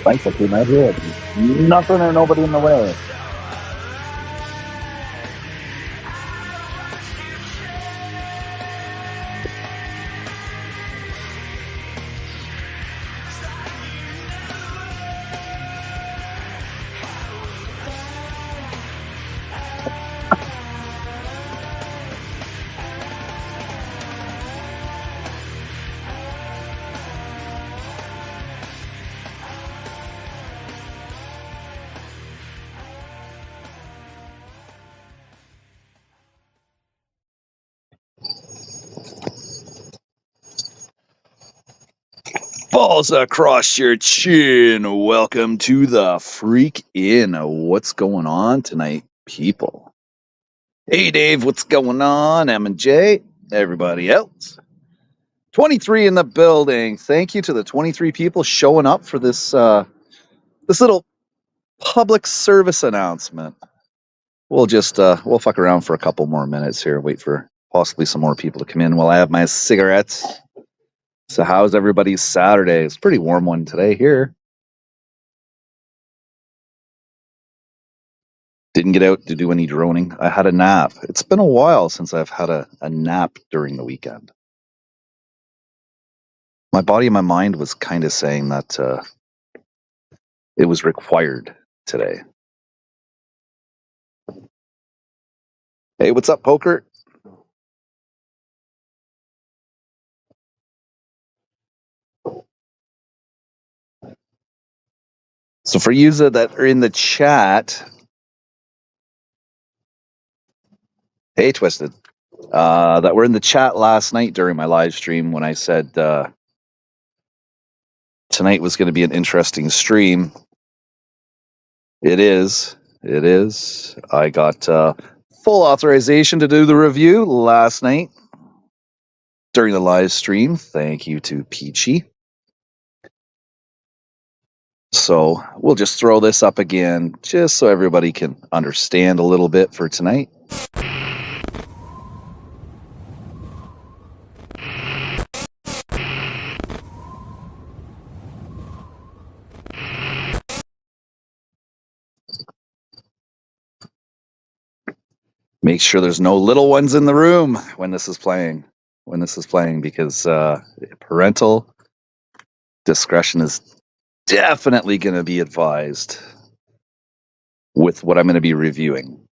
bicycle right here. Nothing or nobody in the way. Balls across your chin. Welcome to the Freak In. What's going on tonight, people? Hey, Dave, what's going on? M and J, everybody else. 23 in the building. Thank you to the 23 people showing up for this this little public service announcement. We'll just we'll fuck around for a couple more minutes here. Wait for possibly some more people to come in while I have my cigarettes. So how's everybody's Saturday? It's a pretty warm one today here. Didn't get out to do any droning. I had a nap. It's been a while since I've had a nap during the weekend. My body and my mind was kind of saying that it was required today. Hey, what's up, Poker? So for you that are in the chat, hey, Twisted, that were in the chat last night during my live stream when I said tonight was going to be an interesting stream. It is. It is. I got full authorization to do the review last night during the live stream. Thank you to Peachy. So we'll just throw this up again just so everybody can understand a little bit for tonight. Make sure there's no little ones in the room when this is playing. Because parental discretion is definitely going to be advised with what I'm going to be reviewing.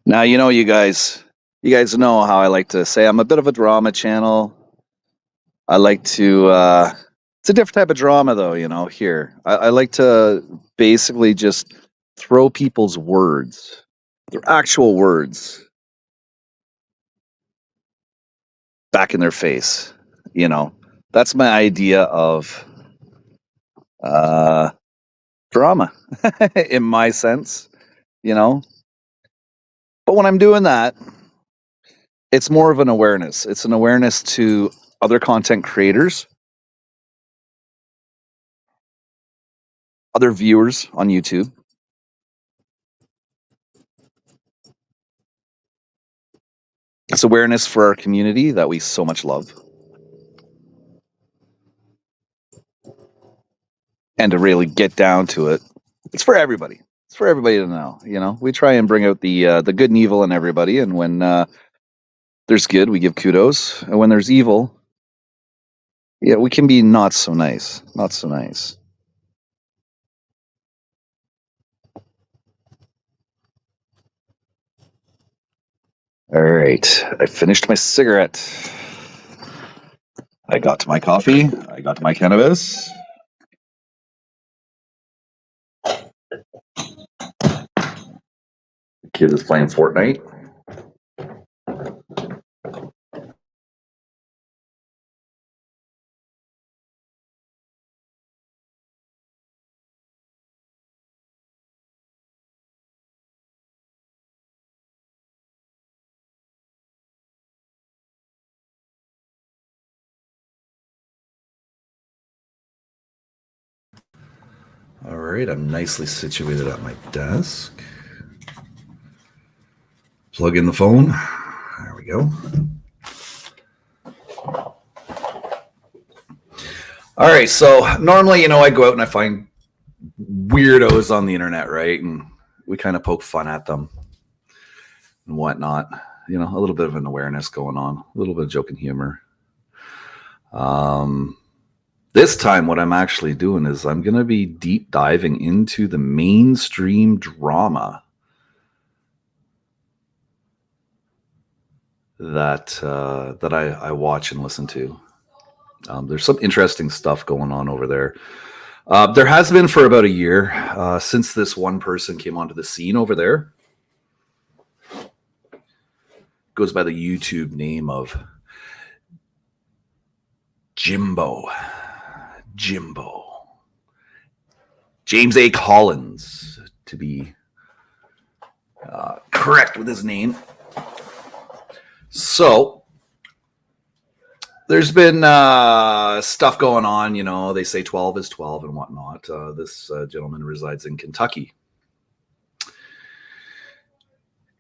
Now, you guys know how I like to say I'm a bit of a drama channel. I like to, it's a different type of drama though, here. I like to basically just throw people's words, their actual words, back in their face. That's my idea of drama in my sense, But when I'm doing that, it's more of an awareness. It's an awareness to other content creators, other viewers on YouTube. It's awareness for our community that we so much love. And to really get down to it, it's for everybody. It's for everybody to know. We try and bring out the good and evil in everybody, and when there's good, we give kudos, and when there's evil, yeah, we can be not so nice. Not so nice. All right, I finished my cigarette. I got to my coffee. I got to my cannabis. The kid is playing Fortnite. All right, I'm nicely situated at my desk. Plug in the phone. There we go. All right, so normally, I go out and I find weirdos on the internet, right? And we kind of poke fun at them and whatnot. A little bit of an awareness going on, a little bit of joke and humor. This time, what I'm actually doing is I'm going to be deep diving into the mainstream drama that I watch and listen to. There's some interesting stuff going on over there. There has been for about a year since this one person came onto the scene over there. Goes by the YouTube name of Jimbo. James A. Collins, to be correct with his name. So there's been stuff going on. They say 12 is 12 and whatnot. This gentleman resides in Kentucky.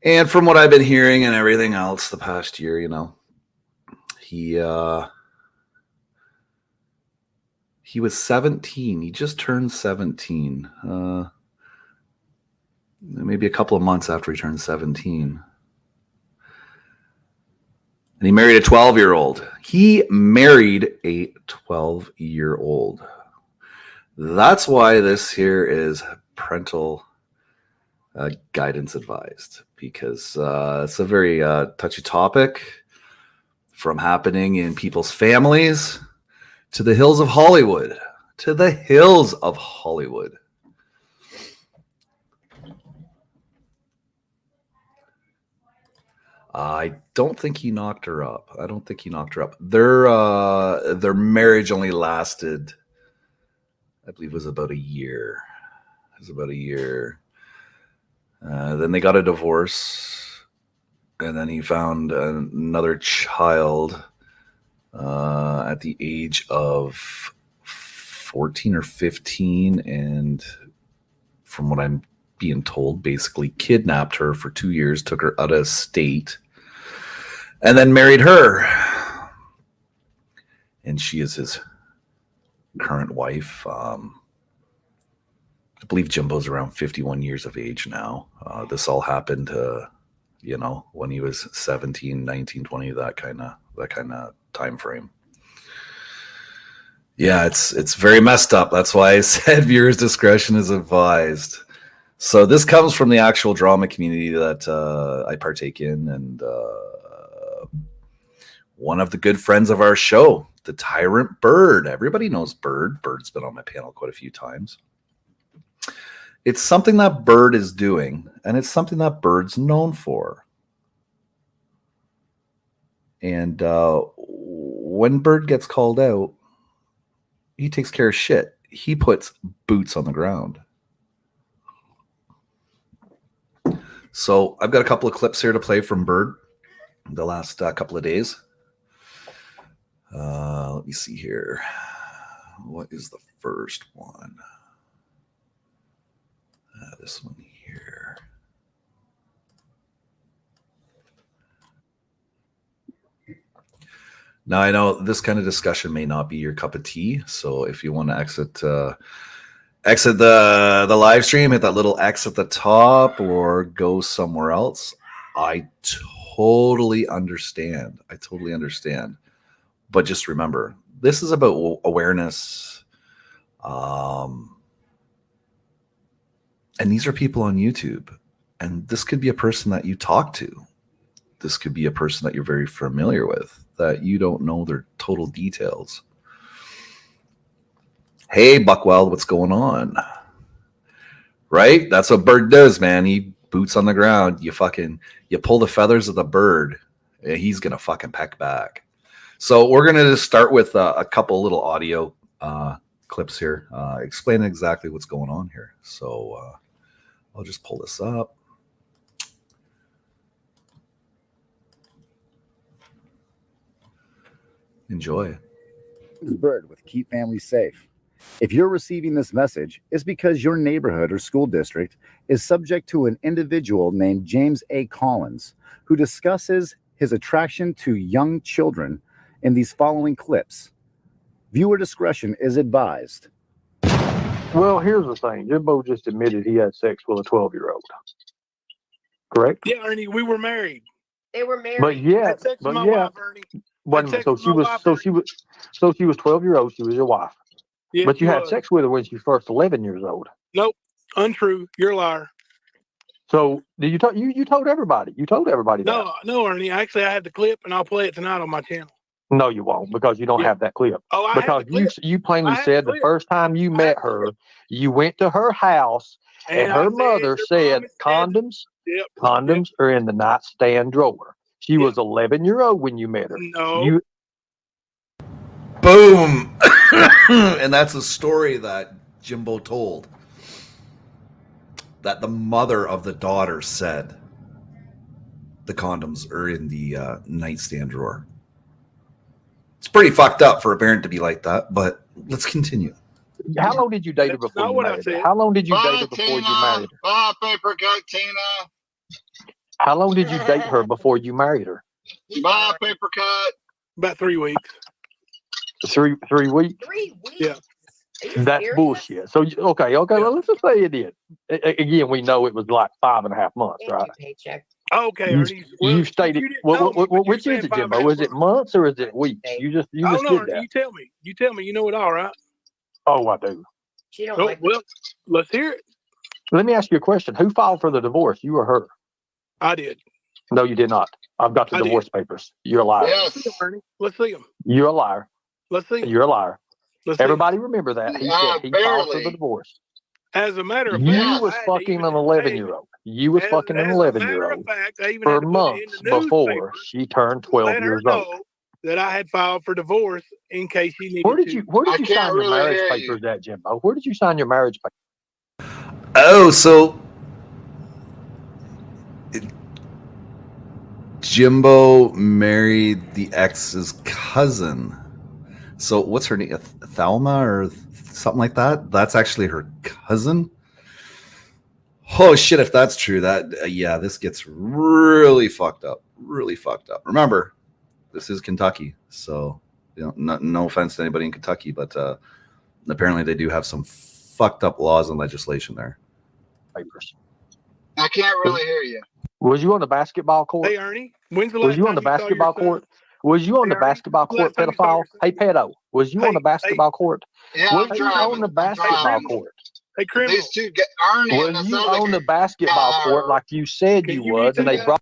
And from what I've been hearing and everything else the past year, he was 17. He just turned 17. Maybe a couple of months after he turned 17. And he married a 12-year-old. He married a 12-year-old. That's why this here is parental guidance advised, because it's a very touchy topic, from happening in people's families to the hills of Hollywood. I don't think he knocked her up. Their marriage only lasted, I believe, was about a year. Then they got a divorce, and then he found another child at the age of 14 or 15, and from what I'm being told, basically kidnapped her for 2 years, took her out of state, and then married her. And she is his current wife. I believe Jimbo's around 51 years of age now. This all happened, when he was 17, 19, 20, that kind of time frame. Yeah, it's very messed up. That's why I said viewers' discretion is advised. So this comes from the actual drama community that I partake in, and one of the good friends of our show, the Tyrant Bird. Everybody knows Bird. Bird's been on my panel quite a few times. It's something that Bird is doing, and it's something that Bird's known for. And when Bird gets called out, he takes care of shit. He puts boots on the ground. So I've got a couple of clips here to play from Bird the last couple of days. Let me see here. What is the first one? This one here. Now, I know this kind of discussion may not be your cup of tea, so if you want to exit the live stream, hit that little X at the top, or go somewhere else. I totally understand. But just remember, this is about awareness. And these are people on YouTube. And this could be a person that you talk to. This could be a person that you're very familiar with, that you don't know their total details. Hey, Buckweld, what's going on? Right? That's what Bird does, man. He boots on the ground. You pull the feathers of the bird, he's going to fucking peck back. So we're going to just start with a couple little audio clips here, explaining exactly what's going on here. So I'll just pull this up. Enjoy. Bird with Keep Families Safe. If you're receiving this message, it's because your neighborhood or school district is subject to an individual named James A. Collins, who discusses his attraction to young children in these following clips. Viewer discretion is advised. Well, here's the thing. Jimbo just admitted he had sex with a 12-year-old. Correct? Yeah, Ernie, we were married. They were married. But yeah, Had sex with but my yeah. wife, Ernie. Wait a minute. So she was 12-year-old. She was your wife. Yes, But you she had was. sex with her when she was first 11 years old. Nope, untrue. You're a liar. So did you told everybody? You told everybody that? No, Ernie. Actually, I have the clip, and I'll play it tonight on my channel. No, you won't, because you don't Yeah. have that clip. Oh, I have Because the clip. you plainly I have said the the clip. first time you I met have the her, clip. you went to her house and I her said, mother "Your said mom is dead." condoms Yep. condoms are in the nightstand drawer. She was 11-year-old when you met her. No. Boom. And that's a story that Jimbo told. That the mother of the daughter said the condoms are in the nightstand drawer. It's pretty fucked up for a parent to be like that, but let's continue. How long did you date her That's before not you what I married her? said. How long did you date her Bye, before you Tina. married her? Bye, paper cut, Tina. How long did you date her before you married her? Bye, paper cut. About 3 weeks. 3 weeks? 3 weeks. Yeah. Are you That's serious? bullshit. So okay, Yeah. well, let's just say it did. Again, we know it was like 5.5 months, And right? your paycheck. Okay, You, Ernie. Well, you stated you didn't know me, but you're which is saying it, 5.5 Jimbo? Is it months or is it weeks? You just I don't know, did Ernie. that. You tell me. You tell me. You know it all, right? Oh, I do. She don't Oh, like well, let's hear it. Let me ask you a question. Who filed for the divorce? You or her? I did. No, you did not. I've got the I did. divorce papers. You're a liar. Yes. Let's see 'em, Ernie. Let's see them. You're a liar. Let's see 'em. You're a liar. Let's see 'em. Everybody remember that. He said he filed for the Barely. divorce. As a matter of You fact, was I had to fucking even- an 11-year-old. You was fucking an as a matter 11-year-old of fact, I even for had to put it in months the before newspaper she turned to 12 let her years old. know that I had filed for divorce in case she needed Where did to. you I sign can't your really marriage hear papers at, Jimbo? Where did you sign your marriage papers? Oh, so Jimbo married the ex's cousin. So what's her name? Thelma or something like that? That's actually her cousin. Oh shit! If that's true, that yeah, this gets really fucked up. Really fucked up. Remember, this is Kentucky, so no offense to anybody in Kentucky, but apparently they do have some fucked up laws and legislation there. Papers. I can't really hear you. Was you on the basketball court? Hey, Ernie, when's the Was last you on time the you saw your basketball son? court? Was you on the Hey, Ernie, basketball when's the court, last time you saw pedophile? your son? Hey, pedo, was you on Hey, the basketball court? Yeah, Was I'm you on driving. the I'm basketball driving. court? Hey, criminal, These two get Ernie and Was this you other on the guy. basketball court like you said can you you was, and they repeat brought?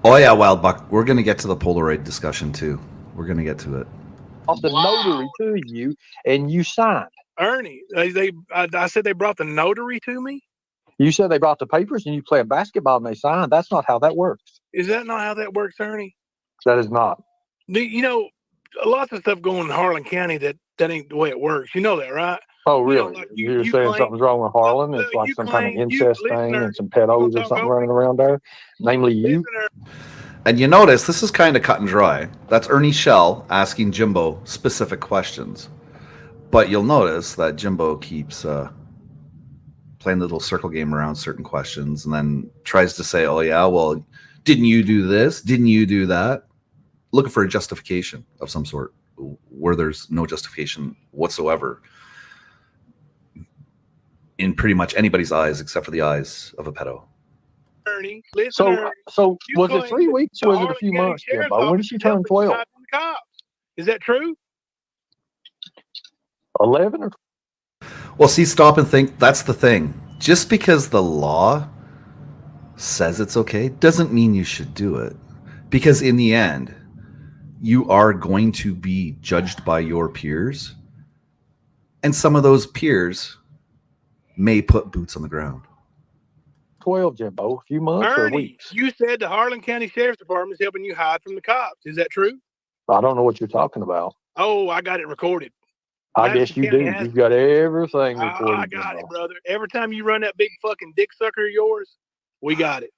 Oh yeah, Wild Buck. We're gonna get to the Polaroid discussion too. We're gonna get to it. Off the Wow. notary to you, and you signed. Ernie, I said they brought the notary to me. You said they brought the papers, and you played basketball, and they signed. That's not how that works. Is that not how that works, Ernie? That is not. You know, lots of stuff going in Harlan County that ain't the way it works. You know that, right? Oh, You know, really? like You're you saying claim- something's wrong with Harlan? Well, It's like you some kind of claim- incest listen, thing Ernie, and some you gonna pedos or talk something over running around there, namely you. Listen, Ernie, And you notice this is kind of cut and dry. That's Ernie Shell asking Jimbo specific questions. But you'll notice that Jimbo keeps playing the little circle game around certain questions and then tries to say, oh, yeah, well, didn't you do this? Didn't you do that? Looking for a justification of some sort where there's no justification whatsoever in pretty much anybody's eyes except for the eyes of a pedo. Ernie, listen, Ernie. So You was it claim 3 that weeks the or was it a Harlan few County months, Sheriff's Jimbo? When did Office she is turn helping you 12? hide from the cops. Is that true? 11 or? Well, see, stop and think. That's the thing. Just because the law says it's okay doesn't mean you should do it. Because in the end, you are going to be judged by your peers. And some of those peers may put boots on the ground. 12, Jimbo. A few months or Ernie, weeks? you said the Harlan County Sheriff's Department is helping you hide from the cops. Is that true? I don't know what you're talking about. Oh, I got it recorded. I Madison guess you County do. has You've got everything I recorded, got Jimbo. it, brother. Every time you run that big fucking dick sucker of yours, we got it.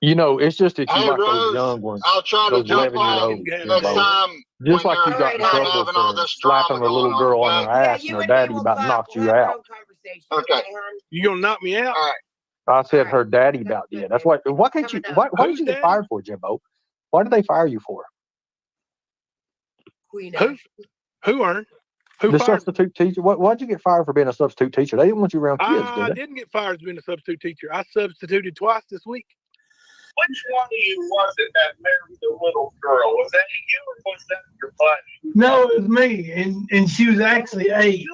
You know, it's just that you Hey, like those Rose, young ones, I'll try to those jump 11-year-olds, on Yeah, next Jimbo. time Just when like you you're got in All right, not trouble having all for this drama slapping a going little girl on her okay? ass, and her daddy about knocked you out. Okay. You gonna knock me out? All right. I said All right. her daddy about did. That's why. Why can't you? Coming up. Why did Who's you get daddy? fired for, Jimbo? Why did they fire you for? Queen Who? Who earned? Who The fired? substitute teacher. Why'd you get fired for being a substitute teacher? They didn't want you around kids, I did they? didn't get fired as being a substitute teacher. I substituted twice this week. Which one of you was it that married the little girl? Was that you or was that your buddy? No, it was me, and she was actually 8.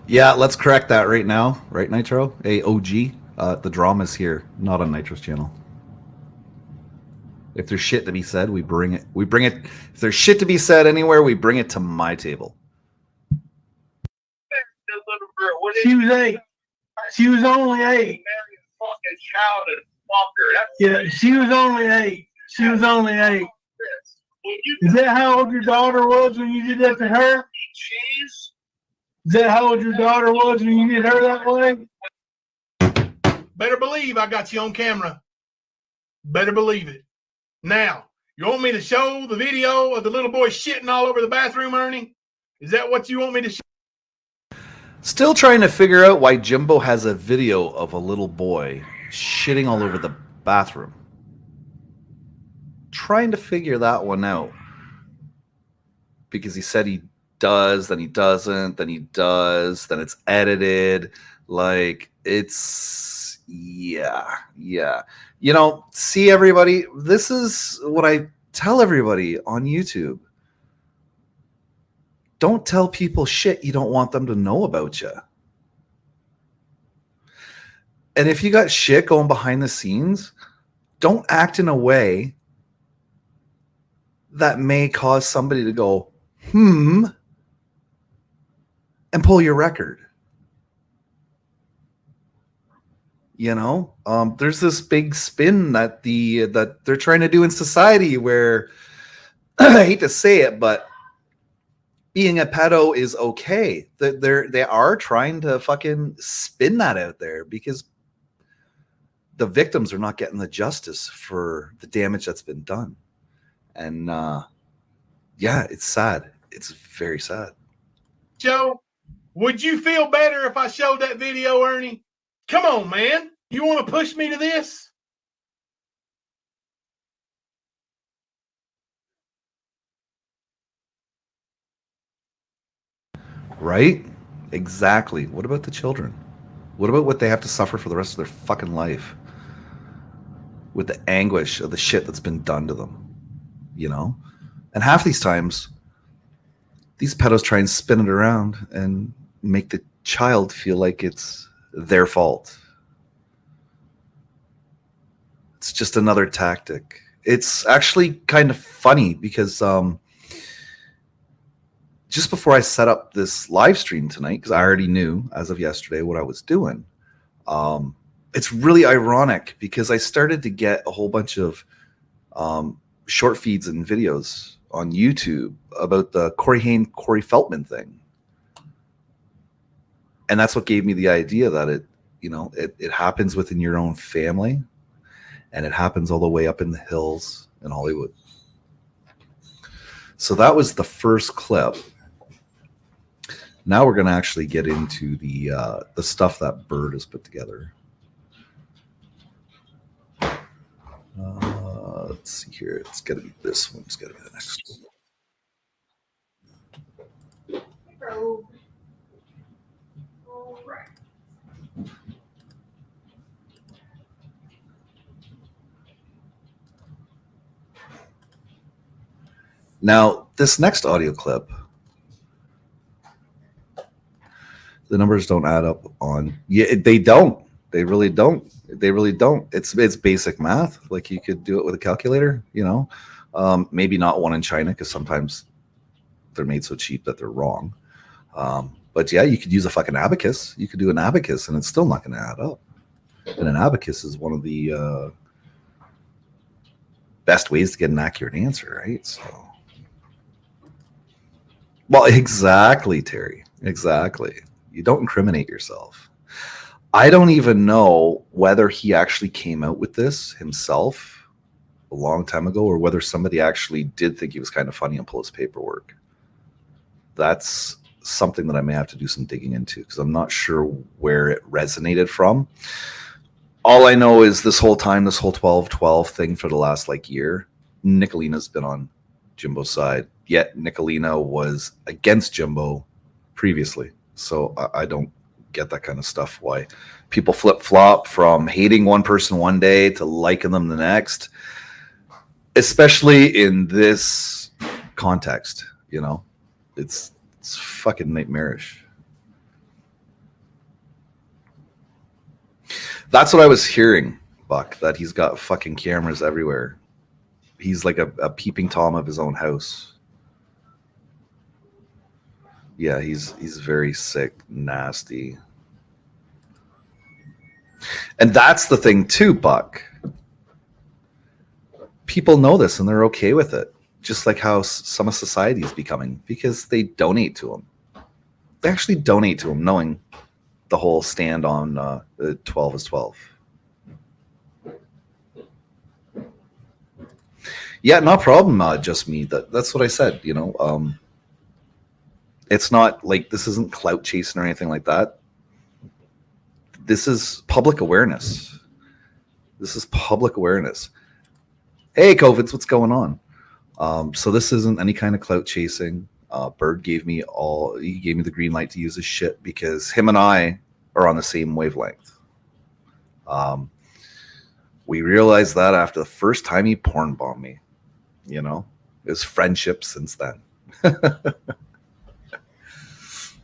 Yeah, let's correct that right now. Right, Nitro? AOG. The drama's here, not on Nitro's channel. If there's shit to be said, we bring it. We bring it. If there's shit to be said anywhere, we bring it to my table. The little girl. What She was 8. She was only 8. married a fucking child and fucker. That's Yeah, she was only 8. She was only 8. this. When you Is that how old your daughter was when you did that to her? eat cheese, Is that how old your daughter was when you did her that way? Better believe I got you on camera. Better believe it. Now, you want me to show the video of the little boy shitting all over the bathroom, Ernie? Is that what you want me to show? Still trying to figure out why Jimbo has a video of a little boy shitting all over the bathroom. Trying to figure that one out. Because he said he does, then he doesn't, then he does, then it's edited. Like, it's, yeah. You know, see, everybody, this is what I tell everybody on YouTube. Don't tell people shit you don't want them to know about you. And if you got shit going behind the scenes, don't act in a way that may cause somebody to go, and pull your record. You know, there's this big spin that that they're trying to do in society where I hate to say it, but being a pedo is okay. They are trying to fucking spin that out there because the victims are not getting the justice for the damage that's been done. And yeah, it's sad. It's very sad. Joe, would you feel better if I showed that video, Ernie? Come on, man. You want to push me to this? Right? Exactly. What about the children? What about what they have to suffer for the rest of their fucking life? With the anguish of the shit that's been done to them. You know? And half these times, these pedos try and spin it around and make the child feel like it's their fault. It's just another tactic. It's actually kind of funny because just before I set up this live stream tonight, because I already knew as of yesterday what I was doing, it's really ironic because I started to get a whole bunch of short feeds and videos on YouTube about the Corey Haim, Corey Feldman thing. And that's what gave me the idea that it happens within your own family and it happens all the way up in the hills in Hollywood. So that was the first clip. Now we're going to actually get into the stuff that Bird has put together. Let's see here. It's got to be this one. It's got to be the next one. All right. Now, this next audio clip, the numbers don't add up on. Yeah, they don't. They really don't. They really don't. It's basic math. Like you could do it with a calculator, you know. Maybe not one in China because sometimes they're made so cheap that they're wrong. But yeah, you could use a fucking abacus. You could do an abacus and it's still not going to add up. And an abacus is one of the best ways to get an accurate answer, right? So, well, exactly, Terry. Exactly. You don't incriminate yourself. I don't even know whether he actually came out with this himself a long time ago or whether somebody actually did think he was kind of funny and pull his paperwork. That's something that I may have to do some digging into because I'm not sure where it resonated from. All I know is this whole time, this whole 12-12 thing for the last year, Nicolina's been on Jimbo's side yet Nicolina was against Jimbo previously. So I don't get that kind of stuff. Why people flip-flop from hating one person one day to liking them the next, especially in this context. You know, it's fucking nightmarish. That's what I was hearing, Buck, that he's got fucking cameras everywhere. He's like a peeping Tom of his own house. Yeah, he's very sick, nasty. And that's the thing too, Buck. People know this and they're okay with it. Just like how some of society is becoming, because they donate to him. They actually donate to him knowing the whole stand on 12 is 12. Yeah, no problem. Just me. That's what I said. You know, it's not like this isn't clout chasing or anything like that. This is public awareness. This is public awareness. Hey, COVIDs, what's going on? So this isn't any kind of clout chasing. Bird gave me the green light to use his shit because him and I are on the same wavelength. We realized that after the first time he porn bombed me. You know, it's friendship since then.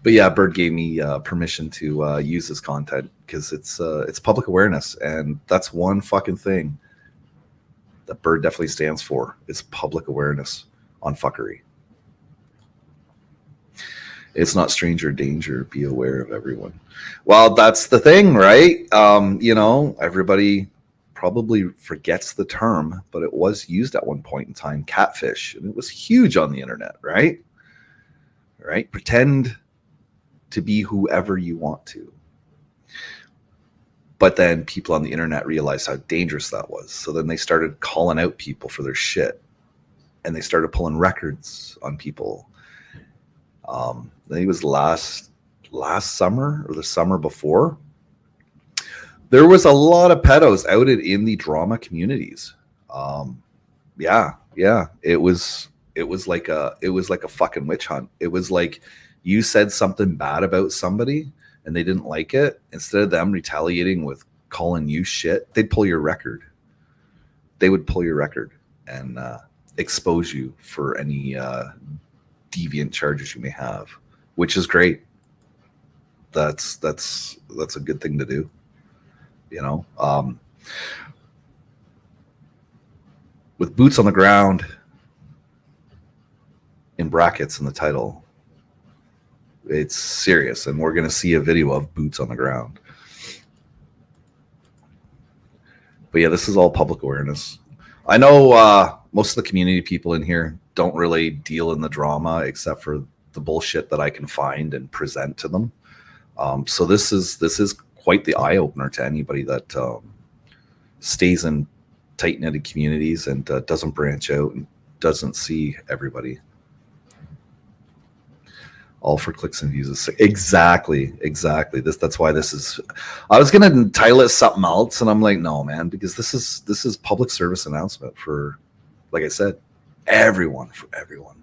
But yeah, Bird gave me permission to use this content because it's public awareness, and that's one fucking thing that Bird definitely stands for. It's public awareness on fuckery. It's not stranger danger. Be aware of everyone. Well, that's the thing, right? You know, everybody probably forgets the term, but it was used at one point in time, catfish, and it was huge on the internet, right? Right? Pretend to be whoever you want to. But then people on the internet realized how dangerous that was. So then they started calling out people for their shit. And they started pulling records on people. I think it was last summer or the summer before. There was a lot of pedos outed in the drama communities. Yeah. It was like a fucking witch hunt. It was like you said something bad about somebody and they didn't like it. Instead of them retaliating with calling you shit, they'd pull your record. They would pull your record and expose you for any deviant charges you may have, which is great. That's a good thing to do. You know, with boots on the ground in brackets in the title, it's serious, and we're going to see a video of boots on the ground. But yeah, this is all public awareness. I know most of the community people in here don't really deal in the drama except for the bullshit that I can find and present to them. So this is quite the eye opener to anybody that stays in tight knitted communities and doesn't branch out and doesn't see everybody. All for clicks and views. Exactly. That's why this is. I was gonna title it something else, and I'm like, no, man, because this is public service announcement for, like I said, everyone, for everyone.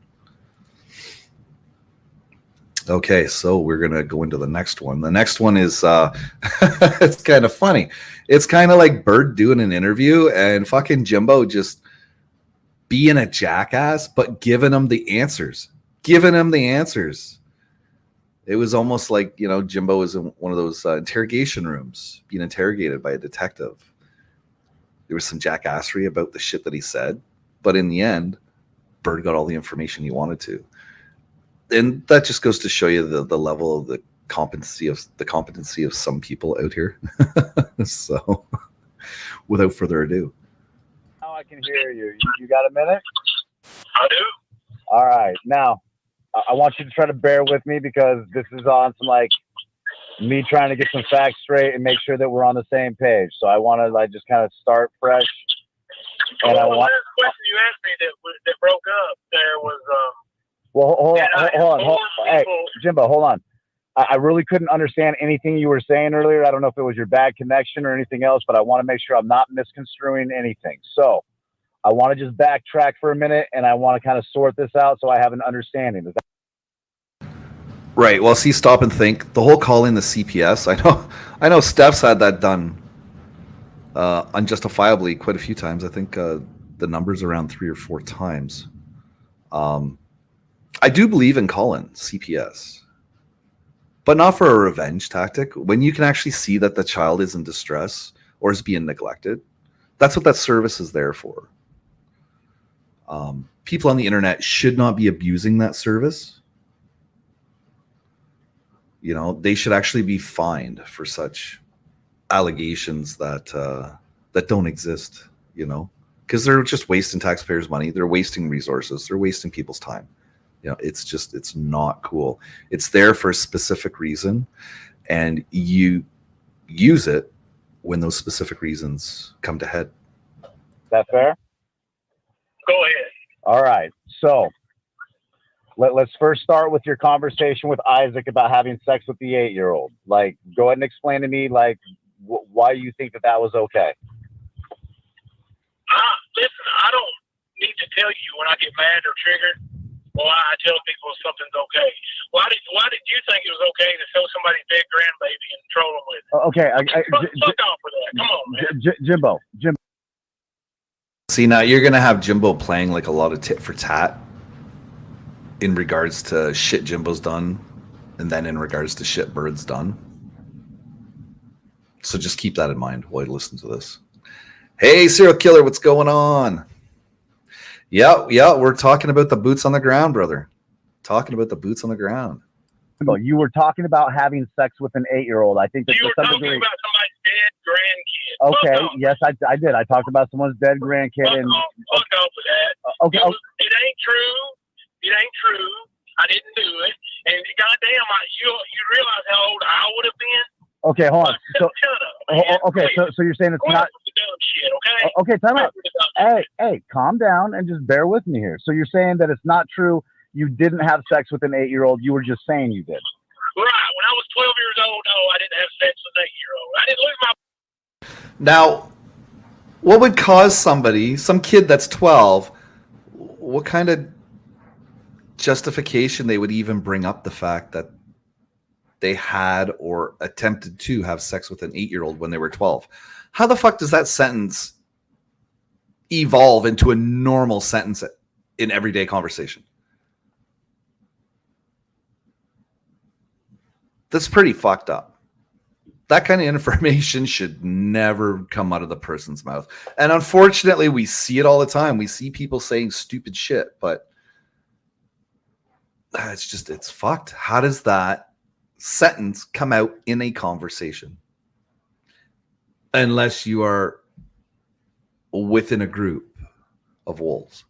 Okay, so we're gonna go into the next one. The next one is it's kind of funny. It's kind of like Bird doing an interview and fucking Jimbo just being a jackass, but giving him the answers. It was almost like, you know, Jimbo was in one of those interrogation rooms being interrogated by a detective. There was some jackassery about the shit that he said, but in the end, Bird got all the information he wanted to. And that just goes to show you the level of the competency of some people out here. So, without further ado. Now I can hear you. You got a minute? I do. All right. Now, I want you to try to bear with me because this is on some like me trying to get some facts straight and make sure that we're on the same page. So I want to like just kind of start fresh. And the last question you asked me that broke up there was well, hold on. Hey, Jimbo, hold on. I really couldn't understand anything you were saying earlier. I don't know if it was your bad connection or anything else, but I want to make sure I'm not misconstruing anything. So I want to just backtrack for a minute, and I want to kind of sort this out so I have an understanding. Is that Right. Well, see, stop and think. The whole calling the CPS. I know. Steph's had that done unjustifiably quite a few times. I think the number's around 3 or 4 times. I do believe in calling CPS, but not for a revenge tactic. When you can actually see that the child is in distress or is being neglected, that's what that service is there for. People on the internet should not be abusing that service. You know, they should actually be fined for such allegations that that don't exist. You know, because they're just wasting taxpayers' money. They're wasting resources. They're wasting people's time. You know, it's not cool. It's there for a specific reason, and you use it when those specific reasons come to head. Is that fair? Go ahead. All right. So let's first start with your conversation with Isaac about having sex with the 8-year-old. Like, go ahead and explain to me, like, why you think that was okay. Listen, I don't need to tell you when I get mad or triggered why I tell people something's okay. Why did you think it was okay to show somebody's dead grandbaby and troll them with it? Okay. Fuck off with that. Come on, man. Jimbo. See, now you're gonna have Jimbo playing like a lot of tit for tat in regards to shit Jimbo's done, and then in regards to shit Bird's done. So just keep that in mind while you listen to this. Hey, serial killer, what's going on? Yeah, we're talking about the boots on the ground, brother. Talking about the boots on the ground. You were talking about having sex with an 8-year-old. I think that You to were some talking degree. about somebody's dead grandkid. Okay, Fuck off. yes, I did. I talked about someone's dead grandkid. Fuck And off with that. okay, It ain't true. It ain't true. I didn't do it. And goddamn, you realize how old I would have been? okay, hold on. So Shut up, man. okay, so you're saying it's Go not out with the dumb shit, okay? okay. Time Go out. out with the dumb shit. Hey, calm down and just bear with me here. So you're saying that it's not true. You didn't have sex with an 8-year-old. You were just saying you did. Right. When I was 12 years old, no, I didn't have sex with an 8-year-old. I didn't lose my. Now, what would cause somebody, some kid that's 12, what kind of justification they would even bring up the fact that they had or attempted to have sex with an 8-year-old when they were 12? How the fuck does that sentence evolve into a normal sentence in everyday conversation? That's pretty fucked up. That kind of information should never come out of the person's mouth. And unfortunately, we see it all the time. We see people saying stupid shit, but it's fucked. How does that sentence come out in a conversation? Unless you are within a group of wolves.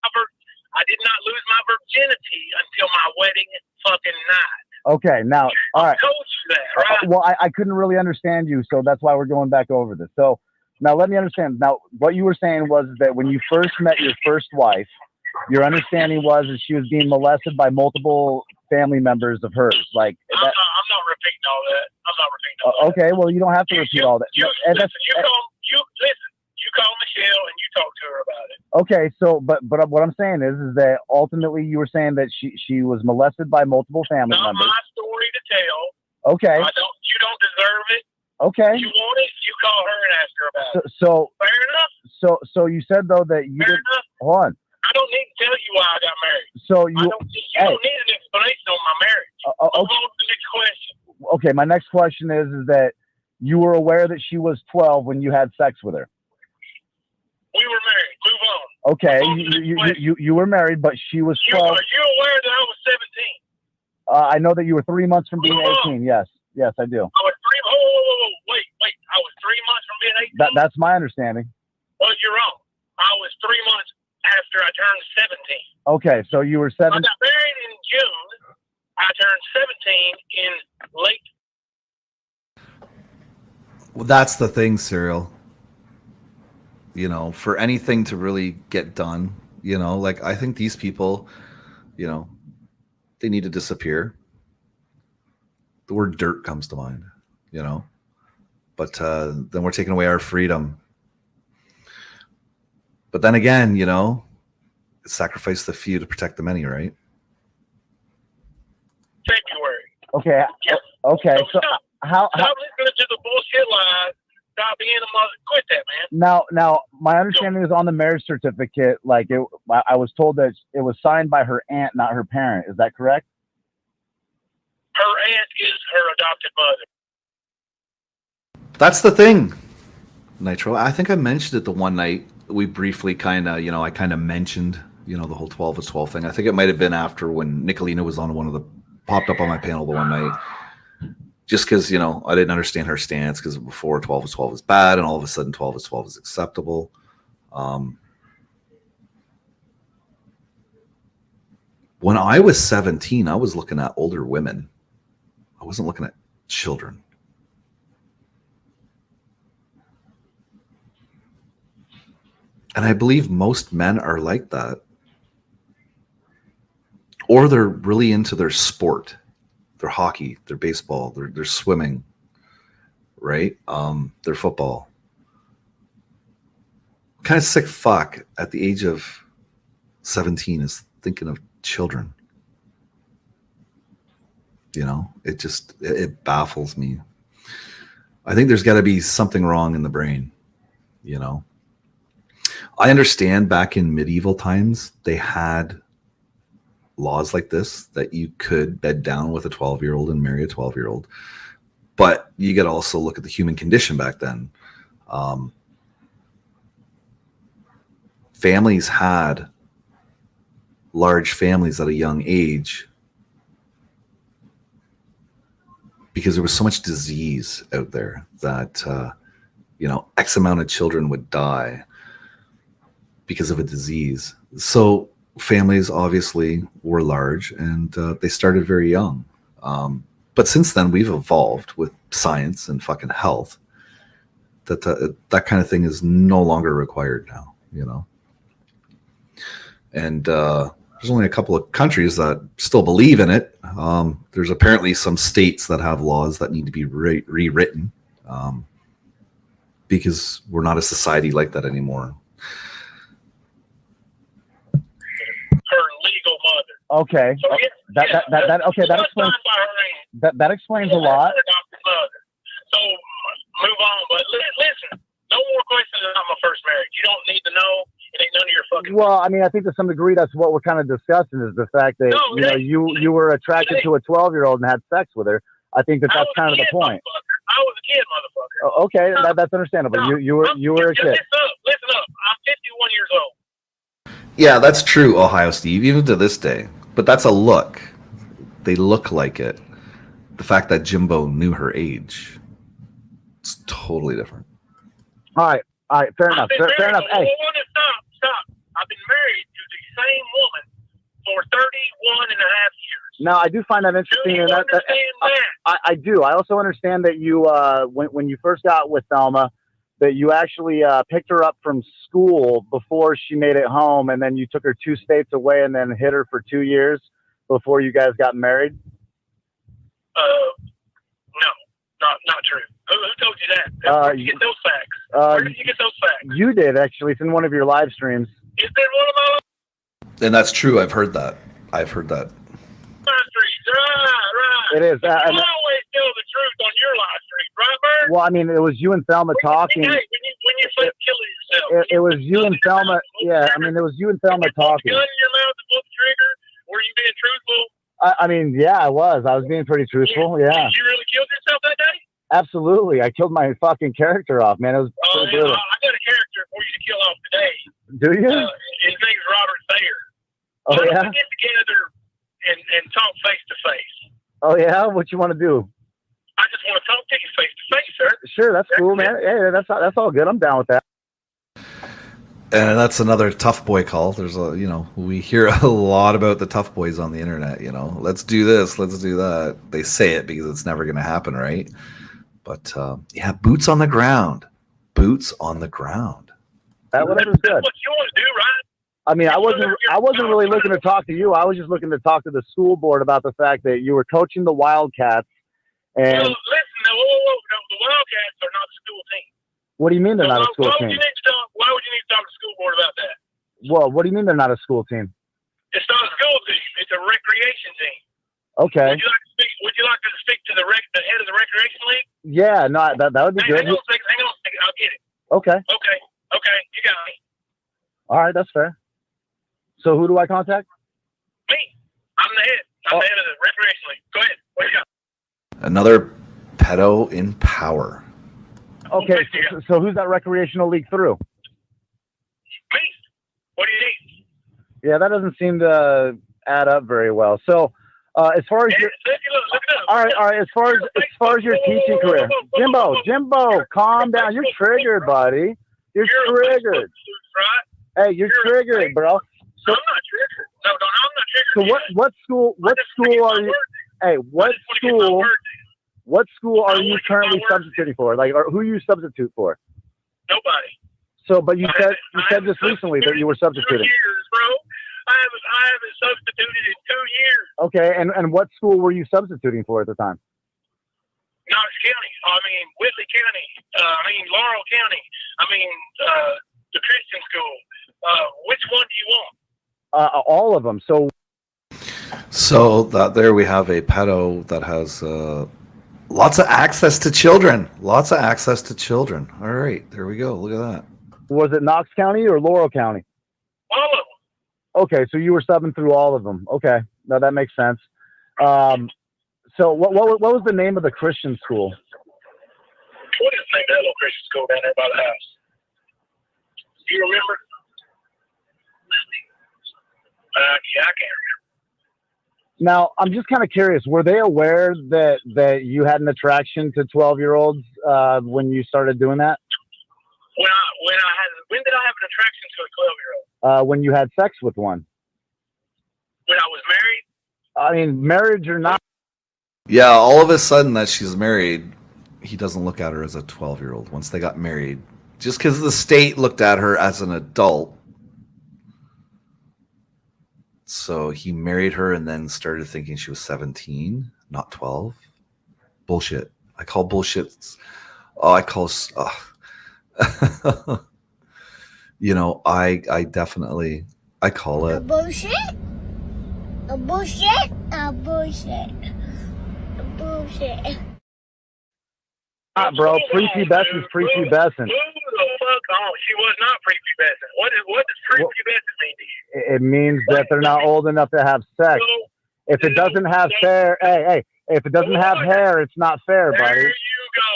I did not lose my virginity until my wedding fucking night. Okay, now, all right. I told you that, right? Well, I couldn't really understand you, so that's why we're going back over this. So now let me understand. Now, what you were saying was that when you first met your first wife, your understanding was that she was being molested by multiple family members of hers. Like I'm not repeating all that. I'm not repeating all that. Okay, well, you don't have to repeat all that. You call Michelle and you talk to her about it. Okay, so but what I'm saying is that ultimately you were saying that she was molested by multiple family Not members. my story to tell. Okay. You don't deserve it. Okay. You want it, you call her and ask her about it. So fair enough. So you said though that you fair did. Enough. Hold on. I don't need to tell you why I got married. So you don't need an explanation on my marriage. Okay. On to the next question. Okay, my next question is that you were aware that she was 12 when you had sex with her. We were married. Move on. Okay, you were married, but she was 12. Are you aware that I was 17? I know that you were 3 months from being 18. Yes, I do. I was wait. I was 3 months from being 18? That's my understanding. Well, you're wrong. I was 3 months after I turned 17. Okay, so you were 7. I got married in June. I turned 17 in late. Well, that's the thing, Cyril. You know, for anything to really get done, you know, like I think these people, you know, they need to disappear. The word dirt comes to mind, you know, but then we're taking away our freedom. But then again, you know, sacrifice the few to protect the many, right? February. Okay. Yep. Okay. So stop. how Stop listening to the bullshit lies. Stop being a mother. Quit that, man. now my understanding is on the marriage certificate, like I was told that it was signed by her aunt, not her parent. Is that correct? Her aunt is her adopted mother. That's the thing, Nitro. I think I mentioned it the one night. We briefly kind of, you know, I kind of mentioned, you know, the whole 12 is 12 thing. I think it might have been after when Nicolina was on one of the, popped up on my panel the one night. Just because, you know, I didn't understand her stance, because before 12 is 12 is bad, and all of a sudden 12 is 12 is acceptable. When I was 17, I was looking at older women. I wasn't looking at children. And I believe most men are like that. Or they're really into their sport, their hockey, their baseball, their swimming, right? Their football. What kind of sick fuck at the age of 17 is thinking of children? You know, it baffles me. I think there's got to be something wrong in the brain, you know? I understand back in medieval times, they had laws like this, that you could bed down with a 12-year-old and marry a 12-year-old. But you got to also look at the human condition back then. Families had large families at a young age because there was so much disease out there that, you know, X amount of children would die because of a disease. So families obviously were large, and they started very young. But since then, we've evolved with science and fucking health. That kind of thing is no longer required now, you know. And there's only a couple of countries that still believe in it. There's apparently some states that have laws that need to be rewritten because we're not a society like that anymore. Her legal mother. Okay. So, yeah, That explains that explains a lot. So move on, but listen, no more questions about my first marriage. You don't need to know. It ain't none of your fucking. Well, I mean, I think to some degree that's what we're kind of discussing, is the fact that you were attracted to a 12-year-old and had sex with her. I think that's kind of the point. I was a kid, motherfucker. Okay, that's understandable. You were a kid. Listen up. I'm 51 years old. Yeah, that's true, Ohio Steve, even to this day. But that's a look. They look like it. The fact that Jimbo knew her age, it's totally different. All right, fair enough. Fair enough. Hey, Stop. I've been married to the same woman for 31 and a half years. Now, I do find that interesting. Do you understand that? I do. I also understand that you, when you first got with Thelma, that you actually picked her up from school before she made it home, and then you took her 2 states away and then hid her for 2 years before you guys got married? No, not true. Who told you that? Where did you get those facts? Where did you get those facts? You did, actually. It's in one of your live streams. Is there one of my And that's true. I've heard that. live streams? Right. It is. You always tell the truth on your live stream, right, Bird? Well, I mean, it was you and Thelma talking. Hey, when you say kill yourself. It was you and Thelma. Yeah, I mean, it was you and Thelma talking. Gun in your mouth to pull the trigger? Were you being truthful? I mean, yeah, I was. I was being pretty truthful. Yeah. Did you really kill yourself that day? Absolutely. I killed my fucking character off, man. It was pretty brutal. I got a character for you to kill off today. Do you? His name's Robert Thayer. Oh, Why yeah? don't we get together and talk face to face? Oh, yeah? What you want to do? I just want to talk to you face to face, sir. Sure, that's cool, man. Hey, that's all good. I'm down with that. And that's another tough boy call. There's a, you know, we hear a lot about the tough boys on the internet, you know, let's do this, let's do that. They say it because it's never going to happen, right? But yeah, boots on the ground. Boots on the ground. Whatever's good. That's what you want to do, right? I mean, I wasn't really looking to talk to you. I was just looking to talk to the school board about the fact that you were coaching the Wildcats. And well, listen, whoa. The Wildcats are not a school team. What do you mean they're not a school Why team? would you need to talk to the school board about that? Well, what do you mean they're not a school team? It's not a school team. It's a recreation team. Okay. Would you like to speak to the head of the recreation league? Yeah, no, that would be good. Hang on a second. I'll get it. Okay. Okay. You got me. All right, that's fair. So who do I contact? Me. I'm the head. I'm the head of the recreation league. Go ahead. What do you got? Another pedo in power. Okay, so who's that recreational league through? Me. What do you need? Yeah, that doesn't seem to add up very well. So, as far as your all right, as far as your teaching career, Jimbo, calm down. You're triggered, buddy. You're triggered. Right? Hey, you're triggered, bro. So, I'm not triggered. No, I'm not triggered. So what school are you? Hey, what school are you currently substituting for? Like, or who you substitute for? Nobody. So, but you said just recently that you were substituting. 2 years, bro. I haven't substituted in 2 years. Okay, and what school were you substituting for at the time? Knox County. I mean, Whitley County. Laurel County. The Christian school. Which one do you want? All of them. So that there we have a pedo that has lots of access to children. All right, there we go. Look at that. Was it Knox County or Laurel County? All of them. Okay, so you were subbing through all of them. Okay, now that makes sense. So what was the name of the Christian school? What is the name of that little Christian school down there by the house? Do you remember? Yeah, I can't remember. Now, I'm just kind of curious. Were they aware that you had an attraction to 12-year-olds when you started doing that? When did I have an attraction to a 12-year-old? When you had sex with one. When I was married? I mean, marriage or not. Yeah, all of a sudden that she's married, he doesn't look at her as a 12-year-old once they got married. Just because the state looked at her as an adult. So he married her and then started thinking she was 17, not 12. Bullshit. I call bullshit. I definitely call it bullshit. A bullshit. A bullshit. A bullshit. Bro, prepubescent is prepubescent. Who the fuck? Oh, she was not prepubescent. What does prepubescent mean to you? It means that they're not old enough to have sex. If it doesn't have hair, if it doesn't have hair, it's not fair, buddy. There you go.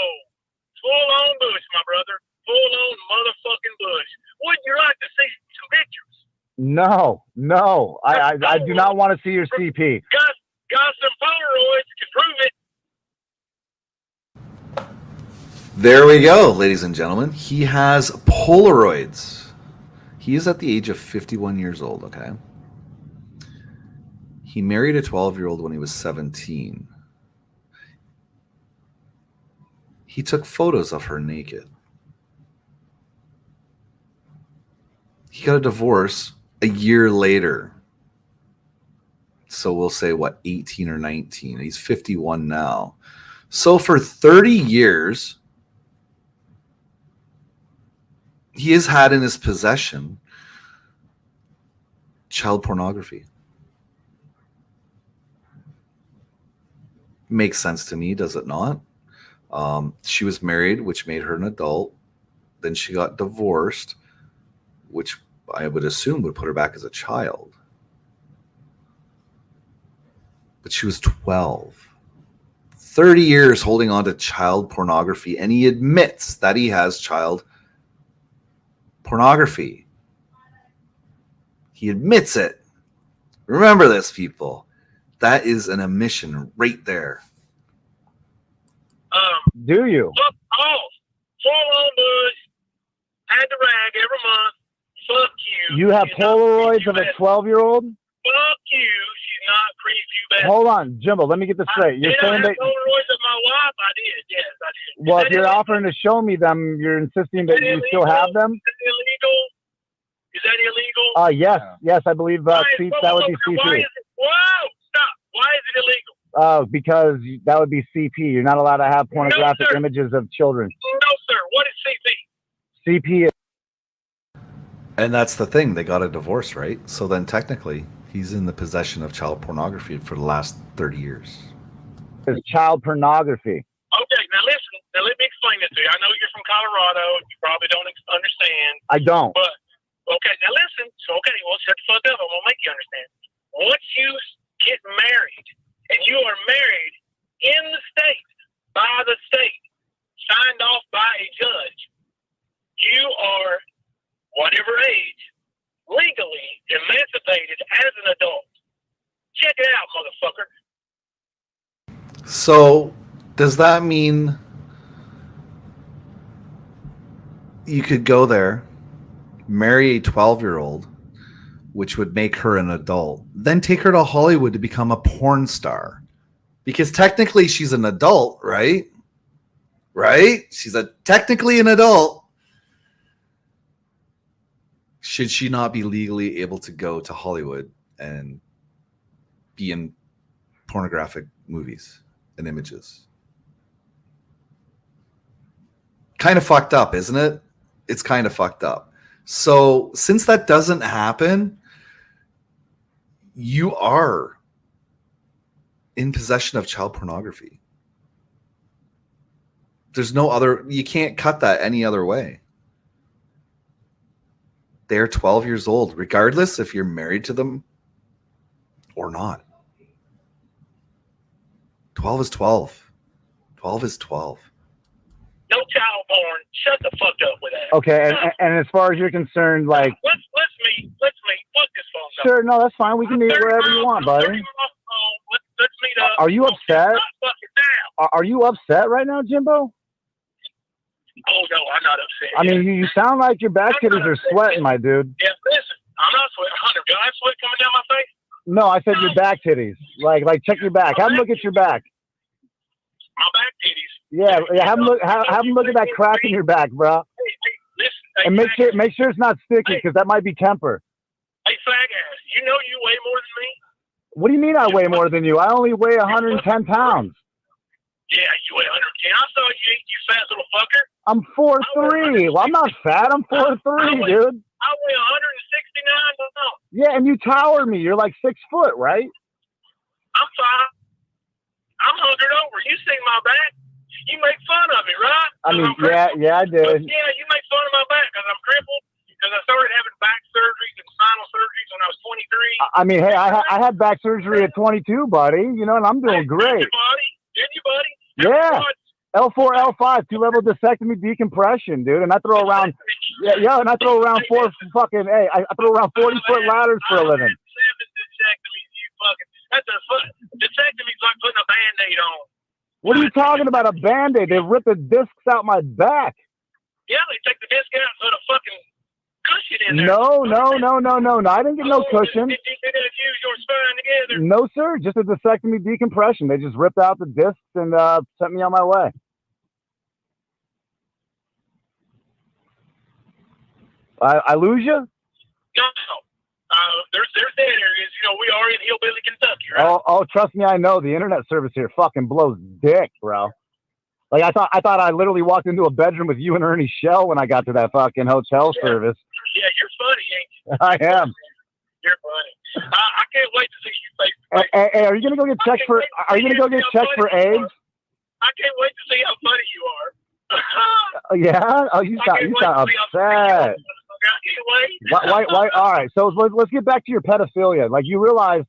Full on bush, my brother. Full on motherfucking bush. Wouldn't you like to see some pictures? No. I do not want to see your CP. Got some Polaroids to prove it. There we go, ladies and gentlemen. He has Polaroids. He is at the age of 51 years old, okay? He married a 12-year-old when he was 17. He took photos of her naked. He got a divorce a year later. So we'll say, 18 or 19. He's 51 now. So for 30 years, he has had in his possession child pornography. Makes sense to me, does it not? She was married, which made her an adult. Then she got divorced, which I would assume would put her back as a child. But she was 12. 30 years holding on to child pornography, and he admits that he has child pornography. He admits it. Remember this, people. That is an admission right there. Do you? Fuck off. Full on bush. Had the rag every month. Fuck you. You have She's Polaroids of a 12-year-old? Fuck you. She's not prepubescent. Hold on, Jimbo. Let me get this straight. You're saying that. Polaroids of my wife? I did. Yes, I did. Well, if you're offering to show me them, you're insisting that you still have them? Is that illegal? Is that illegal? Yes, I believe that would be CP. Whoa, stop. Why is it illegal? Because that would be CP. You're not allowed to have pornographic images of children. No, sir. What is CP? CP. And that's the thing. They got a divorce, right? So then technically, he's in the possession of child pornography for the last 30 years. Is child pornography. Okay, now listen. Now let me explain this to you. I know you're from Colorado. You probably don't understand. I don't. But okay, now listen. So okay, well, shut the fuck up. I'm gonna make you understand. Once you get married, and you are married in the state by the state, signed off by a judge, you are whatever age legally emancipated as an adult. Check it out, motherfucker. So does that mean you could go there, marry a 12-year-old, which would make her an adult, then take her to Hollywood to become a porn star? Because technically she's an adult, right? Right? She's technically an adult. Should she not be legally able to go to Hollywood and be in pornographic movies and images? Kind of fucked up, isn't it? It's kind of fucked up. So since that doesn't happen, you are in possession of child pornography. There's no other, you can't cut that any other way. They're 12 years old, regardless if you're married to them or not. 12 is 12. 12 is 12. No child porn. Shut the fuck up with that. Okay, and as far as you're concerned, like, Let's meet. Fuck this phone call. sure, no, that's fine. We can meet wherever you want, buddy. Let's meet up. Are you upset? Not fucking now. Are you upset right now, Jimbo? Oh no, I'm not upset. I mean, you sound like your back titties are sweating, my dude. Yeah, listen, I'm not sweating. Hunter, do I have sweat coming down my face? No, I said your back titties. Like check your back. Have them look at your back. My back titties. Yeah, have them look at that crack in your back, bro. Listen, And make sure it's not sticky, because that might be temper. Hey, fag ass, you know you weigh more than me? What do you mean I weigh more than you? I only weigh 110 pounds. Yeah, you weigh 110. I saw you, you fat little fucker. I'm 4'3". Well, I'm not fat. I'm 4'3", dude. I weigh 169 pounds. Yeah, and you tower me. You're like 6 foot, right? I'm fine. I'm hungered over. You see my back? You make fun of me, right? I mean, yeah, I did. Yeah, you make fun of my back because I'm crippled. Because I started having back surgeries and spinal surgeries when I was 23. I mean, hey, I had back surgery at 22, buddy. You know, and I'm doing great. Did you, buddy? Yeah. L4, L5, 2-level discectomy decompression, dude. And I throw around, and I throw around I throw around 40-foot ladders for a living. 7 discectomies, you fucking. Discectomy's like putting a Band-Aid on. What are you talking about? A Band-Aid? They ripped the discs out my back. Yeah, they take the disc out and put a fucking cushion in there. No. I didn't get no cushion. Did you fuse your spine together? No, sir. Just a discectomy decompression. They just ripped out the discs and sent me on my way. I lose you? No. There's dead areas. You know, we are in hillbilly Kentucky, right? Oh, trust me, I know. The internet service here fucking blows dick, bro. Like I thought I literally walked into a bedroom with you and Ernie Shell when I got to that fucking hotel service. Yeah, you're funny, ain't you? I am. You're funny. I can't wait to see you face to face. Hey, are you gonna go get checked for? Are you gonna go get checked for AIDS? I can't wait to see how funny you are. Yeah. Oh, you sound upset. Why? All right. So let's get back to your pedophilia. Like, you realize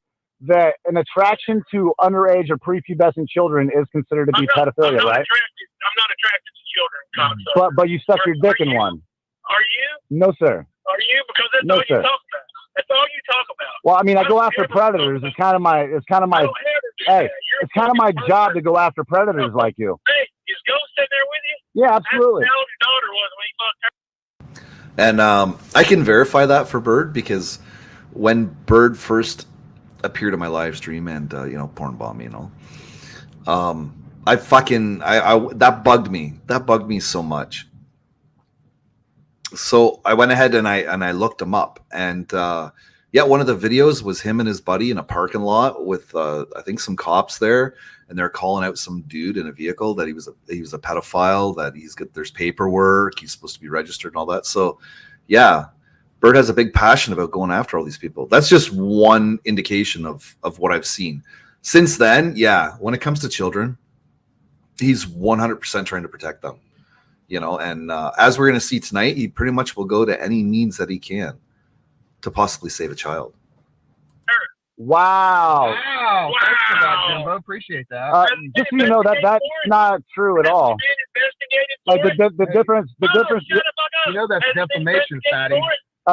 that an attraction to underage or prepubescent children is considered to be pedophilia, right? I'm not attracted to children, cocksucker. But you stuck your dick in one. Are you? No, sir. Are you? Because that's all you talk about. That's all you talk about. Well, I mean, I go after predators. It's kind of my job to go after predators like you. Hey, is Ghost sitting there with you? Yeah, absolutely. That's how your daughter was when he fucked her. And I can verify that for Bird, because when Bird first appeared in my live stream and porn bomb me and all, I that bugged me. That bugged me so much. So I went ahead and I looked him up, and one of the videos was him and his buddy in a parking lot with I think some cops there, and they're calling out some dude in a vehicle that he was a pedophile, that there's paperwork, he's supposed to be registered and all that. So yeah, Bird has a big passion about going after all these people. That's just one indication of what I've seen. Since then, yeah, when it comes to children, he's 100% trying to protect them, you know, and as we're going to see tonight, he pretty much will go to any means that he can to possibly save a child. Wow. Wow. Thanks for that, Jimbo. Appreciate that. Just so you know, that's not true at all. Like the difference. You know that's defamation, fatty.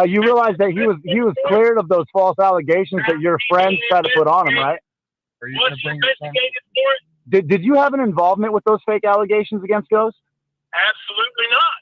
You realize that he was cleared of those false allegations that your friends tried to put on him, right? Are you going to bring your son? Did you have an involvement with those fake allegations against Ghost? Absolutely not.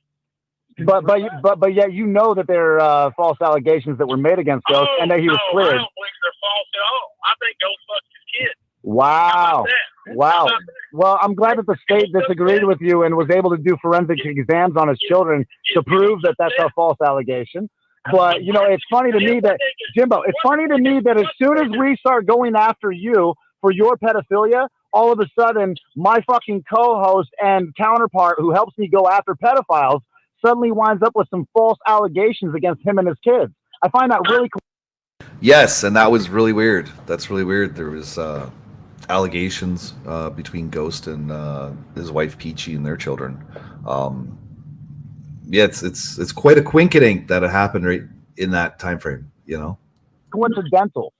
But yet you know that they're false allegations that were made against Ghost, and that he was cleared. I don't believe they're false at all. I think Ghost fucked his kid. Wow. Wow. Well, I'm glad that the state disagreed with you and was able to do forensic exams on his children to prove that that's a false allegation. But, you know, it's funny to me that, Jimbo, it's funny to me that as soon as we start going after you for your pedophilia, all of a sudden my fucking co-host and counterpart who helps me go after pedophiles suddenly winds up with some false allegations against him and his kids. I find that really cool. Yes, and that was really weird. That's really weird. There was allegations between Ghost and his wife Peachy and their children. Yeah, it's quite a coincidence that it happened right in that time frame, you know. Coincidental.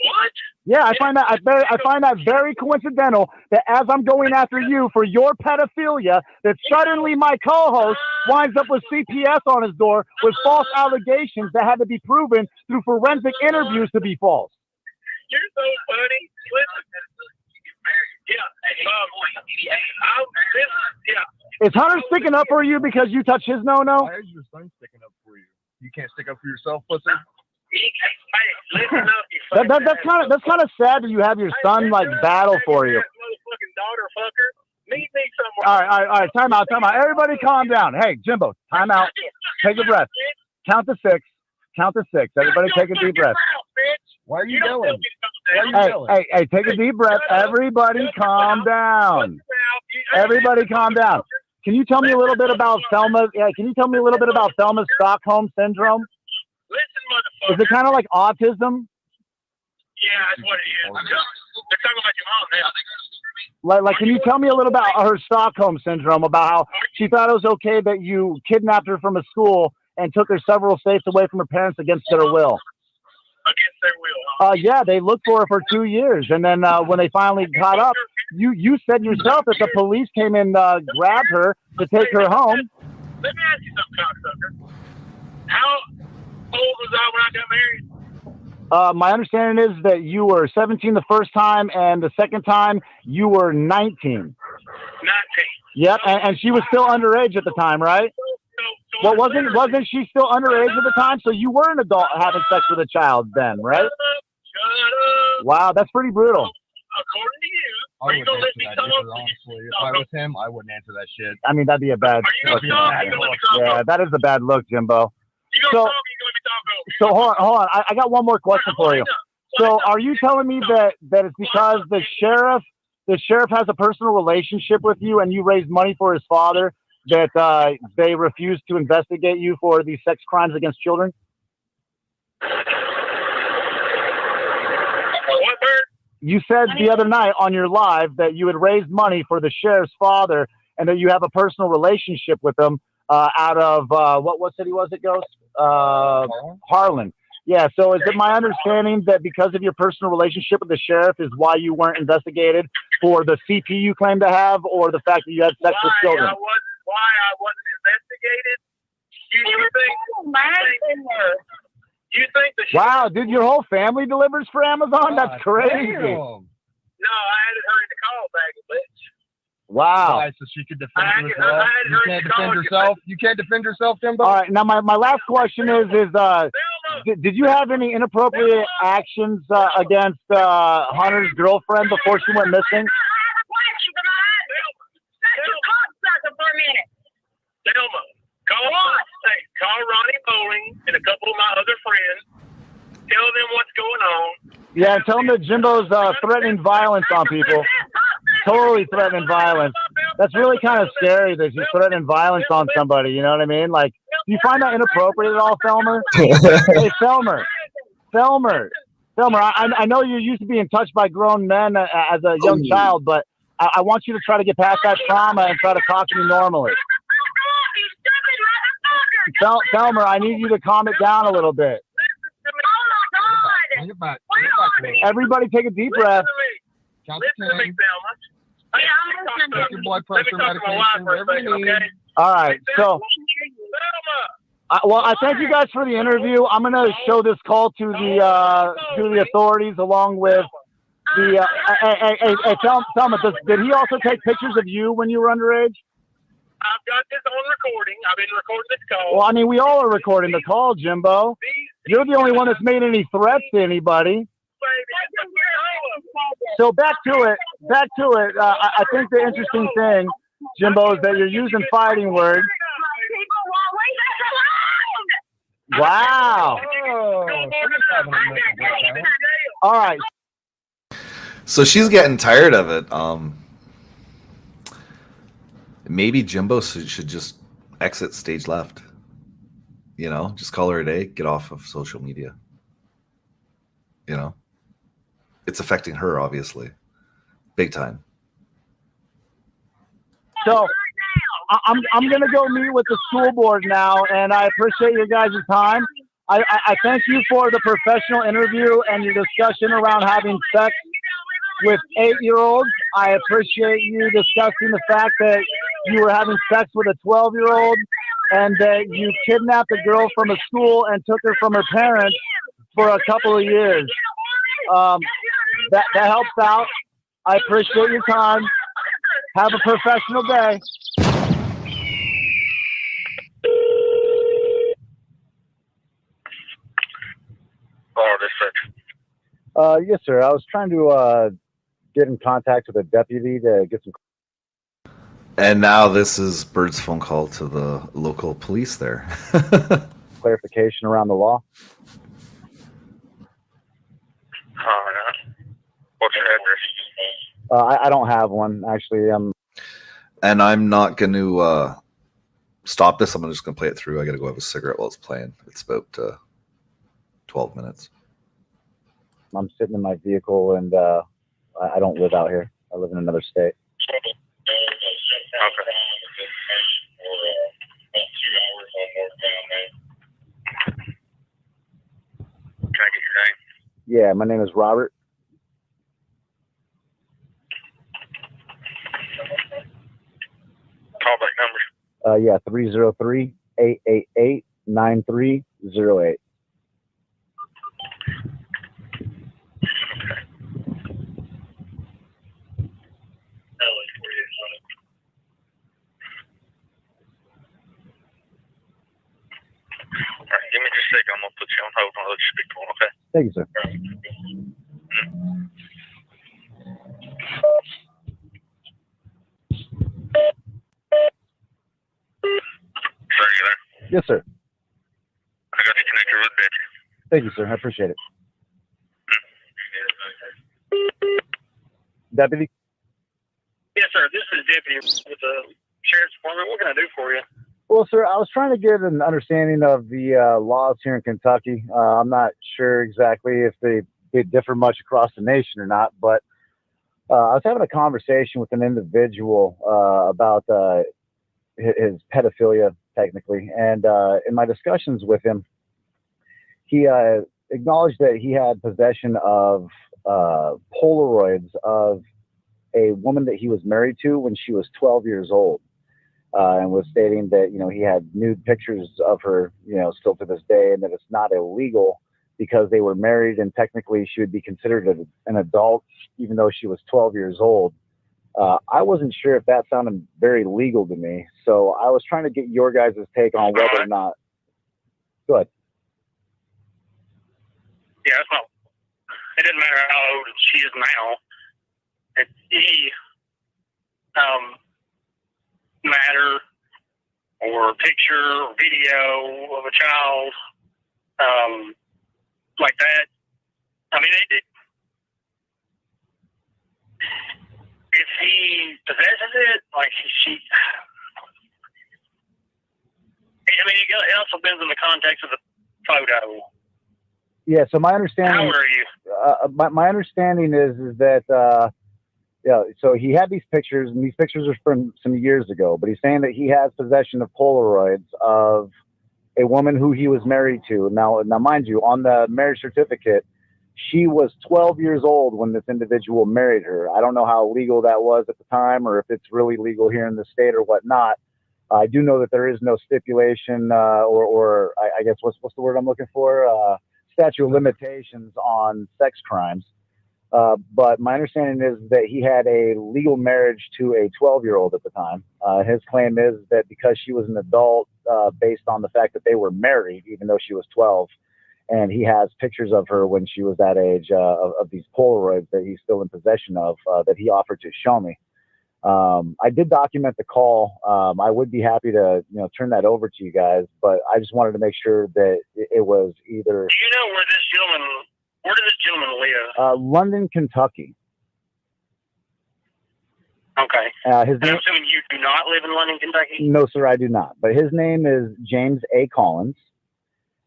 What? Yeah, I find that very coincidental that as I'm going after you for your pedophilia, that suddenly my co-host winds up with CPS on his door with false allegations that had to be proven through forensic interviews to be false. You're so funny. Yeah. Is Hunter sticking up for you because you touch his no-no? Why is your son sticking up for you? You can't stick up for yourself, pussy? Hey, listen up, you That's kind of sad that you have your son like battle for you. Motherfucking daughter fucker. Meet me somewhere. All right. Time out. Everybody calm down. Hey, Jimbo, time out. Take a breath. Count to six. Everybody take a deep breath. Why are you yelling? Hey, take a deep breath. Everybody calm down. Everybody calm down. Can you tell me a little bit about Thelma's Stockholm syndrome? Listen, motherfucker. Is it kind of like autism? Yeah, that's what it is. They're talking about your mom now. Like, can you tell me a little about her Stockholm syndrome, about how she thought it was okay that you kidnapped her from a school and took her several states away from her parents against their will? Against their will, huh? Yeah, they looked for her for 2 years, and then when they finally caught up, you said yourself that the police came and grabbed her to take her home. Let me ask you something, cocksucker. How old was I when I got married? My understanding is that you were 17 the first time, and the second time you were 19. 19. Yep, and she was still underage at the time, right? Well, wasn't she still underage at the time? So you were an adult having sex with a child then, right? Shut up. Wow, that's pretty brutal. According to you, I are you wouldn't going to let answer me that, talk? Jimbo, honestly. If I was him, I wouldn't answer that shit. I mean, that'd be a bad. Are you going to talk? Are you going to let me talk? Yeah, that is a bad look, Jimbo. You going to talk? Or you going to let me talk? So hold on. I got one more question for you. So are you telling me that it's because the sheriff has a personal relationship with you and you raised money for his father that they refused to investigate you for these sex crimes against children? What, Bird? You said the other night on your live that you had raised money for the sheriff's father and that you have a personal relationship with him out of what city was it, Ghost? Harlan. Yeah, so is it my understanding that because of your personal relationship with the sheriff is why you weren't investigated for the CP you claim to have, or the fact that you had sex with children? Why I wasn't investigated? You think the sheriff? Wow, dude, your whole family delivers for Amazon? That's crazy. Damn. No, I had her in the call bag, bitch. Wow. Why, so she could defend herself? You can't defend yourself? You can't defend yourself, Jimbo? All right, now my last question is did you have any inappropriate actions against Hunter's girlfriend before she went missing? Thelma, call Ronnie Bowling and a couple of my other friends. Tell them what's going on. Yeah, tell him that Jimbo's threatening violence on people. Totally threatening violence. That's really kind of scary that he's threatening violence on somebody. You know what I mean? Like, do you find that inappropriate at all, Felmer? Hey, Felmer. I know you're used to being touched by grown men as a young child, but I want you to try to get past that trauma and try to talk to me normally. Felmer, I need you to calm it down a little bit. Everybody take a deep breath. Take your blood pressure medication, whatever you need. All right, so I thank you guys for the interview. I'm gonna show this call to the authorities along with the. Hey, tell me, did he also take pictures of you when you were underage? I've got this on recording. I've been recording this call. Well, I mean, we all are recording the call, Jimbo. You're the only one that's made any threats to anybody. So back to it. I think the interesting thing, Jimbo, is that you're using fighting words. Wow. All right. So she's getting tired of it. Maybe Jimbo should just exit stage left. You know, just call her a day, get off of social media. You know, it's affecting her, obviously, big time. So I'm going to go meet with the school board now, and I appreciate your guys' time. I thank you for the professional interview and your discussion around having sex with 8-year-olds. I appreciate you discussing the fact that you were having sex with a 12-year-old and that you kidnapped a girl from a school and took her from her parents for a couple of years. That helps out. I appreciate your time. Have a professional day. Yes, sir. I was trying to get in contact with a deputy to get some. And now this is Bird's phone call to the local police there. Clarification around the law. What's your address? I don't have one, actually. And I'm not going to stop this. I'm just going to play it through. I got to go have a cigarette while it's playing. It's about 12 minutes. I'm sitting in my vehicle, and I don't live out here. I live in another state. Can I get your name? Yeah, my name is Robert. Callback number. Yeah, 303-888-9308. All right, give me just a second. I'm going to put you on hold and I'll let you speak to him, okay? Thank you, sir. Sir, you there? Yes, sir. I got you connected with Birdy. Thank you, sir. I appreciate it. Deputy? Yes, sir. This is Deputy with the Sheriff's Department. What can I do for you? Well, sir, I was trying to get an understanding of the laws here in Kentucky. I'm not sure exactly if they differ much across the nation or not, but I was having a conversation with an individual about his pedophilia, technically. And in my discussions with him, he acknowledged that he had possession of Polaroids of a woman that he was married to when she was 12 years old. And was stating that, he had nude pictures of her, still to this day, and that it's not illegal because they were married and technically she would be considered an adult, even though she was 12 years old. I wasn't sure if that sounded very legal to me. So I was trying to get your guys' take on whether or not. Go ahead. Yeah, it's not. It doesn't matter how old she is now. It's any matter or picture or video of a child like that. I mean, he possesses it, like she I mean, it also depends on the context of the photo. Yeah. So my understanding. How old are you? My understanding is that yeah. So he had these pictures, and these pictures are from some years ago. But he's saying that he has possession of Polaroids of a woman who he was married to. Now, mind you, on the marriage certificate, she was 12 years old when this individual married her. I don't know how legal that was at the time, or if it's really legal here in the state or whatnot. I do know that there is no stipulation, or I guess what's the word I'm looking for? Statute of limitations on sex crimes. But my understanding is that he had a legal marriage to a 12-year-old at the time. His claim is that because she was an adult, based on the fact that they were married, even though she was 12, and he has pictures of her when she was that age, of these Polaroids that he's still in possession of, that he offered to show me. I did document the call. I would be happy to, turn that over to you guys, but I just wanted to make sure that it was either. Do you know where does this gentleman live? London, Kentucky. Okay. His name. I'm assuming you do not live in London, Kentucky? No, sir, I do not. But his name is James A. Collins.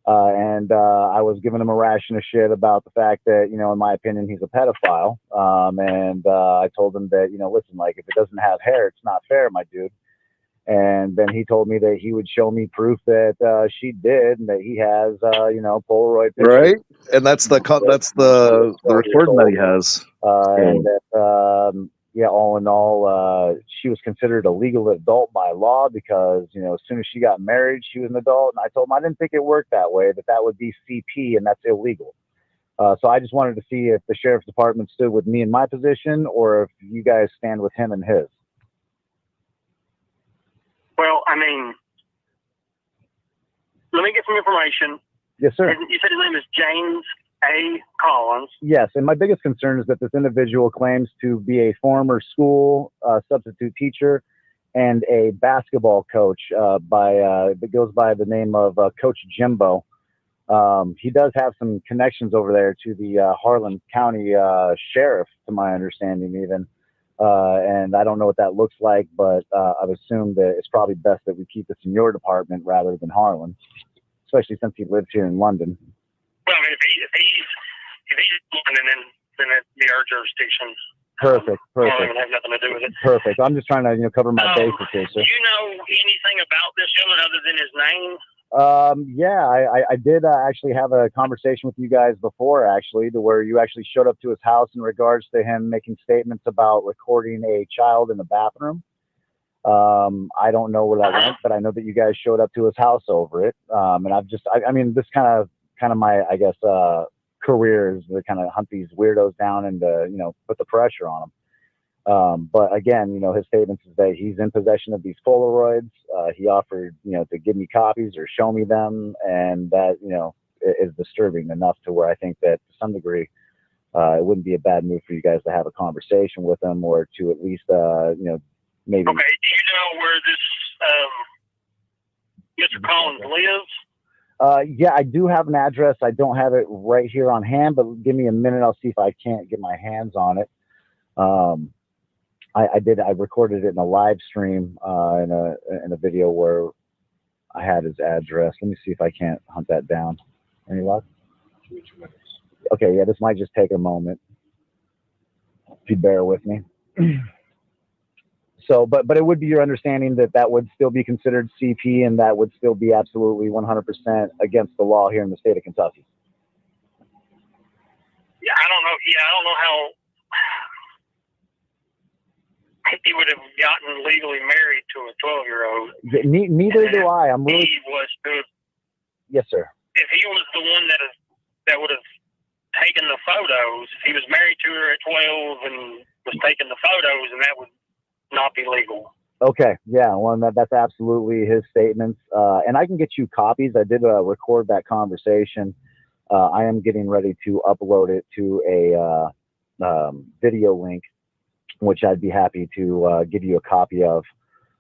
And I was giving him a ration of shit about the fact that, in my opinion, he's a pedophile. And I told him that, listen, like, if it doesn't have hair, it's not fair, my dude. And then he told me that he would show me proof that she did, and that he has, Polaroid pictures. Right, and that's the recording that he has. And that, yeah, all in all, she was considered a legal adult by law because, as soon as she got married, she was an adult. And I told him I didn't think it worked that way, that would be CP, and that's illegal. So I just wanted to see if the sheriff's department stood with me in my position, or if you guys stand with him and his. Well, I mean, let me get some information. Yes, sir. You said his name is James A. Collins. Yes, and my biggest concern is that this individual claims to be a former school substitute teacher and a basketball coach that goes by the name of Coach Jimbo. He does have some connections over there to the Harlan County sheriff, to my understanding, even. And I don't know what that looks like, but I've assumed that it's probably best that we keep this in your department rather than Harlan, especially since he lives here in London. Well, I mean, if he's in London, then it'd be our jurisdiction. Perfect. I don't even have nothing to do with it. Perfect. I'm just trying to cover my bases here, sir. Do you know anything about this gentleman other than his name? Yeah, I did actually have a conversation with you guys before, actually, to where you actually showed up to his house in regards to him making statements about recording a child in the bathroom. I don't know where that went, but I know that you guys showed up to his house over it. And I mean, this kind of my, I guess, career is to kind of hunt these weirdos down and put the pressure on them. But again, his statements is that he's in possession of these Polaroids. He offered, to give me copies or show me them. And that, is disturbing enough to where I think that to some degree, it wouldn't be a bad move for you guys to have a conversation with him, or to at least, maybe. Okay. Do you know where this, Mr. Collins lives? Yeah, I do have an address. I don't have it right here on hand, but give me a minute. I'll see if I can't get my hands on it. I recorded it in a live stream, in a video where I had his address. Let me see if I can't hunt that down. Any luck? Okay. Yeah, this might just take a moment. If you bear with me. So, but it would be your understanding that would still be considered CP, and that would still be absolutely 100% against the law here in the state of Kentucky. Yeah, I don't know how he would have gotten legally married to a 12-year-old. Neither do I. I'm really. He was to. Yes, sir. If he was the one that would have taken the photos, if he was married to her at 12 and was taking the photos, and that would not be legal. Okay. Yeah. Well, that's absolutely his statements. And I can get you copies. I did record that conversation. I am getting ready to upload it to a video link, which I'd be happy to give you a copy of,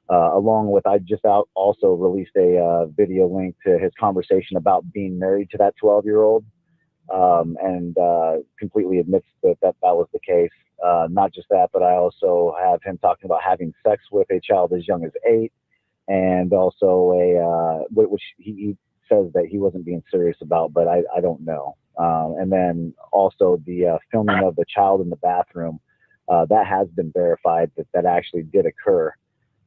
along with, I just also released a video link to his conversation about being married to that 12-year-old, and completely admits that was the case. Not just that, but I also have him talking about having sex with a child as young as 8, and also which he says that he wasn't being serious about, but I don't know. And then also the filming of the child in the bathroom, that has been verified that actually did occur.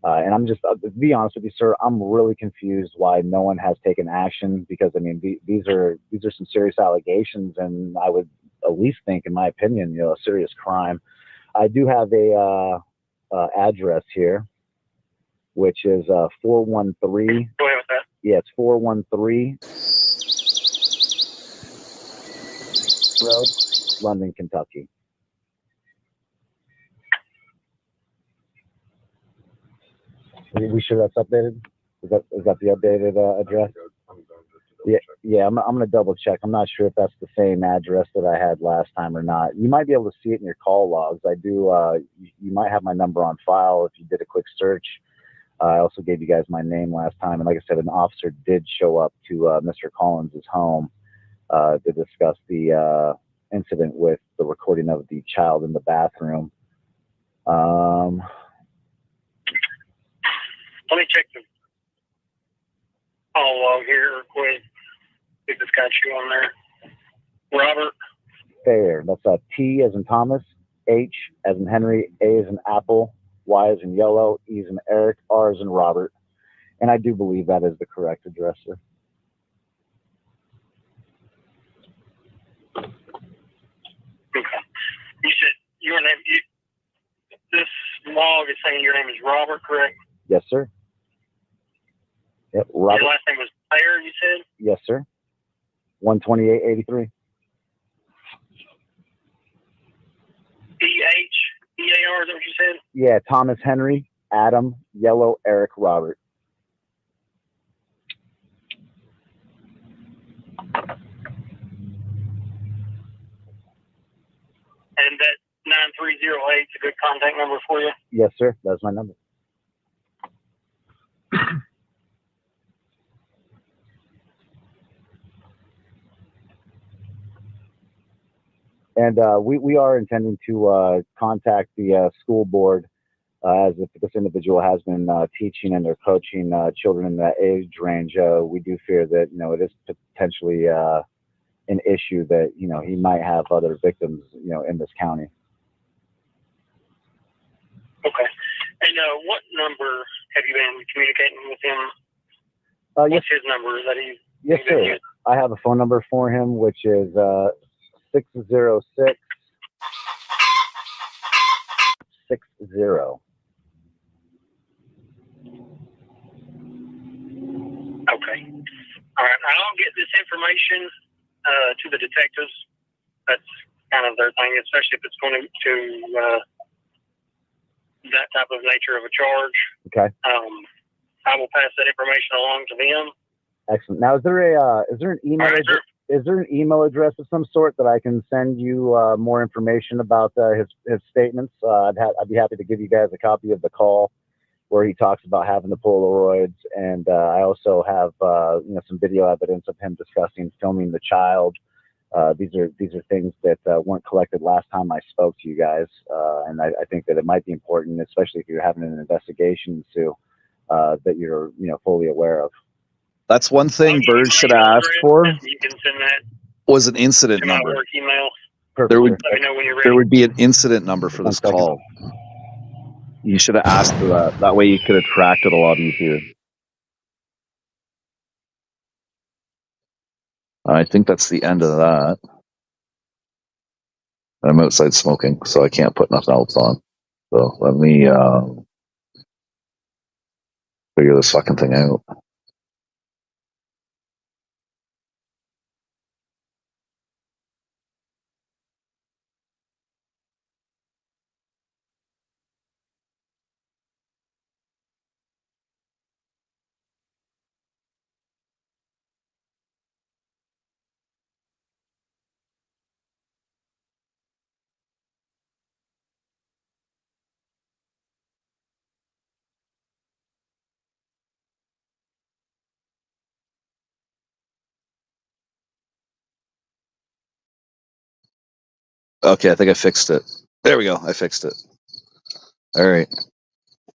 And I'm just, to be honest with you, sir, I'm really confused why no one has taken action, because I mean, these are some serious allegations, and I would at least think, in my opinion, a serious crime. I do have a address here, which is 413. Go ahead with that. Yeah, it's 413 Road, London, Kentucky. We sure that's updated? Is that the updated address? Yeah. I'm gonna double check. I'm not sure if that's the same address that I had last time or not. You might be able to see it in your call logs. I do. You might have my number on file if you did a quick search. I also gave you guys my name last time, and like I said, an officer did show up to Mr. Collins' home to discuss the incident with the recording of the child in the bathroom. Let me check the call log here real quick. See if it's got you on there. Robert? Fair. That's T as in Thomas, H as in Henry, A as in Apple, Y as in Yellow, E as in Eric, R as in Robert. And I do believe that is the correct address, sir. Okay. You said your name, this log is saying your name is Robert, correct? Yes, sir. Yep, Robert. Your last name was Bayer, you said? Yes, sir. 12883. EHEAR, is that what you said? Yeah, Thomas, Henry, Adam, Yellow, Eric, Robert. And that 9308 is a good contact number for you? Yes, sir. That's my number. And we are intending to contact the school board, as if this individual has been teaching and or coaching children in that age range. We do fear that it is potentially an issue that he might have other victims in this county. Okay. And what number have you been communicating with him? Yes. What's his number? Is that he? Yes, sir. I have a phone number for him, which is 606 60. Okay. All right. I'll get this information to the detectives. That's kind of their thing, especially if it's going to that type of nature of a charge. Okay. I will pass that information along to them. Excellent. Now, is there an email? Right, is there an email address of some sort that I can send you more information about his statements? I'd be happy to give you guys a copy of the call where he talks about having the Polaroids, and I also have some video evidence of him discussing filming the child. These are things that weren't collected last time I spoke to you guys, and I think that it might be important, especially if you're having an investigation, that you're fully aware of. That's one thing Bird should have asked for. You can send that Was an incident to my number. work email. Perfect. There would Let me know when you're ready. there would be an incident number for this call. You should have asked for that. That way you could have tracked it a lot easier. I think that's the end of that. I'm outside smoking, so I can't put nothing else on. So let me figure this fucking thing out. Okay, I think I fixed it. There we go. I fixed it. All right.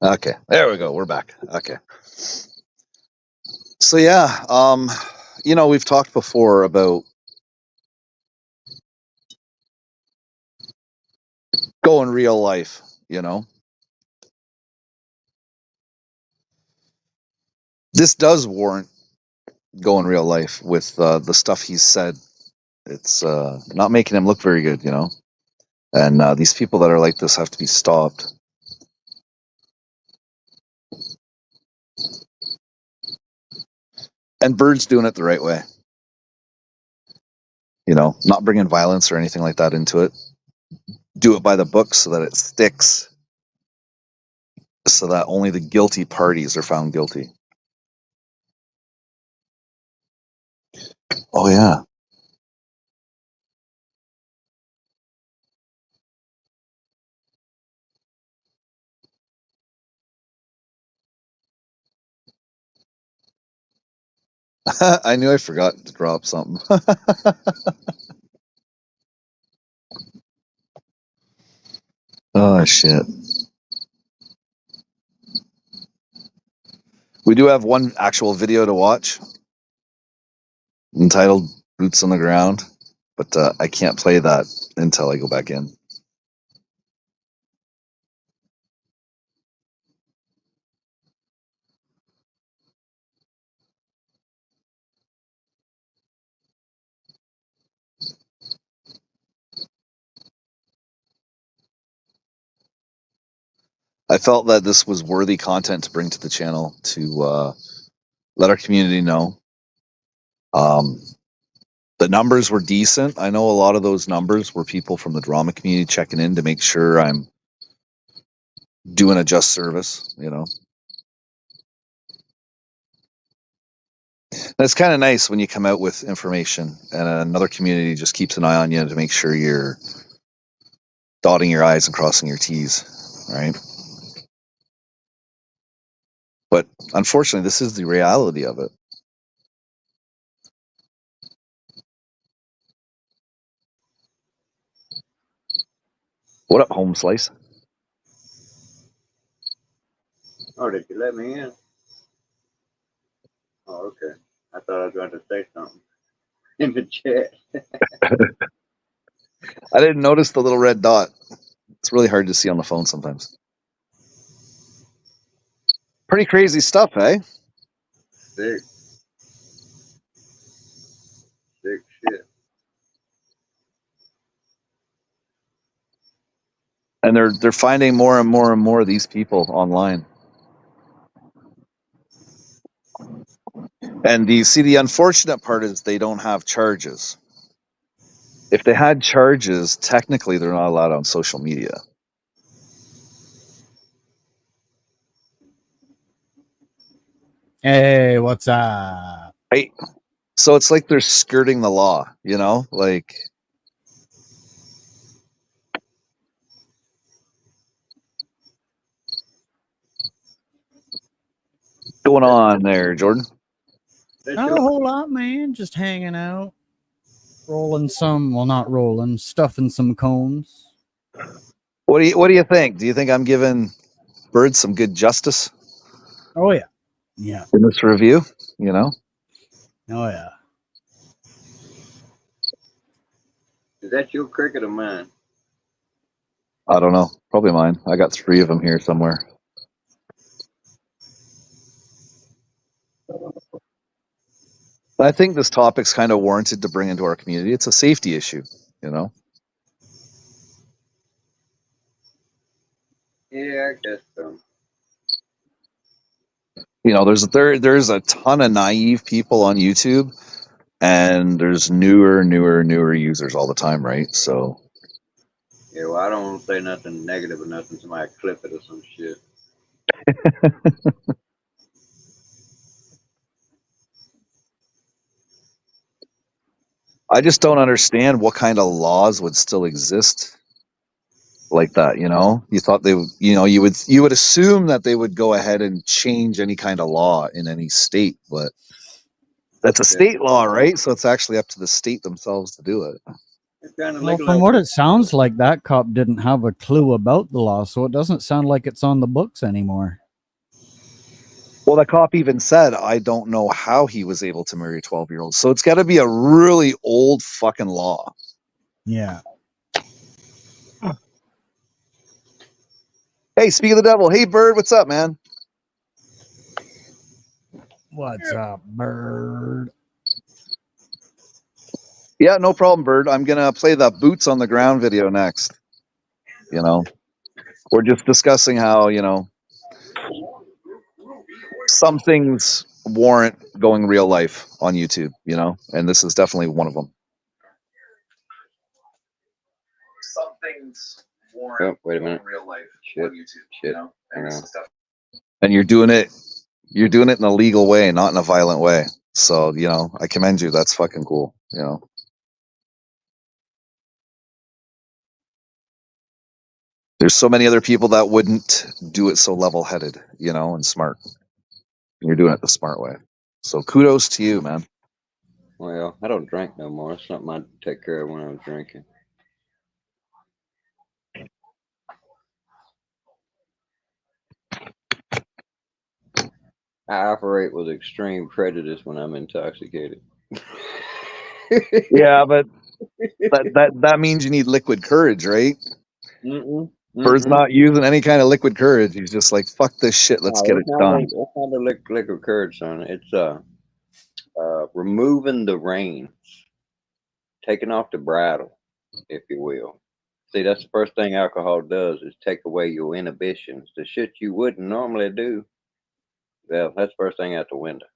Okay. There we go. We're back. Okay. So yeah, we've talked before about going real life, This does warrant going real life with the stuff he's said. It's not making him look very good, And these people that are like this have to be stopped. And Bird's doing it the right way. Not bringing violence or anything like that into it. Do it by the book so that it sticks. So that only the guilty parties are found guilty. Oh, yeah. I knew I forgot to drop something. Oh, shit. We do have one actual video to watch entitled Boots on the Ground, but I can't play that until I go back in. I felt that this was worthy content to bring to the channel to let our community know. The numbers were decent. I know a lot of those numbers were people from the drama community checking in to make sure I'm doing a just service, And it's kind of nice when you come out with information and another community just keeps an eye on you to make sure you're dotting your I's and crossing your T's, right? But unfortunately, this is the reality of it. What up, Home Slice? Oh, did you let me in? Oh, okay. I thought I was going to say something in the chat. I didn't notice the little red dot. It's really hard to see on the phone sometimes. Pretty crazy stuff, eh? Sick. Sick shit. And they're finding more and more and more of these people online. And the unfortunate part is they don't have charges. If they had charges, technically they're not allowed on social media. Hey, what's up? Right. So it's like they're skirting the law, like what's going on there, Jordan? Not a whole lot, man. Just hanging out. Rolling some, well, not rolling, stuffing some cones. What do you think? Do you think I'm giving Bird some good justice? Oh, yeah. Yeah. In this review, Oh, yeah. Is that your cricket or mine? I don't know. Probably mine. I got 3 of them here somewhere. I think this topic's kind of warranted to bring into our community. It's a safety issue, Yeah, I guess so. There's a ton of naive people on YouTube, and there's newer users all the time, right? So Yeah, well, I don't want to say nothing negative or nothing. Somebody clip it or some shit. I just don't understand what kind of laws would still exist like that. You thought they would, you would assume that they would go ahead and change any kind of law in any state, but that's a state law, right? So it's actually up to the state themselves to do it. Well, from what it sounds like, that cop didn't have a clue about the law, so it doesn't sound like it's on the books anymore. Well, the cop even said, I don't know how he was able to marry a 12-year-old. So it's got to be a really old fucking law. Yeah. Hey, speak of the devil. Hey, Bird, what's up, man? What's up, Bird? Yeah, no problem, Bird. I'm going to play the boots on the ground video next. You know, we're just discussing how, you know, some things warrant going real life on YouTube, you know, and this is definitely one of them. Some things warrant wait a minute. real life Shit. on YouTube, Shit. you know, and you're doing it in a legal way, not in a violent way. So, you know, I commend you. That's fucking cool, you know. There's so many other people that wouldn't do it so level-headed, you know, and smart. You're doing it the smart way. So kudos to you, man. Well, I don't drink no more. It's something I take care of when I was drinking. I operate with extreme prejudice when I'm intoxicated. Yeah, but that means you need liquid courage, right? Bird's not using any kind of liquid courage. He's just like, fuck this shit, let's get it done. It's not the liquid courage, son. It's removing the reins, taking off the bridle, if you will. See, that's the first thing alcohol does is take away your inhibitions. The shit you wouldn't normally do. Well, that's the first thing out the window.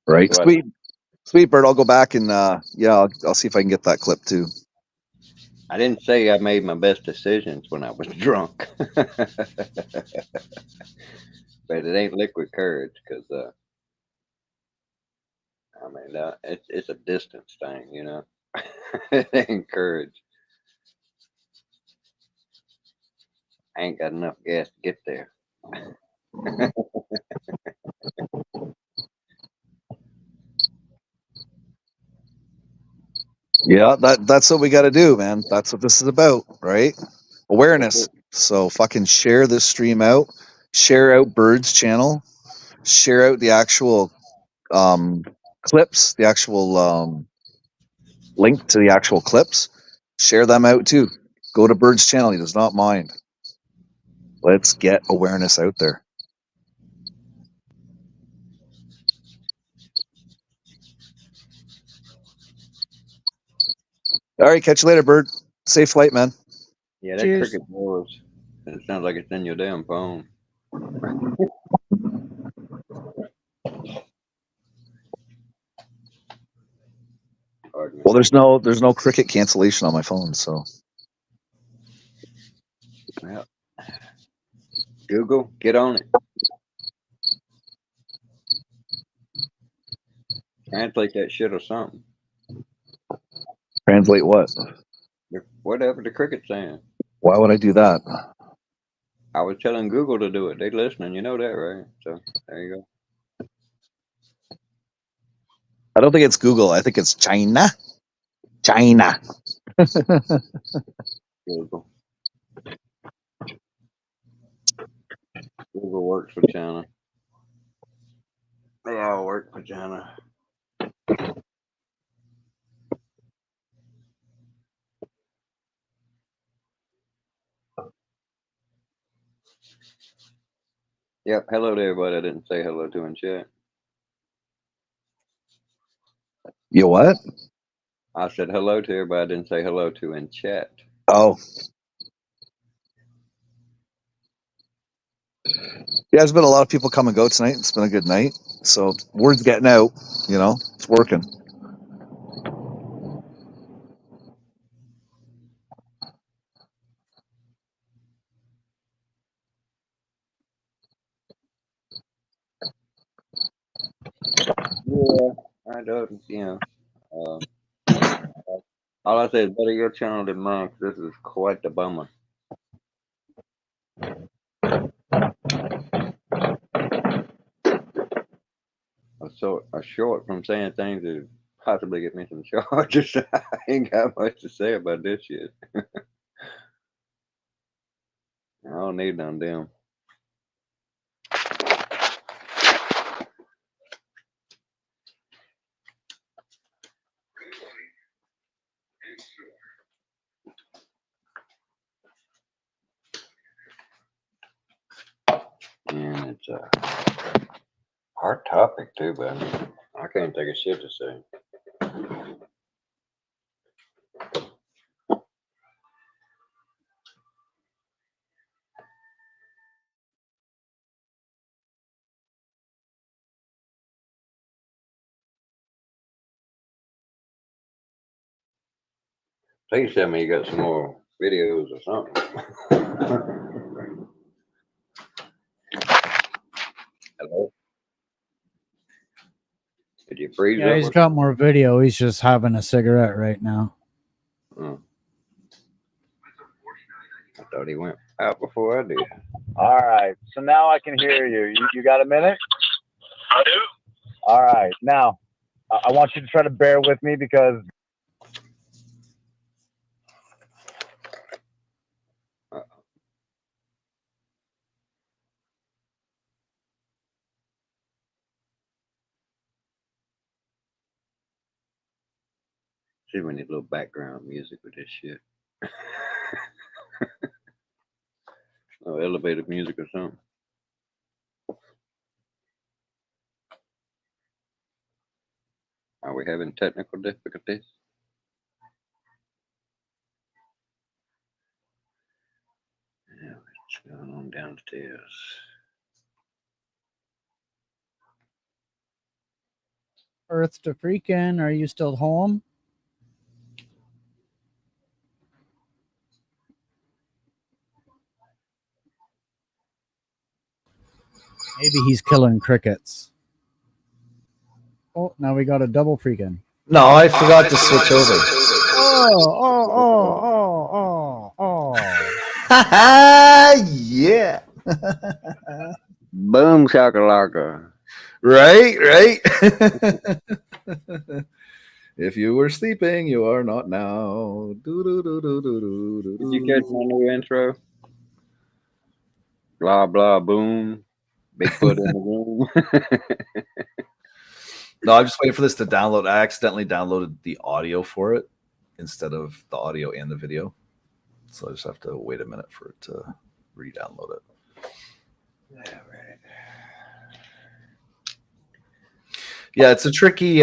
Right. Sweet Bird. I'll go back and yeah, I'll see if I can get that clip too. I didn't say I made my best decisions when I was drunk, but it ain't liquid courage because I mean it's a distance thing, you know. It ain't courage. I ain't got enough gas to get there. Yeah, that's what we got to do, man. That's what this is about, right? Awareness. So fucking share this stream out. Share out Bird's channel. Share out the actual clips, the actual link to the actual clips. Share them out too. Go to Bird's channel. He does not mind. Let's get awareness out there. All right, catch you later, Bird. Safe flight, man. Yeah, that Cheers. cricket noise. It sounds like it's in your damn phone. Well, there's no cricket cancellation on my phone, so. Well, Google, get on it. Translate that shit or something. Translate what? Whatever the cricket's saying. Why would I do that? I was telling Google to do it. They listening, you know that, right? So there you go. I don't think it's Google. I think it's China. China. Google. Google works for China. They all work for China. Yep. Hello to everybody I didn't say hello to in chat. You what? I said hello to everybody I didn't say hello to in chat. Oh. Yeah, there's been a lot of people come and go tonight. It's been a good night. So word's getting out, you know, it's working. Yeah, I don't, you know. All I say is better your channel than mine, 'cause this is quite the bummer. A short from saying things is possibly get me some charges. I ain't got much to say about this shit. I don't need none of them. And it's a hard topic too, but I can't take a shit to say. Please tell me you got some more videos or something. Hello? Did you freeze Yeah, up? he's got more video. He's just having a cigarette right now. I thought he went out before I did. All right. So now I can hear you. You got a minute? I do. All right. Now, I want you to try to bear with me because See, we need a little background music with this shit. Oh, elevated music or something. Are we having technical difficulties? Yeah, what's going on downstairs? Earth to Freakin', are you still home? Maybe he's killing crickets. Oh, now we got a double Freakin'. No, I forgot to switch over. Oh. Yeah. Boom shakalaka. Right. If you were sleeping, you are not now. Did you catch my new intro? Blah blah boom. Bigfoot in the room. No, I'm just waiting for this to download. I accidentally downloaded the audio for it instead of the audio and the video. So I just have to wait a minute for it to re-download it. Yeah, it's a tricky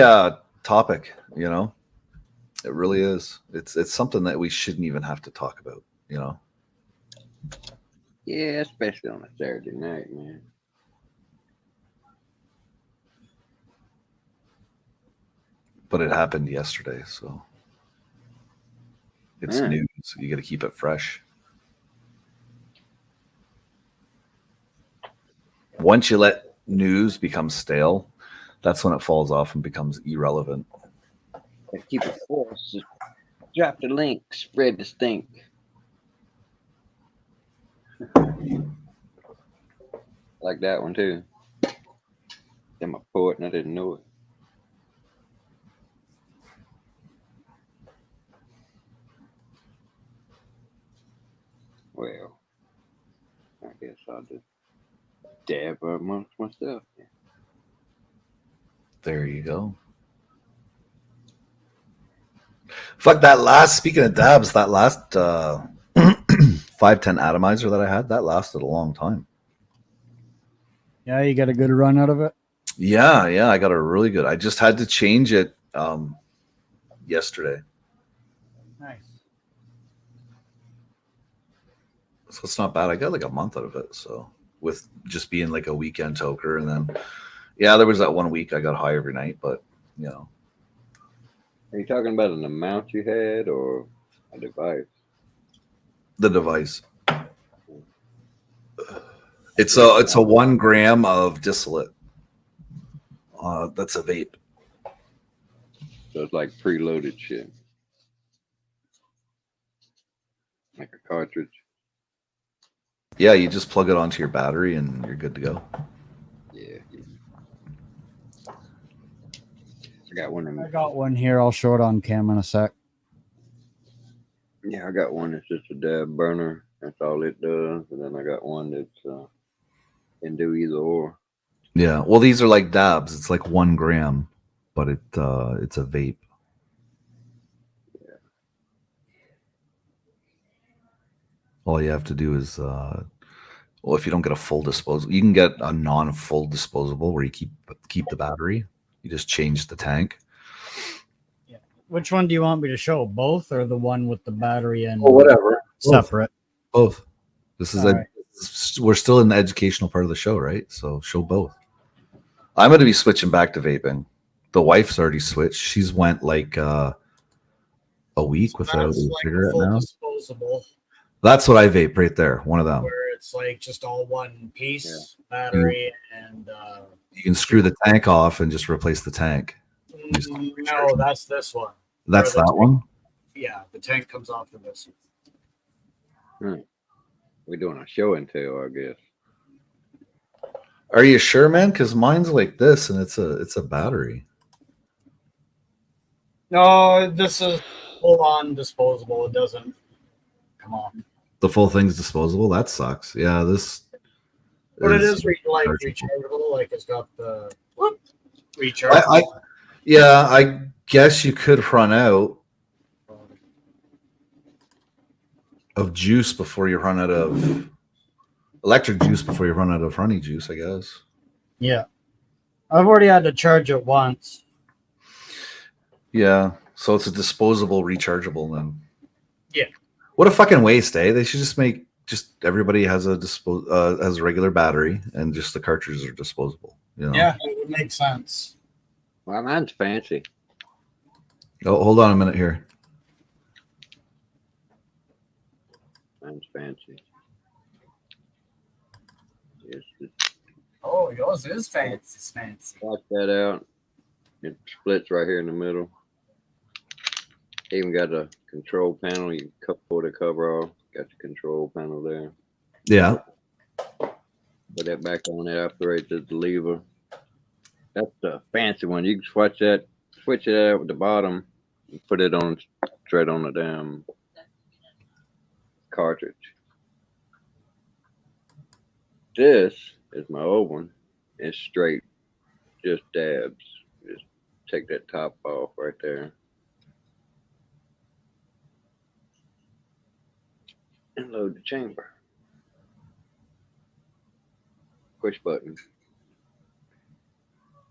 topic, you know. It really is. It's something that we shouldn't even have to talk about, you know. Yeah, especially on a Saturday night, man. But it happened yesterday, so it's news. You got to keep it fresh. Once you let news become stale, that's when it falls off and becomes irrelevant. Keep it forced. Just drop the link, spread the stink. Like that one too. I'm a poet and I didn't know it. Well, I guess I'll just dab amongst myself. There you go. Fuck that last, speaking of dabs, that last 510 atomizer that I had, that lasted a long time. Yeah, you got a good run out of it? Yeah, I got a really good. I just had to change it yesterday. Nice. So it's not bad. I got like a month out of it. So with just being like a weekend toker, and then there was that 1 week I got high every night, but you know. Are you talking about an amount you had or a device? The device. It's a 1 gram of distillate. That's a vape. So it's like preloaded shit. Like a cartridge. Yeah, you just plug it onto your battery and you're good to go. Yeah. I got one. I got one here. I'll show it on cam in a sec. Yeah, I got one that's just a dab burner. That's all it does. And then I got one that's can do either or. Yeah. Well, these are like dabs. It's like 1 gram, but it's a vape. Yeah. All you have to do is well, if you don't get a full disposable, you can get a non-full disposable where you keep the battery. You just change the tank. Yeah. Which one do you want me to show? Both or the one with the battery and whatever. separate? Both. This is All right. we're still in the educational part of the show, right? So show both. I'm going to be switching back to vaping. The wife's already switched. She's went like a week without a cigarette full now. disposable That's what I vape right there. One of them. where it's like just all one piece battery and You can screw the tank off and just replace the tank. no, that's this one. That's that one? Yeah, the tank comes off of this. We're doing a show and tell, I guess. Are you sure, man? Because mine's like this and it's a battery. No, this is full on disposable. It doesn't come off. The full thing's disposable? That sucks. Yeah, this But it is rechargeable. Like it's got the recharge. I guess you could run out of juice before you run out of electric juice before you run out of honey juice, I guess. Yeah. I've already had to charge it once. Yeah. So it's a disposable rechargeable then. Yeah. What a fucking waste, eh? They should just make everybody has a has a regular battery and just the cartridges are disposable. You know? Yeah, it would make sense. Well, mine's fancy. Oh, hold on a minute here. Mine's fancy. Yes, Oh, yours is fancy. watch that out. It splits right here in the middle. Even got a control panel. You pull the cover off. Got the control panel there. Yeah. Put that back on. It operates as the lever. That's the fancy one. You can switch it out with the bottom and put it on straight on the damn cartridge. This is my old one. It's straight, just dabs. Just take that top off right there. And load the chamber. Push button.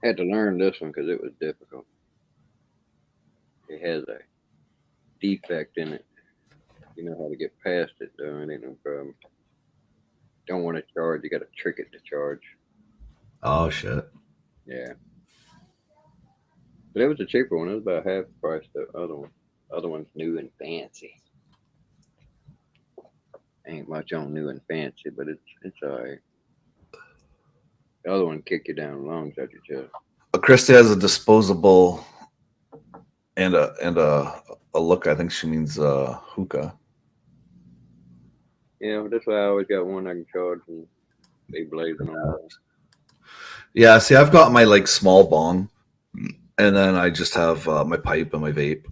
Had to learn this one because it was difficult. It has a defect in it. You know how to get past it though, it ain't no problem. Don't want to charge, you got to trick it to charge. Oh shit. Yeah. But it was a cheaper one. It was about half the price of the other one. The other one's new and fancy. Ain't much on new and fancy, but it's alright. The other one kick you down lungs out your chest. Christy has a disposable and a look. I think she means hookah. Yeah, that's why I always got one I can charge and be blazing on. Yeah, see, I've got my like small bong, and then I just have my pipe and my vape.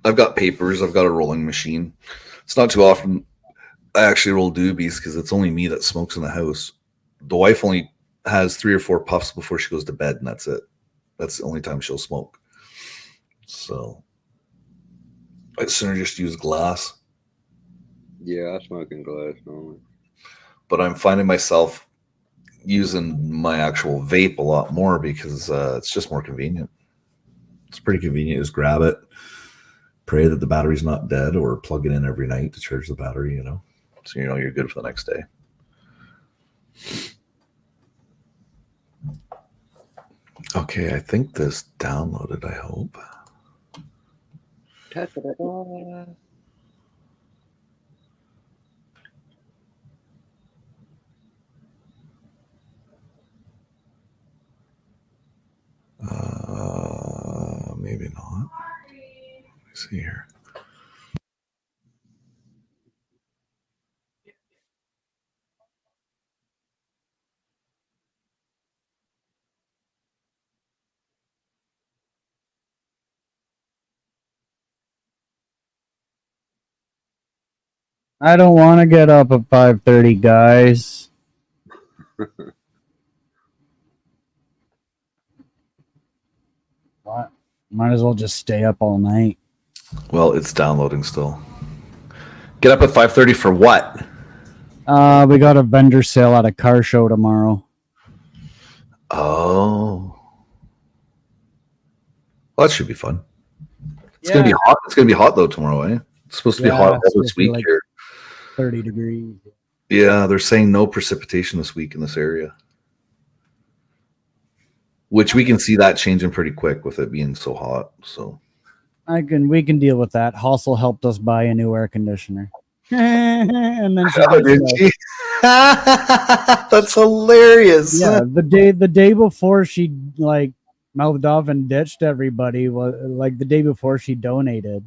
I've got papers. I've got a rolling machine. It's not too often I actually roll doobies because it's only me that smokes in the house. The wife only has 3 or 4 puffs before she goes to bed, and that's it. That's the only time she'll smoke. So I'd sooner just use glass. Yeah, I smoke in glass normally. But I'm finding myself using my actual vape a lot more because it's just more convenient. It's pretty convenient. Just grab it, pray that the battery's not dead, or plug it in every night to charge the battery, you know. So you know you're good for the next day. Okay, I think this downloaded, I hope. Maybe not. Let me see here. I don't want to get up at 5:30, guys. What? Might as well just stay up all night. Well, it's downloading still. Get up at 5:30 for what? We got a vendor sale at a car show tomorrow. Oh. Well, that should be fun. It's gonna be hot. It's gonna be hot though tomorrow, eh? It's supposed to be hot all this week like here. 30 degrees. Yeah, they're saying no precipitation this week in this area. Which we can see that changing pretty quick with it being so hot. So we can deal with that. Hossel helped us buy a new air conditioner. And then she that's hilarious. Yeah, the day before she like mouthed off and ditched everybody was like the day before she donated.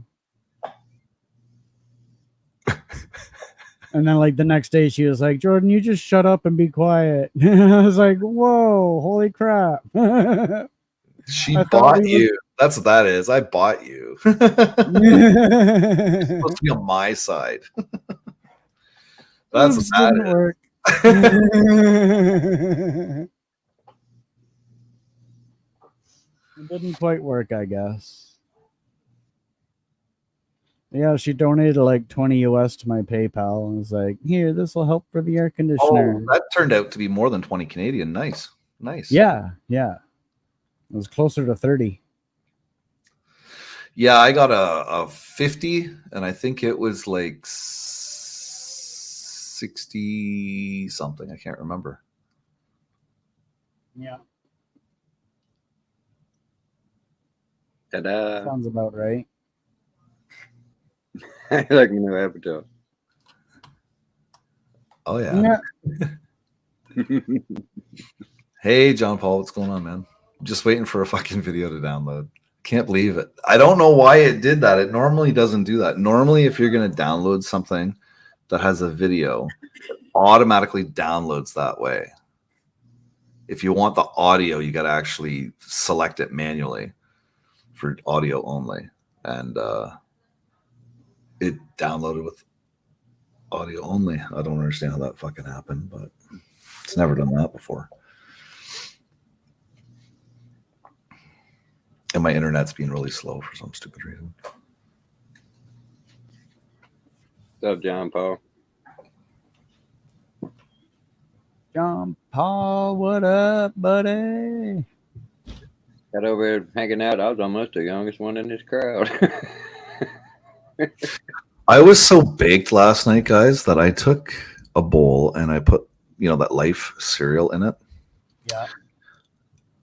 And then like the next day she was like, Jordan, you just shut up and be quiet. I was like, whoa, holy crap. She bought you. That's what that is. I bought you. It's supposed to be on my side. That's what that didn't work. It didn't quite work, I guess. Yeah, she donated like 20 US to my PayPal and was like, here, this will help for the air conditioner. Oh, that turned out to be more than 20 Canadian. Nice. Yeah. It was closer to 30. Yeah, I got a 50, and I think it was like 60 something. I can't remember. Yeah. Ta-da. Sounds about right. I like my new avatar. Oh, yeah. Hey, John Paul, what's going on, man? Just waiting for a fucking video to download. Can't believe it. I don't know why it did that. It normally doesn't do that. Normally, if you're going to download something that has a video, it automatically downloads that way. If you want the audio, you got to actually select it manually for audio only. And it downloaded with audio only. I don't understand how that fucking happened, but it's never done that before. And my internet's being really slow for some stupid reason. What's up, John Paul? John Paul, what up, buddy? Got over here hanging out. I was almost the youngest one in this crowd. I was so baked last night, guys, that I took a bowl and I put, that Life cereal in it. Yeah.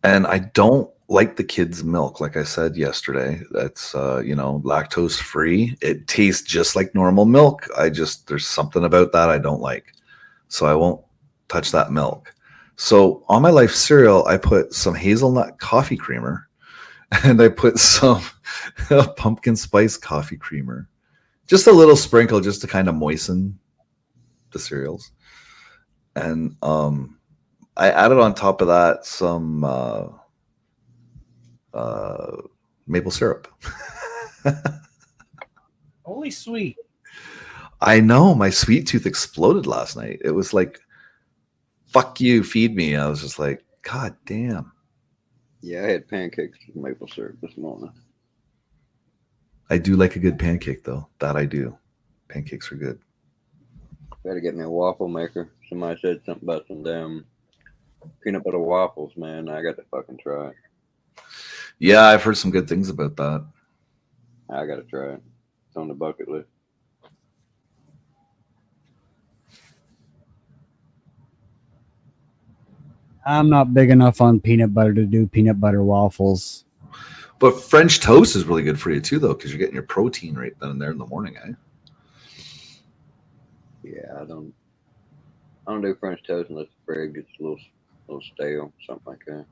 And I don't like the kids' milk, like I said yesterday. That's lactose free. It tastes just like normal milk. There's something about that I don't like. So I won't touch that milk. So on my Life cereal, I put some hazelnut coffee creamer and I put some pumpkin spice coffee creamer. Just a little sprinkle just to kind of moisten the cereals. And I added on top of that some maple syrup. Holy sweet. I know, my sweet tooth exploded last night. It was like, fuck you, feed me. I was just like, God damn. Yeah, I had pancakes with maple syrup this morning. I do like a good pancake, though. That I do. Pancakes are good. Gotta get me a waffle maker. Somebody said something about some damn peanut butter waffles, man. I got to fucking try it. Yeah, I've heard some good things about that. I gotta try it. It's on the bucket list. I'm not big enough on peanut butter to do peanut butter waffles. But French toast is really good for you too, though, because you're getting your protein right then and there in the morning, eh? Yeah, I don't do French toast unless the bread gets a little stale, something like that.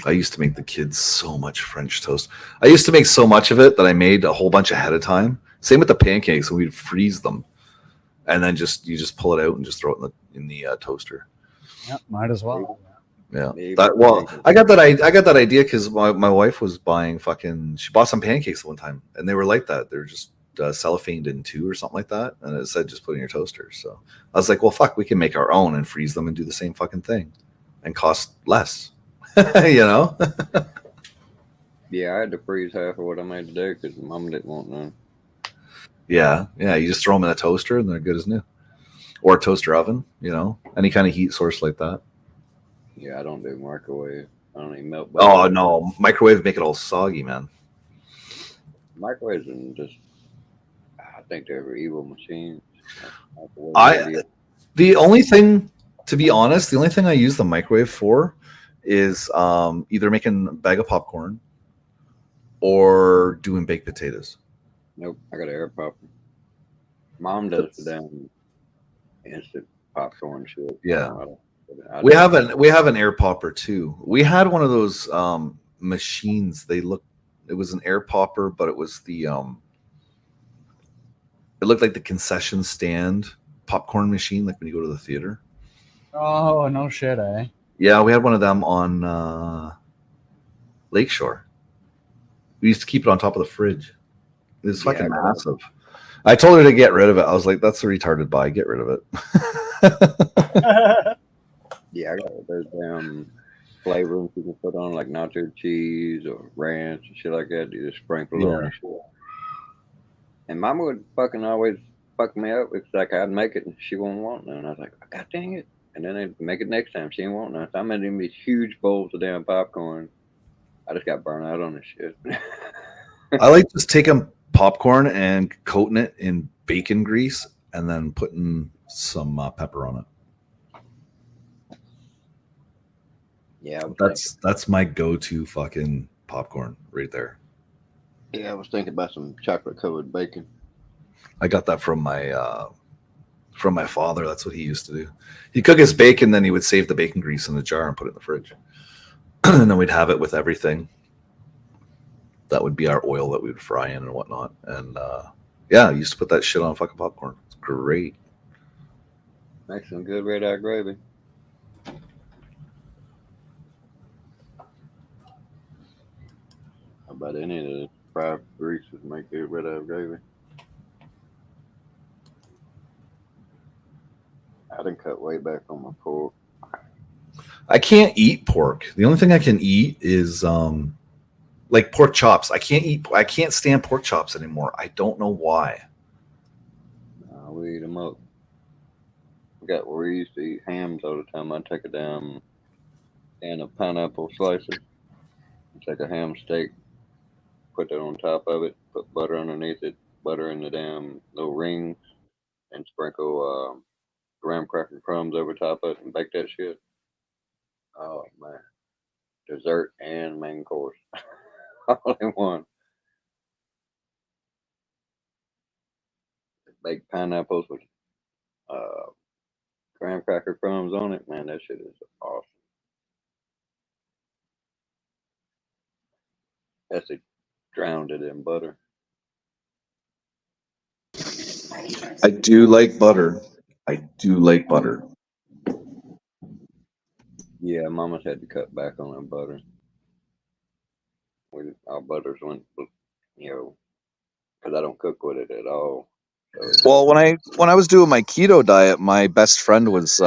I used to make the kids so much French toast. I used to make so much of it that I made a whole bunch ahead of time. Same with the pancakes, and we'd freeze them, and then you just pull it out and just throw it in the toaster. Yep, might as well. Yeah. I got that idea because my wife was buying she bought some pancakes one time, and they were like that. They're just cellophaned in two or something like that, and it said just put in your toaster. So I was like, well, fuck, we can make our own and freeze them and do the same fucking thing, and cost less. You know? Yeah, I had to freeze half of what I made today because Mom didn't want none. Yeah. You just throw them in a toaster and they're good as new, or a toaster oven. You know, any kind of heat source like that. Yeah, I don't do microwave. I don't even melt. Oh no, microwave make it all soggy, man. Microwaves and just, I think they're evil machines. The only thing, to be honest, the only thing I use the microwave for is either making a bag of popcorn or doing baked potatoes. Nope, I got an air popper. Mom does the damn instant popcorn shit. Yeah, we have an air popper too. We had one of those machines. It was an air popper, but it was the it looked like the concession stand popcorn machine, like when you go to the theater. Oh, no shit, eh? Yeah, we had one of them on Lakeshore. We used to keep it on top of the fridge. It was fucking massive. I told her to get rid of it. I was like, that's a retarded buy. Get rid of it. Yeah, I got those damn flavorings you can put on, like nacho cheese or ranch and shit like that. You just sprinkle on and shit. And Mama would fucking always fuck me up. It's like I'd make it and she wouldn't want none. I was like, God dang it. And then I'd make it next time. She didn't want none. So I made them these huge bowls of damn popcorn. I just got burnt out on this shit. I like just taking popcorn and coating it in bacon grease and then putting some pepper on it. Yeah, that's my go-to fucking popcorn right there. Yeah, I was thinking about some chocolate-covered bacon. I got that from my father. That's what he used to do. He'd cook his bacon, then he would save the bacon grease in the jar and put it in the fridge. And then we'd have it with everything. That would be our oil that we would fry in and whatnot. And yeah, I used to put that shit on fucking popcorn. It's great. Makes some good red eye gravy. How about any of the fried greases make good red eye gravy? I done cut way back on my pork. I can't eat pork. The only thing I can eat is like pork chops. I can't stand pork chops anymore. I don't know why. We eat them up. We used to eat hams all the time. I'd take a damn can of pineapple slices, take a ham steak, put that on top of it, put butter underneath it, butter in the damn little rings, and sprinkle graham cracker crumbs over top of it and bake that shit. Oh man, dessert and main course all in one. Baked pineapples with graham cracker crumbs on it, man, that shit is awesome. That's it, drowned it in butter. I do like butter. Yeah, Mama's had to cut back on her butter. Our butters went, because I don't cook with it at all. Well, when I was doing my keto diet, my best friend was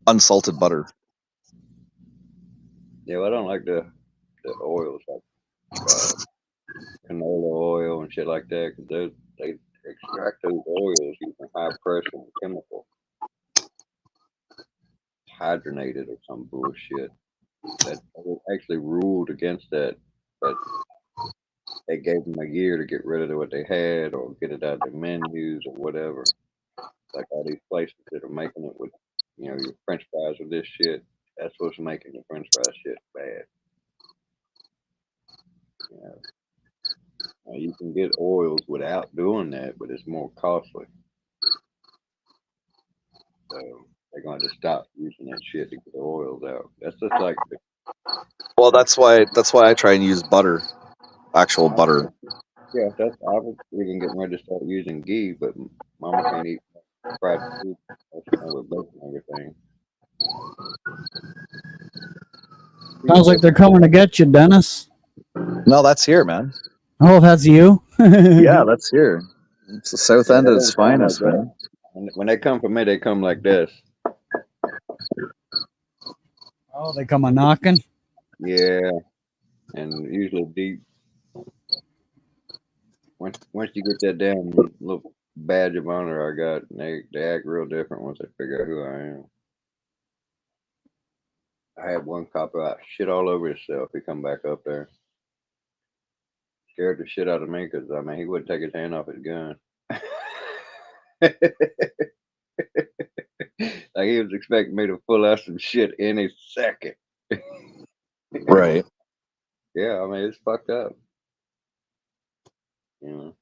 unsalted butter. Yeah, well, I don't like the oils like canola oil and shit like that because they extract those oils using high pressure and chemical, hydrogenated or some bullshit. That actually ruled against that, but they gave them a year to get rid of what they had or get it out of their menus or whatever. Like all these places that are making it with, your French fries with this shit. That's what's making the French fry shit bad. You can get oils without doing that, but it's more costly. So they're going to stop using that shit to get the oils out. That's just like. Well, that's why I try and use butter, actual butter. Yeah, I was even getting ready to start using ghee, but Mama can't eat fried food with bacon and everything. Sounds like they're coming to get you, Dennis. No, that's here, man. Oh, that's you? Yeah, that's here. It's the south Yeah, end they at its don't come like finest, that. man. When they come for me, they come like this. Oh, they come a knocking. Yeah, and usually deep. Once you get that damn little badge of honor I got, they act real different once they figure out who I am. I had one cop out shit all over himself. He come back up there, scared the shit out of me because I mean he wouldn't take his hand off his gun. Like he was expecting me to pull out some shit any second. Right. Yeah, I mean it's fucked up. You know.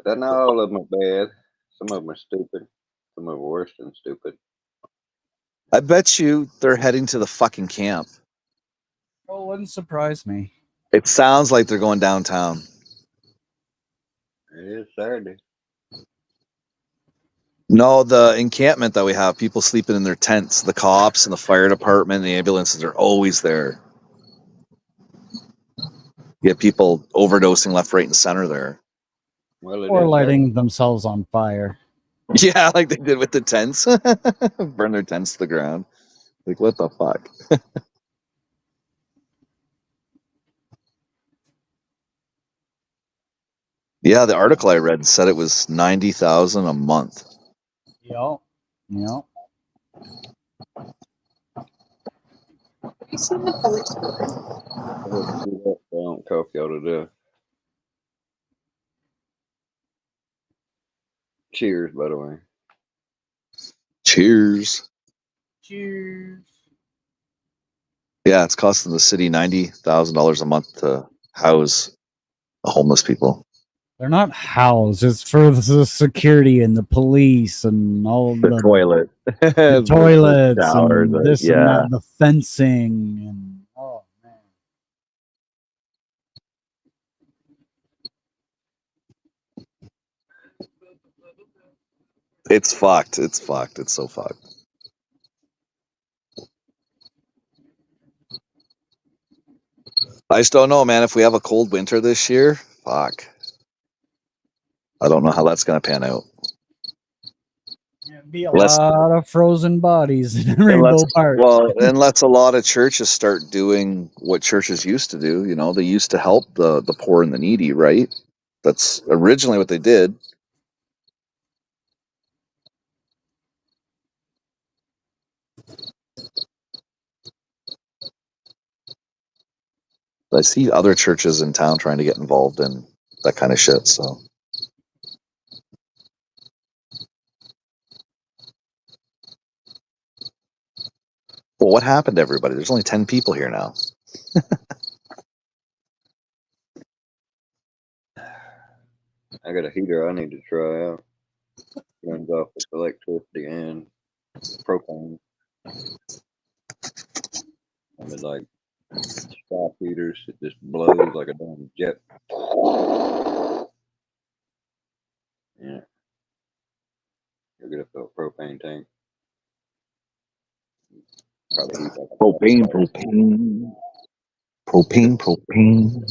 But not all of them are bad. Some of them are stupid. Some of them are worse than stupid. I bet you they're heading to the fucking camp. Oh, wouldn't surprise me. It sounds like they're going downtown. It is Saturday. No, the encampment that we have, people sleeping in their tents. The cops and the fire department and the ambulances are always there. You get people overdosing left, right, and center there. Well, it Or is lighting themselves on fire. Yeah, like they did with the tents. Burn their tents to the ground. Like, what the fuck? Yeah, the article I read said it was 90,000 a month. Yep. Yep. I wouldn't do that. They don't cough y'all to death. Cheers, by the way. Cheers. Cheers. Yeah, it's costing the city $90,000 a month to house homeless people. They're not housed. It's for the security and the police and all The the toilet. the toilets showers, and this and yeah. that, the fencing and oh man. It's fucked. It's fucked. It's so fucked. I just don't know, man. If we have a cold winter this year, fuck. I don't know how that's going to pan out. It'd be a lot of frozen bodies in Rainbow Park. Well, unless a lot of churches start doing what churches used to do, you know, they used to help the poor and the needy, right? That's originally what they did. I see other churches in town trying to get involved in that kind of shit, so. Well, what happened to everybody? There's only 10 people here now. I got a heater I need to try out. Runs off with electricity and propane. And it's like stop heaters. It just blows like a damn jet. Yeah. You'll get up to a propane tank. Probably heat like Propane.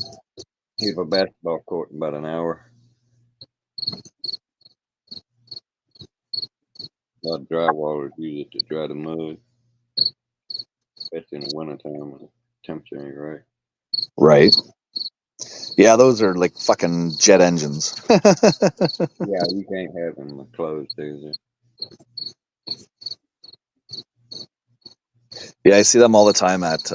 heat a basketball court in about an hour. A lot of drywallers use it to dry the mud, especially in the wintertime when the temperature ain't right. Right. Yeah, those are like fucking jet engines. Yeah, you can't have them closed either. Yeah, I see them all the time at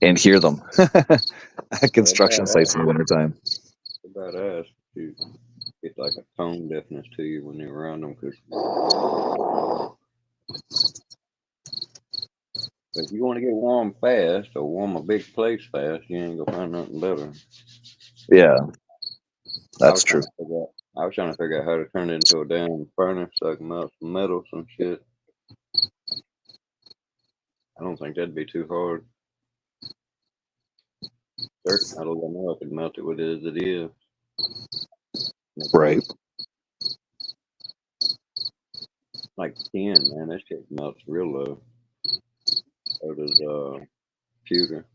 and hear them at construction sites in the wintertime. About us, you get like a tone deafness to you when you're around them. Cause if you want to get warm fast or warm a big place fast, you ain't gonna find nothing better. Yeah, that's true. I was trying to figure out how to turn it into a damn furnace so I can melt some metal, some shit. I don't think that'd be too hard. Certain metals I know I could melt it with it as it is. Right. Like tin, man, that shit melts real low. So does pewter.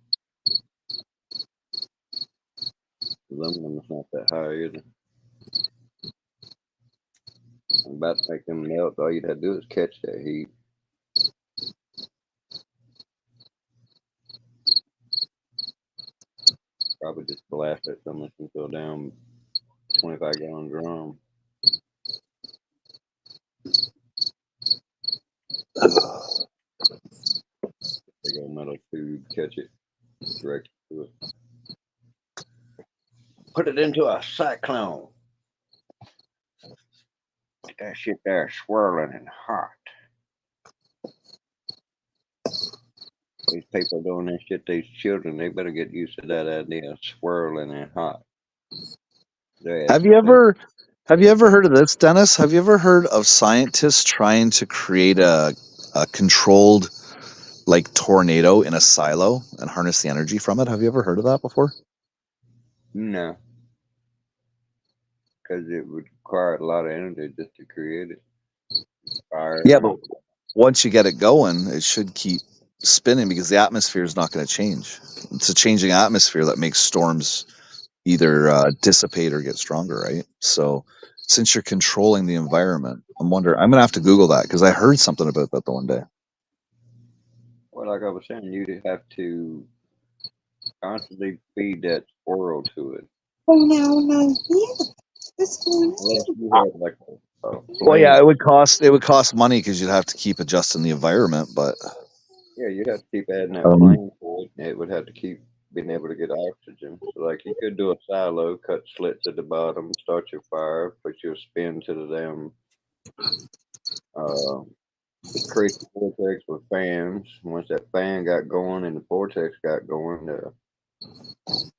Aluminum is not that high either. I'm about to make them melt. All you'd have to do is catch that heat. Probably just blast that something and fill down 25-gallon drum. Big old metal tube, catch it, direct to it. Put it into a cyclone. Get that shit there swirling and hot. These people doing this shit, these children, they better get used to that idea of swirling and hot. Have you ever heard of this, Dennis? Have you ever heard of scientists trying to create a controlled like tornado in a silo and harness the energy from it? Have you ever heard of that before? No. Because it would require a lot of energy just to create it. Fire. Yeah, but once you get it going, it should keep spinning because the atmosphere is not going to change. It's a changing atmosphere that makes storms either dissipate or get stronger, right? So since you're controlling the environment, I'm going to have to Google that because I heard something about that the one day. Well, like I was saying, you'd have to constantly feed that swirl to it. Oh, no. What's going Unless on? you had like Well, yeah, it would cost money because you'd have to keep adjusting the environment, but yeah, you'd have to keep adding that flame to it. It would have to keep being able to get oxygen. So, like, you could do a silo, cut slits at the bottom, start your fire, put your spin to the damn, create the vortex with fans. Once that fan got going and the vortex got going, the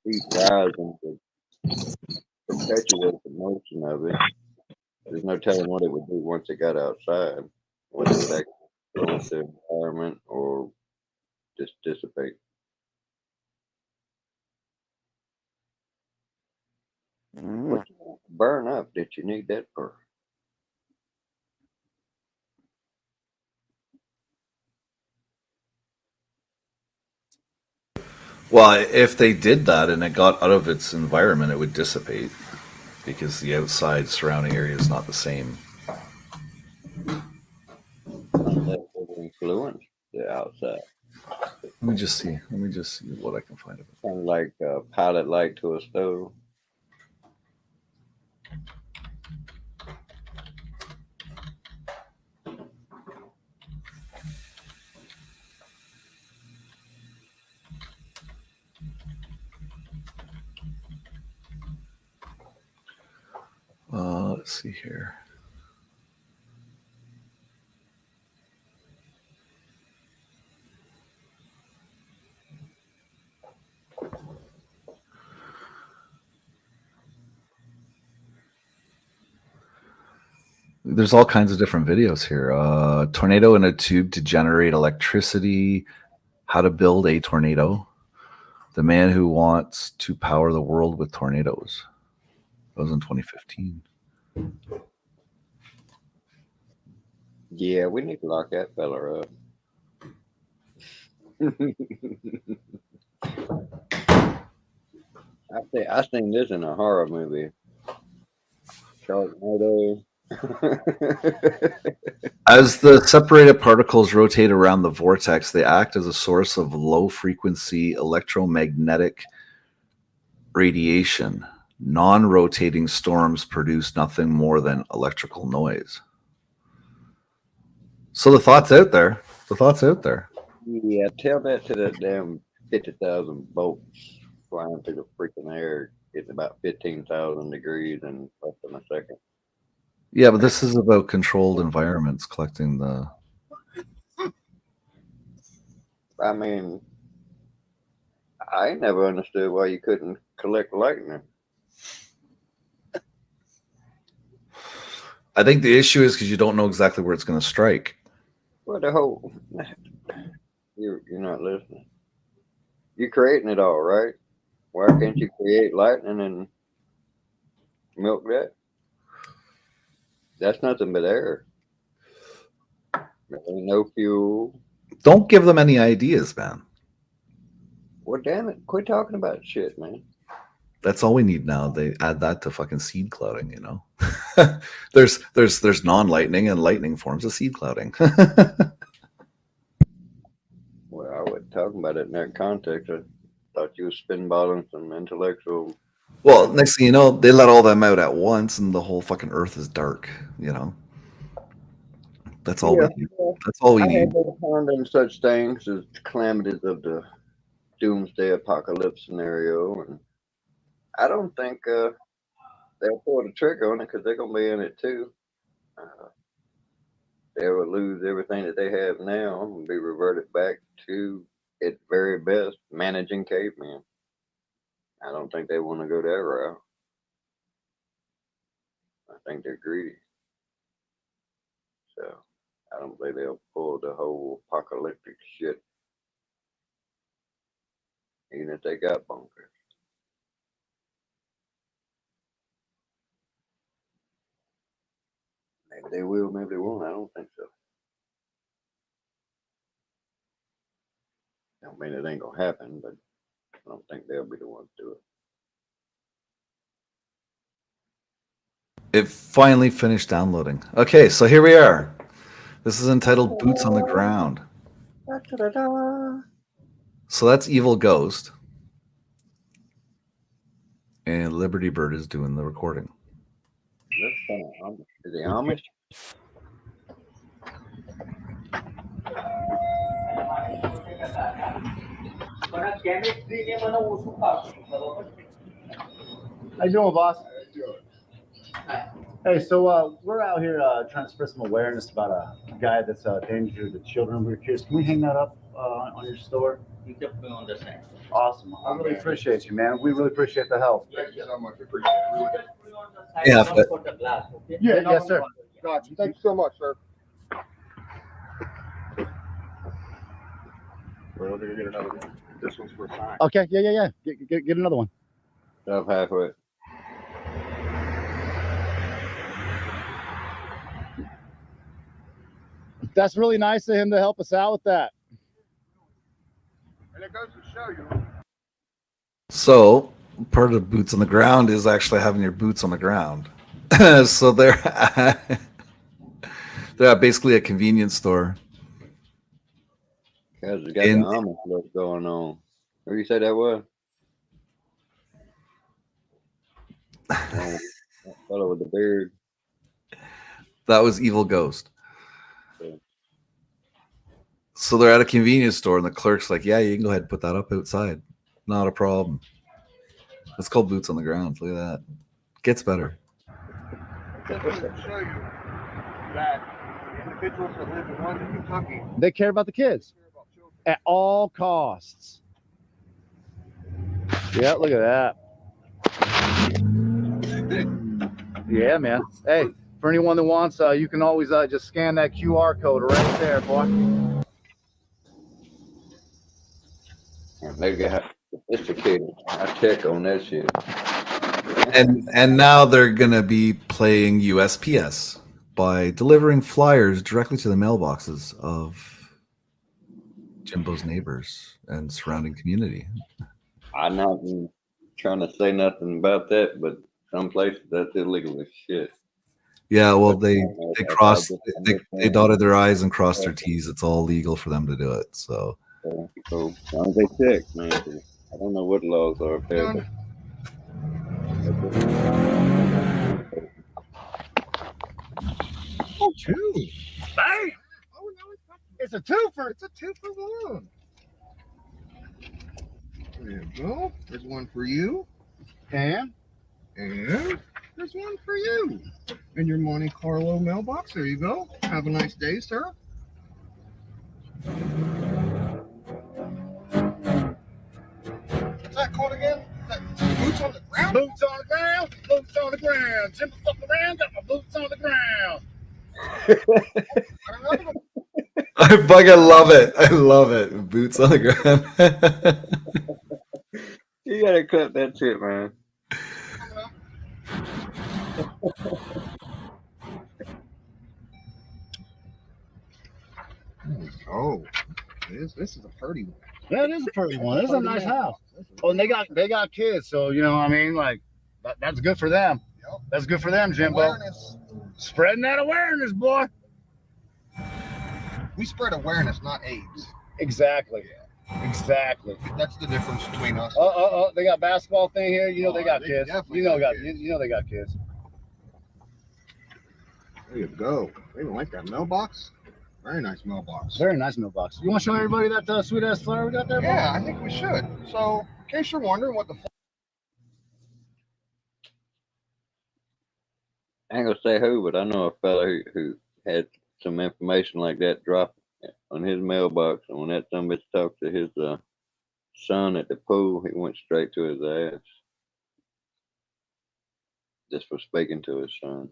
heat rising to perpetuate the motion of it. There's no telling what it would do once it got outside, whether it would actually influence the environment or just dissipate. What you want to burn up that you need that for? Well, if they did that and it got out of its environment, it would dissipate because the outside surrounding area is not the same. Unless it would influence the outside. Let me just see what I can find of it. Kind of like a pilot light to a stove. Let's see here. There's all kinds of different videos here. Tornado in a tube to generate electricity. How to build a tornado. The man who wants to power the world with tornadoes. That was in 2015. Yeah, we need to lock that fella up. I seen this in a horror movie. Sharknado. As the separated particles rotate around the vortex, they act as a source of low-frequency electromagnetic radiation. Non-rotating storms produce nothing more than electrical noise. So the thought's out there. Yeah, tell that to the damn 50,000 bolts flying through the freaking air, getting about 15,000 degrees in less than a second. Yeah, but this is about controlled environments collecting the... I mean, I never understood why you couldn't collect lightning. I think the issue is because you don't know exactly where it's going to strike. Well, the whole... You're not listening. You're creating it all, right? Why can't you create lightning and milk that? That's nothing but air. There ain't no fuel. Don't give them any ideas, man. Well, damn it. Quit talking about shit, man. That's all we need now. They add that to fucking seed clouding, you know. there's non-lightning and lightning forms of seed clouding. Well, I wasn't talking about it in that context. I thought you were spinballing some intellectual. Well, next thing you know, they let all them out at once, and the whole fucking Earth is dark. You know, that's all we need. That's all we I need. had never pondered such things as the calamities of the doomsday apocalypse scenario, and I don't think they'll pull the trigger on it because they're gonna be in it too. They will lose everything that they have now and be reverted back to, at very best, managing cavemen. I don't think they want to go that route. I think they're greedy. So I don't think they'll pull the whole apocalyptic shit, even if they got bunkers. Maybe they will, maybe they won't. I don't think so. Don't mean it ain't gonna happen, but I don't think they'll be the ones to do it. It finally finished downloading. Okay, so here we are. This is entitled Boots on the Ground. So that's Evil Ghost. And Liberty Bird is doing the recording. That's kind of Amish. Is it Amish? How you doing, boss? Hey, so we're out here trying to spread some awareness about a guy that's a danger to children. We're curious. Can we hang that up on your store? You can put on the same. Awesome. I really appreciate you, man. We really appreciate the help. Thank you so much. Appreciate it. Yeah, but For the glass, okay? Yeah, yes, sir. Got you. Thank you so much, sir. We're gonna get another one. This one's for sign. Okay, yeah. Get another one. Up halfway. That's really nice of him to help us out with that. And it goes to show you. so part of Boots on the Ground is actually having your boots on the ground. So they're at basically a convenience store. Because we got the Amish look going on. Who you say that was? That fellow with the beard. That was Evil Ghost. So they're at a convenience store, and the clerk's like, "Yeah, you can go ahead and put that up outside. Not a problem." It's called Boots on the Ground. Look at that. Gets better. This goes to show you that individuals that live in London, Kentucky, They care about the kids at all costs. Yeah, look at that. Yeah, man. Hey, for anyone that wants, you can always just scan that QR code right there, boy. They got sophisticated. I check on that shit. And now they're gonna be playing USPS by delivering flyers directly to the mailboxes of Jimbo's neighbors and surrounding community. I'm not trying to say nothing about that, but some places that's illegal as shit. Yeah, well, they dotted their I's and crossed their T's. It's all legal for them to do it. So as long as they check, man. I don't know what laws are up there. But oh, two. Bang! Oh, no, it's a twofer. It's a twofer balloon. There you go. There's one for you. And there's one for you. In your Monte Carlo mailbox. There you go. Have a nice day, sir. What's that called again? Boots on the ground? Boots on the ground. Boots on the ground. Jimbo fucking around. Got my boots on the ground. I fucking love it. I love it. Boots on the ground. You gotta cut that shit, man. Oh, this is a pretty one. Yeah, it is a pretty one. It's a nice house. Oh, and they got kids, so you know what I mean. Like that's good for them. Yep. That's good for them, Jimbo. Awareness. Spreading that awareness, boy. We spread awareness, not AIDS. Exactly. Exactly. That's the difference between us. They got basketball thing here. You know they got they kids. definitely You know got got kids. you know they got kids. There you go. They don't like that mailbox. Very nice mailbox. Very nice mailbox. You want to show everybody that sweet ass flower we got there? Yeah, I think we should. So, in case you're wondering what the I ain't gonna say who, but I know a fella who had some information like that drop on his mailbox, and when that somebody talked to his son at the pool, he went straight to his ass just for speaking to his son.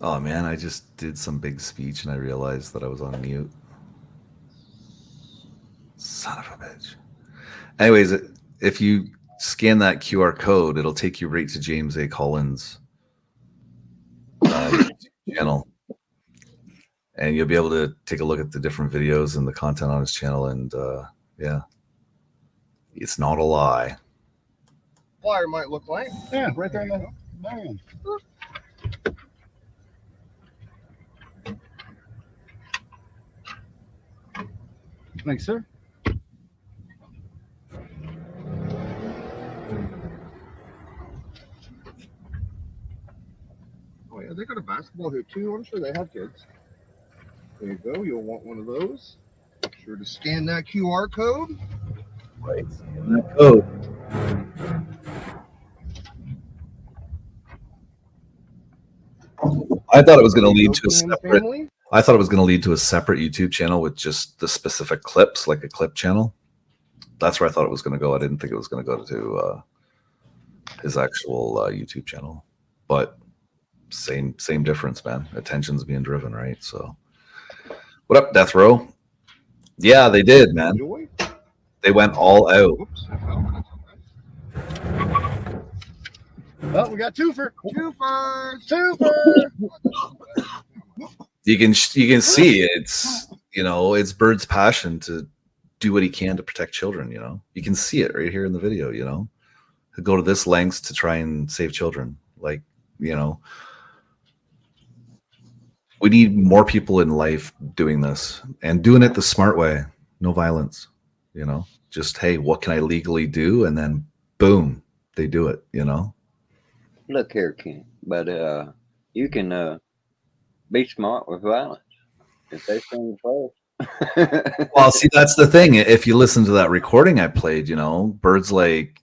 Oh man, I just did some big speech and I realized that I was on mute. Son of a bitch. Anyways, if you scan that QR code, it'll take you right to James A. Collins' channel. And you'll be able to take a look at the different videos and the content on his channel. And yeah, it's not a lie. flyer might look like. Yeah, right there in the man. Thanks, sir. Oh yeah, they got a basketball hoop too. I'm sure they have kids. There you go. You'll want one of those. Make sure to scan that QR code. Right, scan that code. I thought it was going to lead to a separate. I thought it was going to lead to a separate YouTube channel with just the specific clips, like a clip channel. That's where I thought it was going to go. I didn't think it was going to go to his actual YouTube channel. But same difference, man. Attention's being driven, right? So, what up, Death Row? Yeah, they did, man. They went all out. Oh, we got twofer. You can see it's it's Bird's passion to do what he can to protect children. You can see it right here in the video. He'll go to this lengths to try and save children. Like we need more people in life doing this and doing it the smart way. No violence. Just hey, what can I legally do? And then boom, they do it. Look here, Ken, but you can be smart with violence if they swing first. Well, see, that's the thing. If you listen to that recording I played, Bird's like,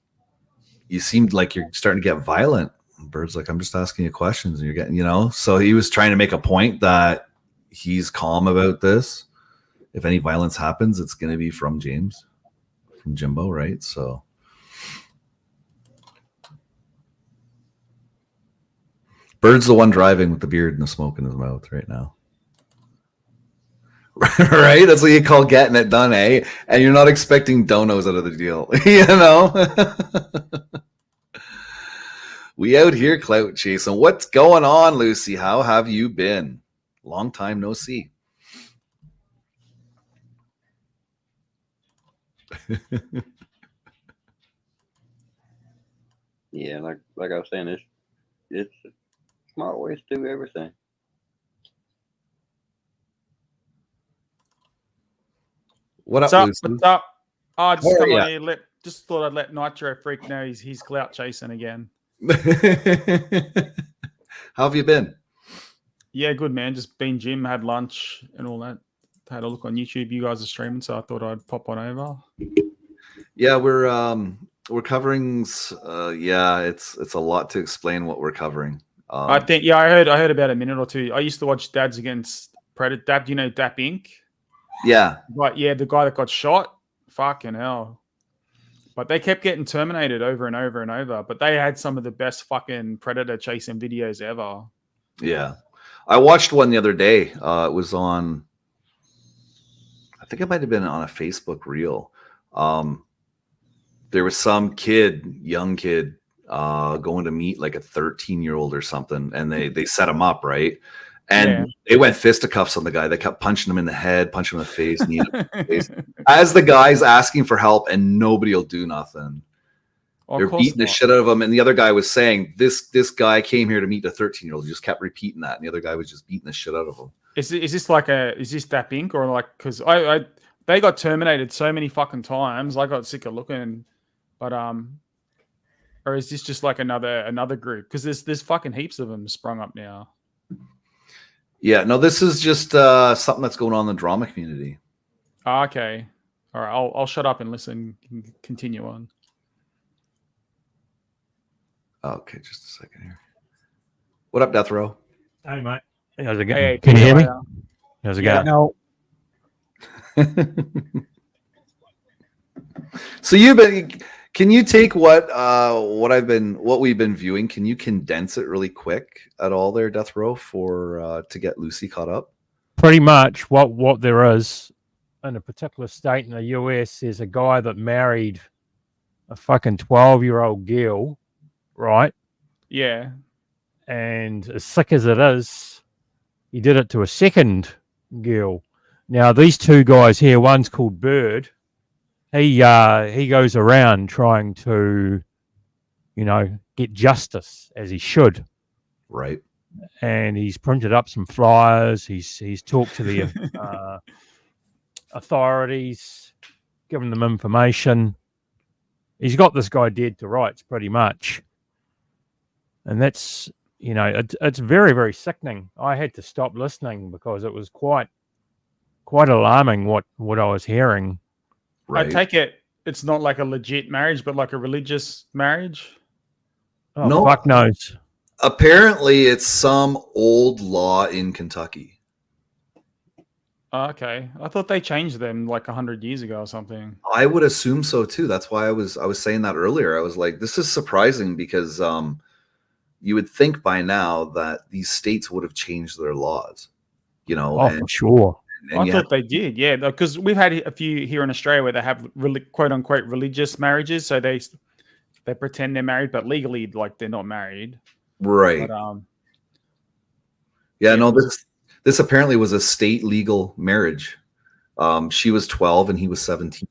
you seemed like you're starting to get violent. Bird's like, I'm just asking you questions, and you're getting, So he was trying to make a point that he's calm about this. If any violence happens, it's going to be from Jimbo, right? So. Bird's the one driving with the beard and the smoke in his mouth right now. Right? That's what you call getting it done, eh? And you're not expecting donos out of the deal. We out here clout chasing. What's going on, Lucy? How have you been? Long time no see. Yeah, like I was saying, it's smart ways to do everything. What's up? Lucy? What's up? Oh, just Where come are on ya? here. Just thought I'd let Nitro Freak know he's clout chasing again. How have you been? Yeah, good man. Just been gym, had lunch and all that. Had a look on YouTube. You guys are streaming, so I thought I'd pop on over. Yeah, we're covering. Yeah, it's a lot to explain what we're covering. I think I heard about a minute or two. I used to watch Dads Against Predator. Dab, do you know Dap Inc? Yeah. But yeah, the guy that got shot. Fucking hell. But they kept getting terminated over and over and over. But they had some of the best fucking predator chasing videos ever. Yeah. I watched one the other day. It was on, I think it might have been on a Facebook reel. There was some young kid, going to meet like a 13-year-old or something, and they set him up, right? And they went fisticuffs on the guy. They kept punching him in the head, punching him in the face, kneeing him in the face, as the guy's asking for help, and nobody will do nothing. They're beating the shit out of him, and the other guy was saying, "This guy came here to meet the 13-year-old." He just kept repeating that, and the other guy was just beating the shit out of him. Is this Dap Inc. or like, because they got terminated so many fucking times, I got sick of looking, but or is this just like another group? Because there's fucking heaps of them sprung up now. Yeah, no, this is just something that's going on in the drama community. Okay, all right, I'll shut up and listen. Continue on. Okay, just a second here. What up, Death Row? Hey, mate. How's it going? Hey, can you hear me? How's it going? No. So can you take what we've been viewing? Can you condense it really quick at all there, Death Row, for to get Lucy caught up? Pretty much what there is in a particular state in the US is a guy that married a fucking 12-year-old girl, right? Yeah. And as sick as it is, he did it to a second girl. Now, these two guys here, one's called Bird. He goes around trying to, get justice as he should. Right. And he's printed up some flyers. He's talked to the authorities, given them information. He's got this guy dead to rights, pretty much. And that's, it's very, very sickening. I had to stop listening because it was quite alarming what I was hearing. Right. I take it's not like a legit marriage, but like a religious marriage. Oh, no, fuck knows. Apparently, it's some old law in Kentucky. Okay, I thought they changed them like 100 years ago or something. I would assume so too. That's why I was saying that earlier. I was like, this is surprising because you would think by now that these states would have changed their laws. For sure. I thought they did, yeah, because we've had a few here in Australia where they have really quote unquote religious marriages, so they pretend they're married, but legally, like, they're not married. Right. But, no, this apparently was a state legal marriage. She was 12 and he was 17.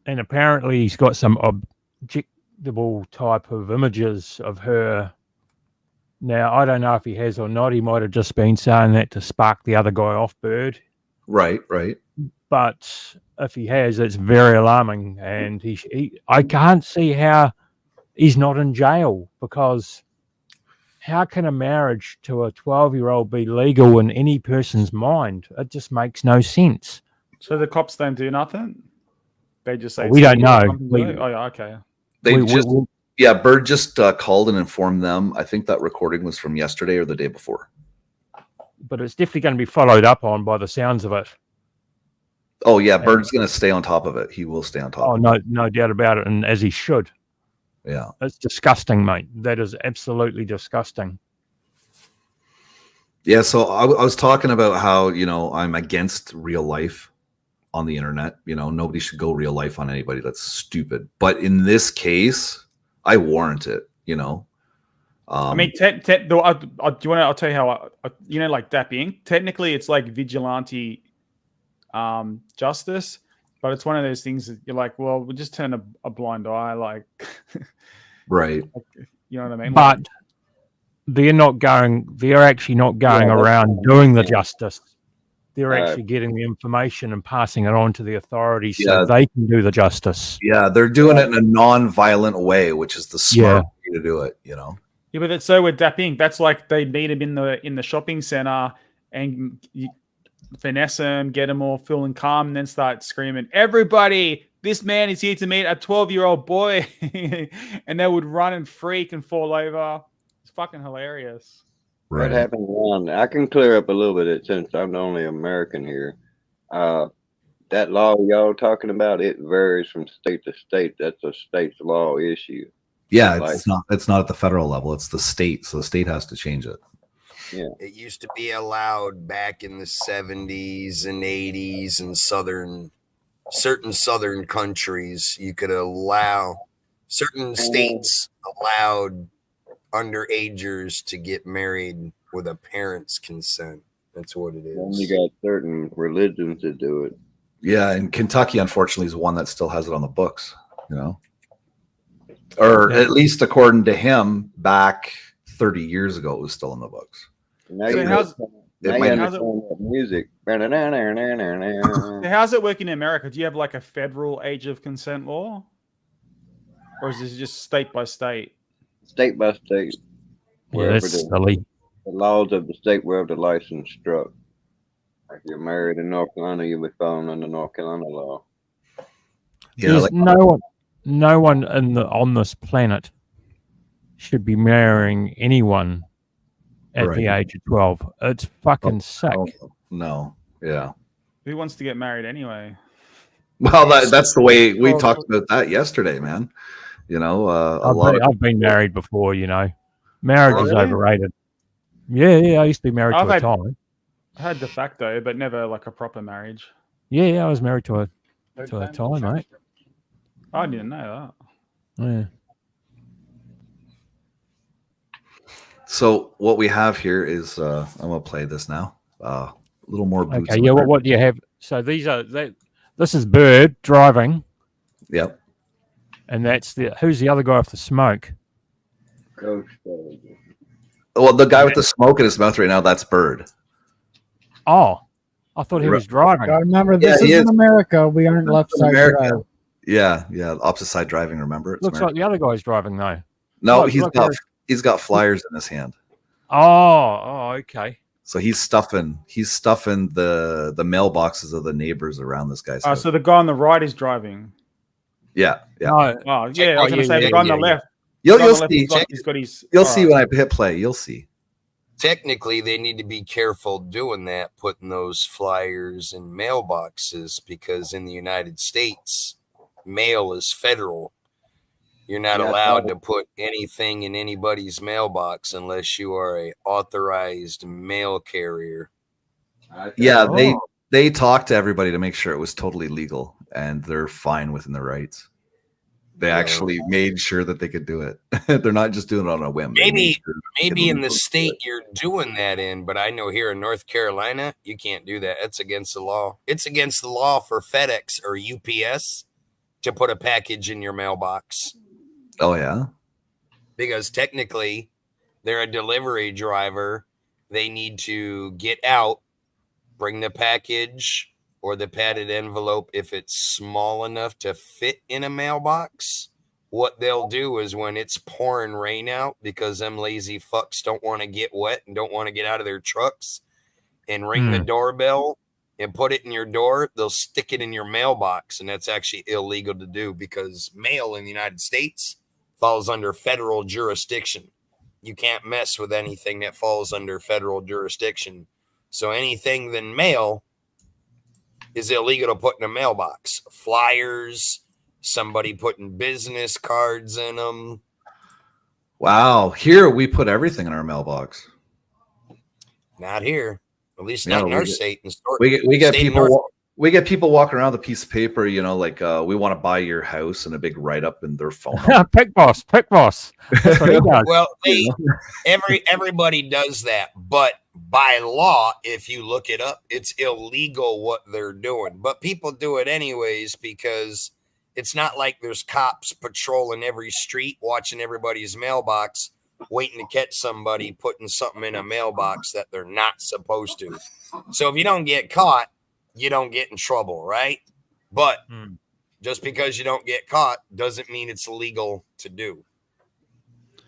And apparently, he's got some objectable type of images of her. Now, I don't know if he has or not. He might have just been saying that to spark the other guy off, Bird. Right. But if he has, it's very alarming. And I can't see how he's not in jail, because how can a marriage to a 12-year-old be legal in any person's mind? It just makes no sense. So the cops don't do nothing? They just say... We don't know. Okay. Bird just called and informed them. I think that recording was from yesterday or the day before. But it's definitely going to be followed up on by the sounds of it. Oh, yeah. Bird's going to stay on top of it. He will stay on top of it. No doubt about it. And as he should. Yeah. It's disgusting, mate. That is absolutely disgusting. Yeah. So I was talking about how, I'm against real life on the internet. Nobody should go real life on anybody. That's stupid. But in this case, I warrant it, I mean, I'll tell you how, like Dap Inc. Technically, it's like vigilante justice, but it's one of those things that you're like, well, we'll just turn a blind eye, like, right? You know what I mean? But they're actually not going around doing the justice. They're actually getting the information and passing it on to the authorities so they can do the justice. Yeah, they're doing it in a non-violent way, which is the smart way to do it, Yeah, but that's so with Dap Inc. That's like they meet him in the shopping center and finesse him, get him all feeling calm, and then start screaming, "Everybody, this man is here to meet a 12-year-old boy," and they would run and freak and fall over. It's fucking hilarious. What happened, Ron? I can clear up a little bit since I'm the only American here. That law y'all talking about, it varies from state to state. That's a state's law issue. Yeah, Like- it's not at the federal level. It's the state, so the state has to change it. Yeah. It used to be allowed back in the 70s and 80s in certain southern countries. You could allow certain states allowed underagers to get married with a parent's consent. That's what it Then is. you got certain religions that do it. Yeah, and Kentucky, unfortunately, is one that still has it on the books, you know? Or at least according to him, back 30 years ago, it was still in the books. Now So you how's- now you how's understand that music. So how's it working in America? Do you have like a federal age of consent law? Or is this just state by state? State by state. Yeah, Wherever that's silly. the laws of the state wherever the license struck. If you're married in North Carolina, you'll be falling under North Carolina law. Yeah, There's like, no one on this planet should be marrying anyone at the Right. age of 12. It's fucking sick. no, yeah. Who wants to get married anyway? Well, that's the way we Well, talked about that yesterday, man. You know, a lot of I've been married before, you know. Marriage is Really? overrated. Yeah, I used to be married I've to a had- time. I had de facto, but never like a proper marriage. Yeah, I was married to a time, mate. I didn't know Yeah. So what we have here is I'm gonna play this now. A little more boots. Okay, on yeah, the what do you have? So this is Bird driving. Yep. And who's the other guy with the smoke? Coach. Well, the guy with the smoke in his mouth right now, that's Bird. Oh, I thought he was driving. Gotta remember, this he isn't is. America. We aren't left side America. drive. Yeah, opposite side driving. Remember, it's Looks like the other guy's driving though. no, Look, look, he's got flyers in his hand. Oh, okay. So he's stuffing the mailboxes of the neighbors around this guy's that. house. So the guy on the right is driving. Yeah. No, Oh, yeah. I was going to say the guy on the left. You'll the guy on the left see. looks like he's got his. You'll all see right. when I hit play. You'll see. Technically, they need to be careful doing that, putting those flyers in mailboxes, because in the United States, mail is federal. You're not Yeah, allowed to put anything in anybody's mailbox unless you are a authorized mail carrier. Yeah, Oh. they talked to everybody to make sure it was totally legal, and they're fine within their rights. They actually made sure that they could do it. They're not just doing it on a whim. They made Maybe sure they maybe could in the do it. state you're doing that in, but I know here in North Carolina, you can't do that. It's against the law. It's against the law for FedEx or UPS to put a package in your mailbox, Oh yeah. because technically they're a delivery driver. They need to get out, bring the package or the padded envelope if it's small enough to fit in a mailbox. What they'll do is when it's pouring rain out, because them lazy fucks don't want to get wet and don't want to get out of their trucks, and ring the doorbell and put it in your door, they'll stick it in your mailbox. And that's actually illegal to do, because mail in the United States falls under federal jurisdiction. You can't mess with anything that falls under federal jurisdiction. So anything than mail is illegal to put in a mailbox. Flyers, somebody putting business cards in them. Wow. Here we put everything in our mailbox. Not here. At least Yeah, not in we our get- state. We get State people. North- We get people walking around with a piece of paper, you know, like we want to buy your house, and a big write up in their phone. Pick boss. That's what he does. Well, everybody does that, but by law, if you look it up, it's illegal what they're doing. But people do it anyways, because it's not like there's cops patrolling every street, watching everybody's mailbox, waiting to catch somebody putting something in a mailbox that they're not supposed to. So if you don't get caught, you don't get in trouble, right? But just because you don't get caught doesn't mean it's legal to do.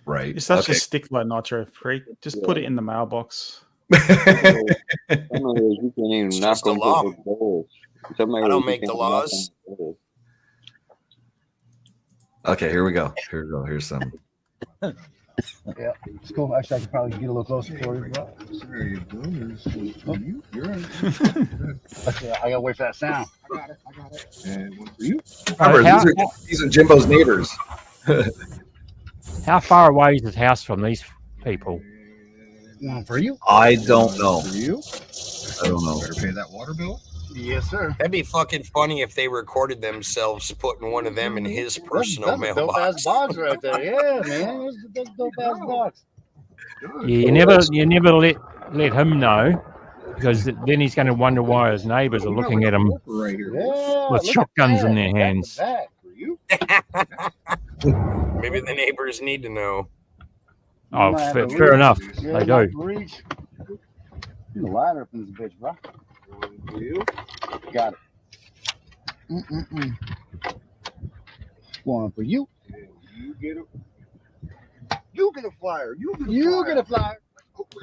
Right. You're such Okay. a stickler, Nacho freak. Just put it in the mailbox. Some areas you can even knock just a on law. people's doors. Some I areas don't you make can't the knock laws. on doors. Okay, here we go. Here's some. Yeah, it's cool. Actually, I could probably get a little closer for you. Bro. There you go. There's one for you. You're right. I gotta wait for that sound. I got it. And one for you. Remember, these are Jimbo's neighbors. How far away is his house from these people? One for you. I don't know. For you. I don't know. Better pay that water bill. Yes, sir. That'd be fucking funny if they recorded themselves putting one of them in his personal That's a dope mailbox. ass box right there. Yeah, man. That's a dope ass box. Yeah, you never let him know, because then he's going to wonder why his neighbours are looking at him Right here. Yeah, with shotguns in their hands. Maybe the neighbors need to know. Oh, fair enough. Yeah, They do. reach. You line up in this bitch, bro. One for you. Got it. One for you. And you get a. You get a flyer. You get a You flyer. get a flyer.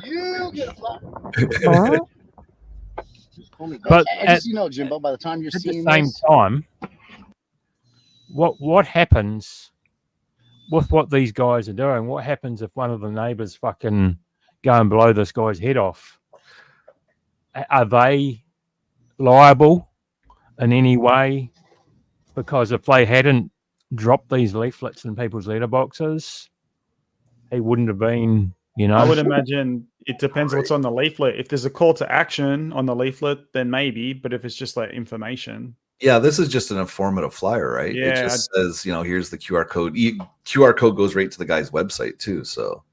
You get a flyer. Just call me. But Just, you know, Jimbo, by the time you're at the seeing same this, time, what happens with what these guys are doing? What happens if one of the neighbours fucking go and blow this guy's head off? Are they liable in any way? Because if they hadn't dropped these leaflets in people's letterboxes, he wouldn't have been, you know. I would imagine it depends what's on the leaflet. If there's a call to action on the leaflet, then maybe. But if it's just like information. Yeah, this is just an informative flyer, right? Yeah, it just says, here's the QR code. QR code goes right to the guy's website too. So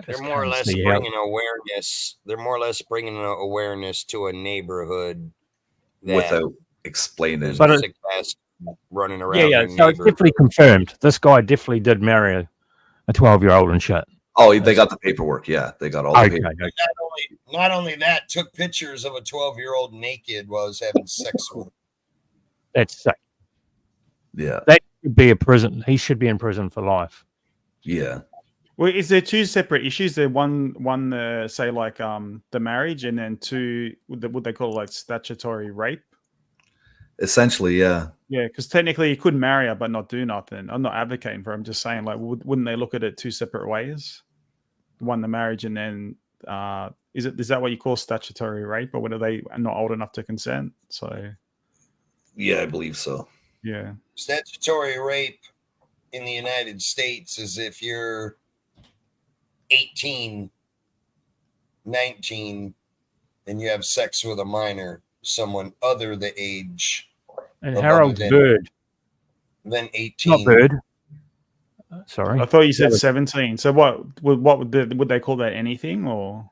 They're more or less bringing awareness. They're more or less bringing awareness to a neighborhood that without explaining. But sick ass running around. yeah. their So it's neighborhood. definitely confirmed. This guy definitely did marry a 12-year-old and shit. Oh, they got the paperwork. Yeah, they got all the paperwork. Not only that, took pictures of a 12-year-old naked while he's having sex with him. That's sick. Yeah. That should be a prison. He should be in prison for life. Yeah. Well, is there two separate issues? There one say like the marriage, and then two what they call like statutory rape. Essentially, yeah. Yeah, because technically you could marry her but not do nothing. I'm not advocating for it. I'm just saying, like, wouldn't they look at it two separate ways? One, the marriage, and then is that what you call statutory rape, or whether they are not old enough to consent? So, Yeah, I believe so. yeah. Statutory rape in the United States is if you're 18, 19, and you have sex with a minor, someone other the age. And Harold's Bird. Then 18. Not Bird. Sorry. I thought you said 17. So what would they call that, anything, or?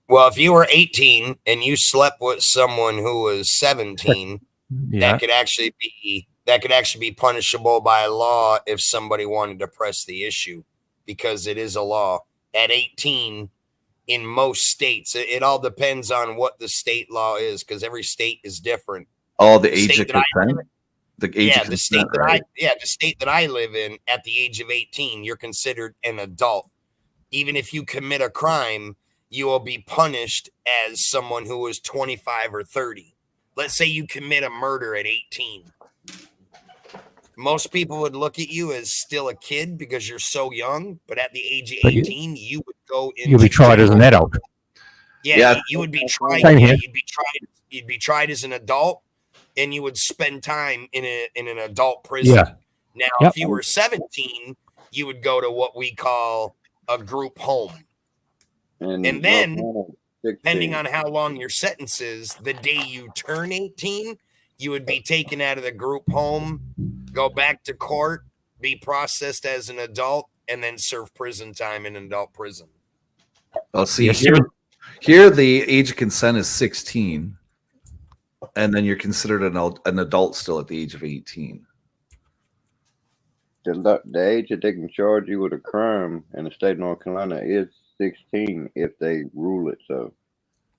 Well, if you were 18 and you slept with someone who was 17, that could actually be punishable by law if somebody wanted to press the issue, because it is a law. At 18, in most states, it all depends on what the state law is, because every state is different. Oh, the age of consent? The age of consent, right? The state that I live in, at the age of 18, you're considered an adult. Even if you commit a crime, you will be punished as someone who was 25 or 30. Let's say you commit a murder at 18. Most people would look at you as still a kid because you're so young, but at the age of 18, you would go into You'll be tried as an adult. Yeah, you would be tried. Same here. You'd be tried as an adult, and you would spend time in an adult prison. Yeah. Now, if you were 17, you would go to what we call a group home. And then, depending on how long your sentence is, the day you turn 18, you would be taken out of the group home, go back to court, be processed as an adult, and then serve prison time in an adult prison. Well, see, here the age of consent is 16, and then you're considered an adult still at the age of 18. The age that they can charge you with a crime in the state of North Carolina is 16 if they rule it so.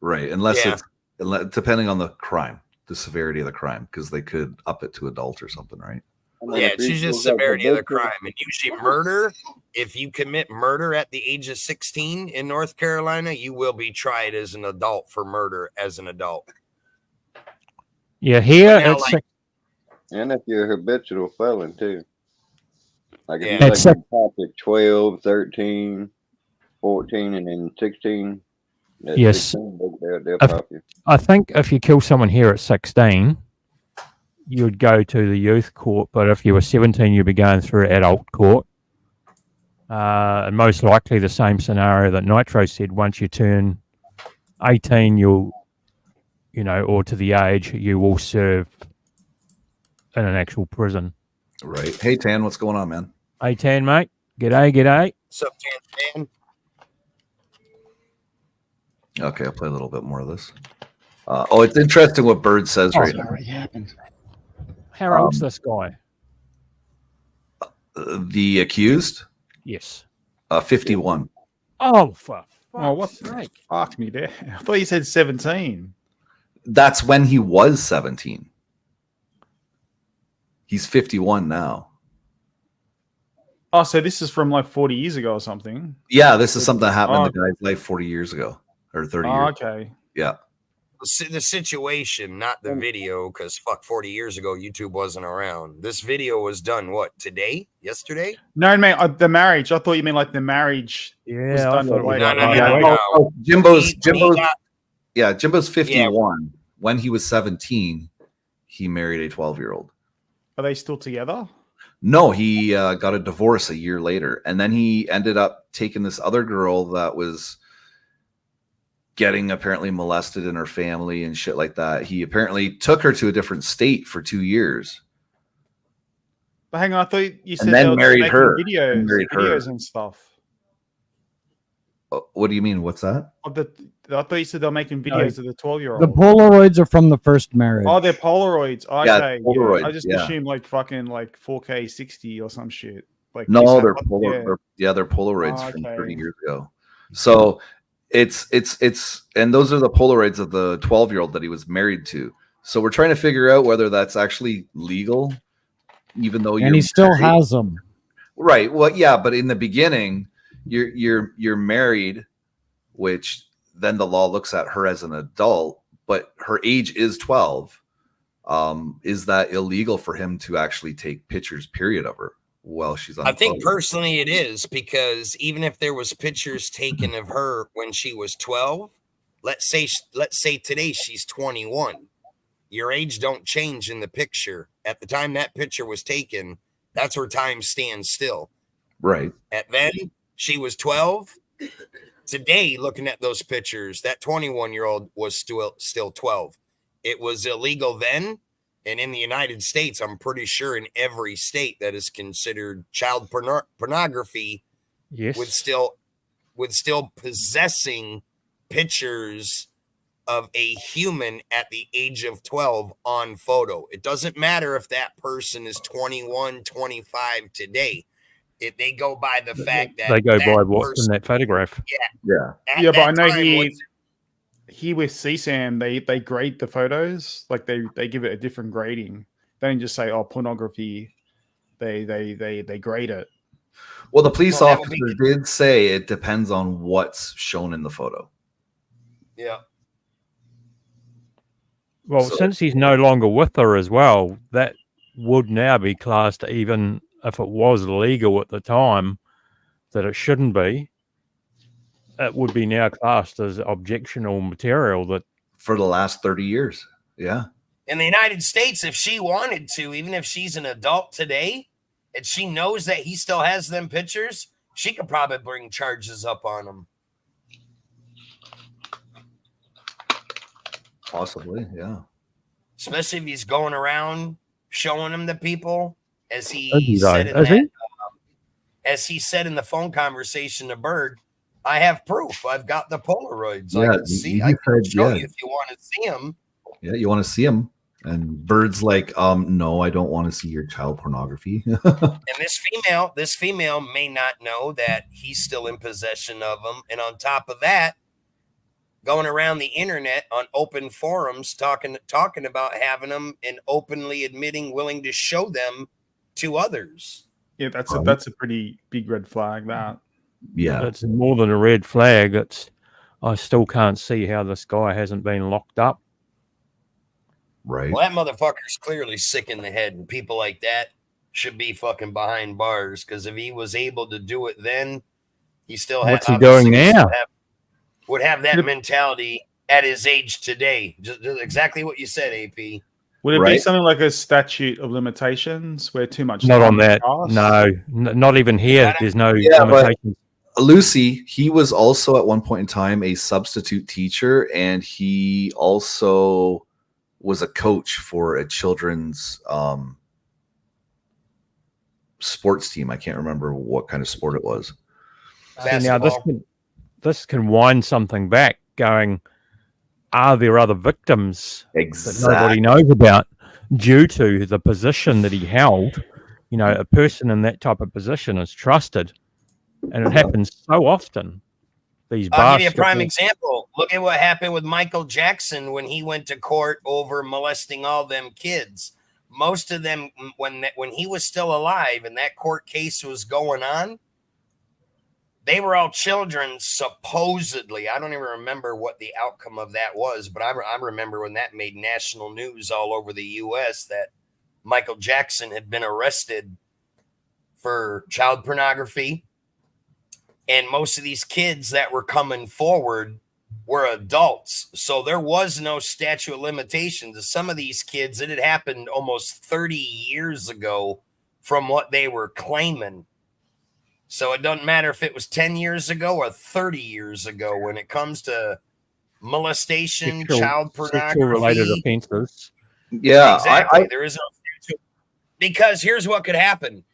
Right, unless depending on the crime, the severity of the crime, because they could up it to adult or something, right? Yeah, it's usually the severity of the crime. And usually murder, if you commit murder at the age of 16 in North Carolina, you will be tried as an adult for murder as an adult. Yeah, here it's and if you're a habitual felon too. Like if Yeah. you say Except- Patrick 12, 13, 14, and then 16. At Yes. 16, they'll If- pop you. I think if you kill someone here at 16, you'd go to the youth court, but if you were 17, you'd be going through adult court. And most likely the same scenario that Nitro said, once you turn 18, or to the age, you will serve in an actual prison. Right. Hey, Tan, what's going on, man? 18, mate. G'day. What's up, Dan? Okay, I'll play a little bit more of this. It's interesting what Bird says right It now. already happened. How old's this guy? The accused? Yes. 51. Oh, for Oh, what the fuck me there? I thought you said 17. That's when he was 17. He's 51 now. Oh, so this is from like 40 years ago or something. Yeah, this is something that happened Oh, in the guy's life 40 years ago or 30 Oh, years. okay. Yeah. The situation, not the video, because 40 years ago YouTube wasn't around. This video was done what, today? Yesterday? No, mate, the marriage. I thought you meant like the marriage was Yeah, I done thought it was later. No. Jimbo's He 51. When he was 17, he married a 12-year-old. Are they still together? No, he got a divorce a year later, and then he ended up taking this other girl that was getting apparently molested in her family and shit like that. He apparently took her to a different state for 2 years. But hang on, I thought you said And then they were married making her. videos, Married her. videos and stuff. What do you mean? What's that? I thought you said they're making videos of the 12-year-old. The Polaroids are from the first marriage. Oh, they're Polaroids. Okay, Yeah, Polaroids, I just yeah. assumed like fucking like 4K 60 or some shit. Like No, this they're happened- they're Polaroids Oh, from okay. 30 years ago. So it's and those are the Polaroids of the 12-year-old that he was married to. So we're trying to figure out whether that's actually legal, even though and he still has them. Right. Well, yeah, but in the beginning, you're married, which then the law looks at her as an adult, but her age is 12. Is that illegal for him to actually take pictures, period, of her while she's on? I think personally it is, because even if there was pictures taken of her when she was 12, let's say today she's 21. Your age don't change in the picture. At the time that picture was taken, that's where time stands still. Right. At then she was 12. Today, looking at those pictures, that 21-year-old was still 12. It was illegal then, and in the United States, I'm pretty sure in every state that is considered child pornography, yes, with still possessing pictures of a human at the age of 12 on photo. It doesn't matter if that person is 21, 25 today. If they go by the fact that they go that by what's person, in that photograph. Yeah. Yeah, but I know he with CSAM, they grade the photos, like they give it a different grading. They don't just say, oh, pornography. They grade it. Well, the police Well, that would officer did say it depends on what's shown in the photo. Yeah. Well, since he's no longer with her as well, that would now be classed, even if it was legal at the time, that it shouldn't be. It would be now classed as objectionable material that for the last 30 years. Yeah. In the United States, if she wanted to, even if she's an adult today, and she knows that he still has them pictures, she could probably bring charges up on him. Possibly, yeah. Especially if he's going around showing them to people, as he Is said he, in though? Is he? as he said in the phone conversation to Bird. I have proof. I've got the Polaroids. Yeah, I can see. he I can said, show yeah. you if you want to see them. Yeah, you want to see him? And Bird's like, no, I don't want to see your child pornography. And this female may not know that he's still in possession of them. And on top of that, going around the internet on open forums talking about having them and openly admitting, willing to show them to others. Yeah, that's a pretty big red flag. That. Yeah, it's more than a red flag. I still can't see how this guy hasn't been locked up. Right. Well, that motherfucker's clearly sick in the head, and people like that should be fucking behind bars, because if he was able to do it then, he still What's he doing now? Would have that mentality at his age today. Just exactly what you said, AP. Would it be something like a statute of limitations where too much Not time on that. passed? No, not even here. There's no Yeah, but limitations. Lucy, he was also at one point in time a substitute teacher, and he also was a coach for a children's sports team. I can't remember what kind of sport it was. See, now this can wind something back. Going, are there other victims that nobody knows about due to the position that he held? You know, a person in that type of position is trusted, and it happens so often. These I'll give you a prime example. Look at what happened with Michael Jackson when he went to court over molesting all them kids. Most of them, when he was still alive and that court case was going on, they were all children, supposedly. I don't even remember what the outcome of that was, but I remember when that made national news all over the U.S. that Michael Jackson had been arrested for child pornography. And most of these kids that were coming forward were adults. So there was no statute of limitations. Some of these kids, it had happened almost 30 years ago from what they were claiming. So it doesn't matter if it was 10 years ago or 30 years ago when it comes to molestation, child pornography. Sexual-related offenses. Yeah. Exactly. There is no statute. Because here's what could happen.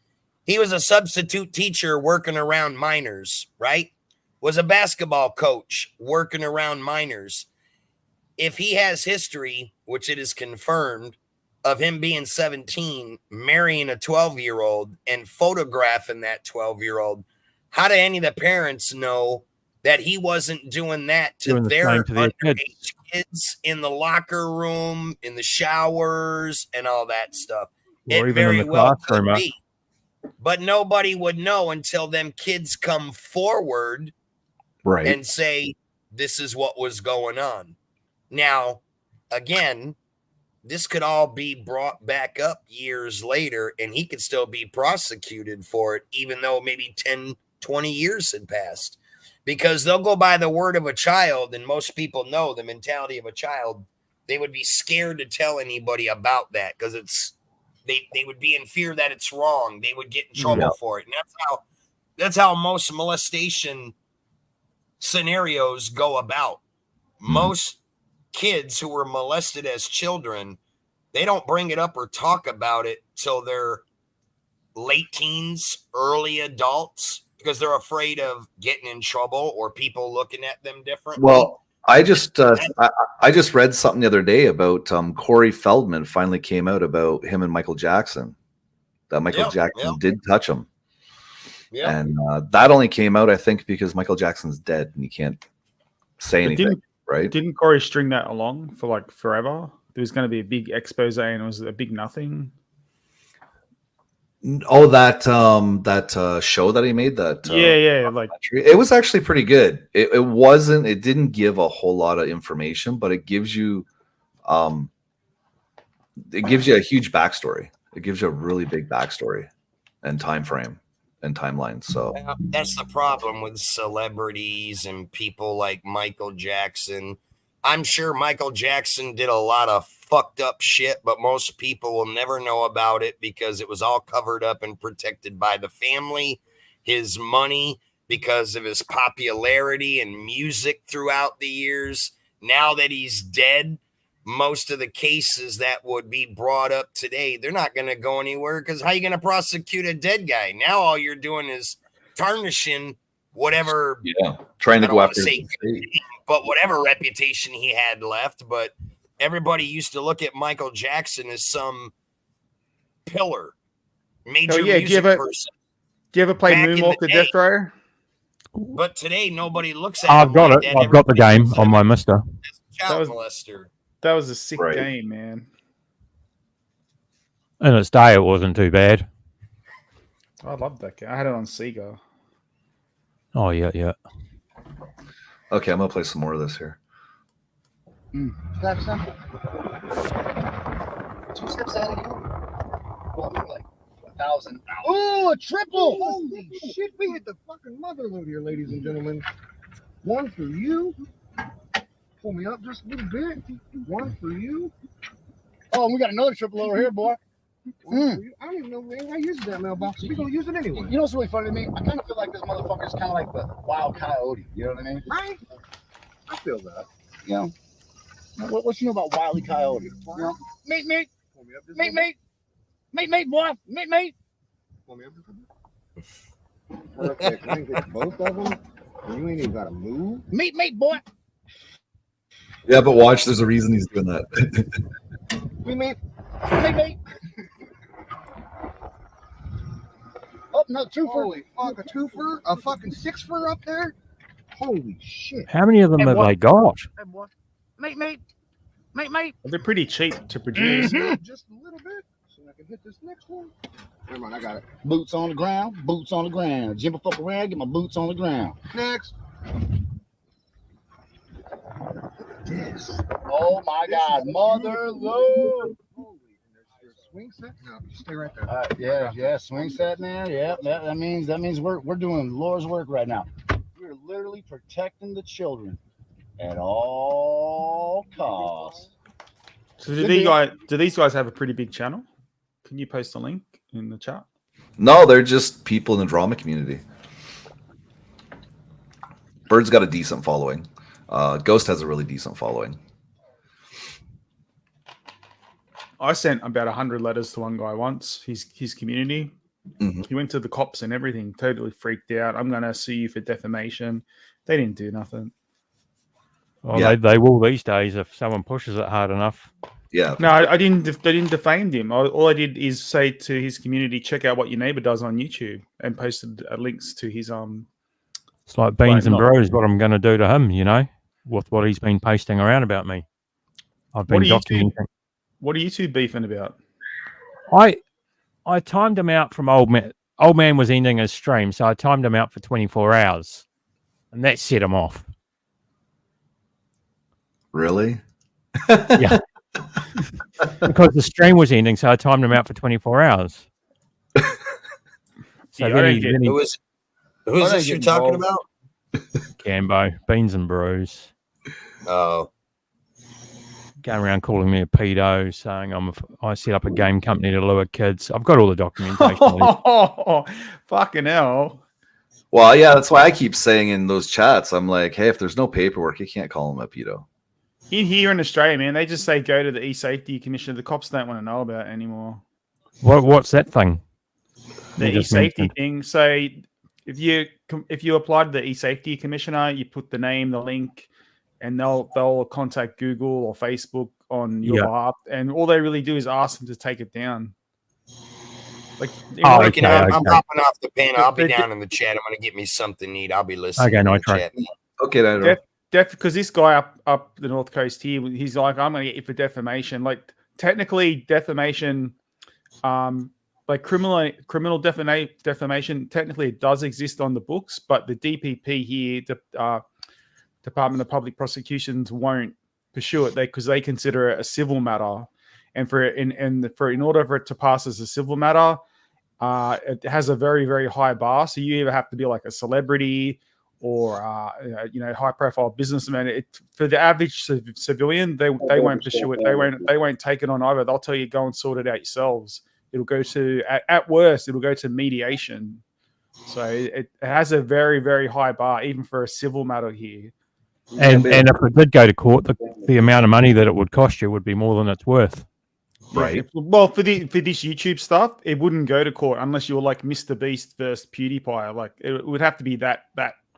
He was a substitute teacher working around minors, right? Was a basketball coach working around minors. If he has history, which it is confirmed, of him being 17, marrying a 12-year-old and photographing that 12-year-old, how do any of the parents know that he wasn't doing that to their underage kids in the locker room, in the showers, and all that stuff? Or it even very in the well classroom. could be. But nobody would know until them kids come forward and say, this is what was going on. Now, again, this could all be brought back up years later, and he could still be prosecuted for it, even though maybe 10, 20 years had passed. Because they'll go by the word of a child, and most people know the mentality of a child. They would be scared to tell anybody about that because they would be in fear that it's wrong. They would get in trouble for it. And that's how most molestation scenarios go about. Most kids who were molested as children, they don't bring it up or talk about it till they're late teens, early adults, because they're afraid of getting in trouble or people looking at them differently. Well, I just read something the other day about Corey Feldman finally came out about him and Michael Jackson. That Michael Jackson did touch him. And that only came out, I think, because Michael Jackson's dead and you can't say anything, right? Didn't Corey string that along for like forever? There was going to be a big expose and it was a big nothing. Oh, that show that he made, that like it was actually pretty good. It didn't give a whole lot of information, but it gives you a huge backstory. It gives you a really big backstory and time frame and timeline. So that's the problem with celebrities and people like Michael Jackson. I'm sure Michael Jackson did a lot of fucked up shit, but most people will never know about it because it was all covered up and protected by the family, his money, because of his popularity and music throughout the years. Now that he's dead, most of the cases that would be brought up today, they're not going to go anywhere because how are you going to prosecute a dead guy? Now all you're doing is tarnishing whatever. Yeah, trying to go after but whatever reputation he had left. But everybody used to look at Michael Jackson as some pillar, major music person. Do you ever play Moonwalk the Death Row? But today nobody looks at I've got it. I've got the game on my Mister. Child molester. That was a sick game, man. In its day, it wasn't too bad. I loved that game. I had it on Sega. Oh, yeah. Okay, I'm going to play some more of this here. That's simple. 2 steps out again. Well, like 1,000. Oh, a triple! Holy shit, we hit the fucking mother load here, ladies and gentlemen. One for you. Pull me up just a little bit. One for you. Oh, we got another triple over here, boy. One for you. I don't even know man, I use that mailbox. We're gonna use it anyway. You know what's really funny to me? I kind of feel like this motherfucker is kind of like the wild coyote. You know what I mean? Right? I feel that. You know? What you know about Wile E. Coyote? You know? Meat. Meat, boy. Meat. Pull me up just a bit. Perfect. I can get both of them. And you ain't even gotta move. Meat, boy. Yeah, but watch, there's a reason he's doing that. Meat. Oh, no, twofer. Holy fuck, a twofer? A fucking six-fer up there? Holy shit. How many of them have they got? Hey, boy. Meat. They're pretty cheap to produce. Just a little bit, so I can hit this next one. Never mind, I got it. Boots on the ground. Jimbo fuck around, get my boots on the ground. Next. Yes. Oh my God, mother load. Holy, there's swing set? No, stay right there. Yeah, swing set, man. Yeah, that means we're doing Lord's work right now. We're literally protecting the children at all costs. So do these guys have a pretty big channel? Can you post a link in the chat? No, they're just people in the drama community. Bird's got a decent following. Ghost has a really decent following. I sent about 100 letters to one guy once, his community. Mm-hmm. He went to the cops and everything, totally freaked out. I'm going to sue you for defamation. They didn't do nothing. Well, yeah. they will these days if someone pushes it hard enough. Yeah. No, I didn't. They didn't defame him. All I did is say to his community, check out what your neighbor does on YouTube, and posted links to his It's like Beans and Bros. What I'm going to do to him, you know, with what he's been posting around about me. I've been documenting. What are you two beefing about? I timed him out from Old Man. Old Man was ending his stream, so I timed him out for 24 hours, and that set him off. Really? Yeah. Because the stream was ending, so I timed him out for 24 hours. So who is this you're talking about? Cambo, Beans and Bros. Oh. Going around calling me a pedo, saying I set up a game company to lure kids. I've got all the documentation. Oh, fucking hell. Well, yeah, that's why I keep saying in those chats, I'm like, hey, if there's no paperwork, you can't call him a pedo. Here in Australia, man, they just say go to the E-Safety Commission. The cops don't want to know about it anymore. What's that thing? The E-Safety thing. So if you apply to the E-Safety Commissioner, you put the name, the link, and they'll contact Google or Facebook on your behalf, and all they really do is ask them to take it down. Like, I'm hopping off the pen. I'll be down in the chat. I'm gonna get me something neat. I'll be listening. Okay, no, chat. Okay, no. Because this guy up the North Coast here, he's like, I'm going to get you for defamation. Like, technically, defamation, like criminal defamation, technically it does exist on the books, but the DPP here, the Department of Public Prosecutions, won't pursue it because they consider it a civil matter, and in order for it to pass as a civil matter, it has a very, very high bar. So you either have to be like a celebrity or high-profile businessman. For the average civilian, they won't pursue it. They won't take it on either. They'll tell you go and sort it out yourselves. It'll go to at worst, it'll go to mediation. So it has a very, very high bar, even for a civil matter here. And if it did go to court, the amount of money that it would cost you would be more than it's worth. Right. Well, for this YouTube stuff, it wouldn't go to court unless you were like Mr. Beast versus PewDiePie. Like it would have to be that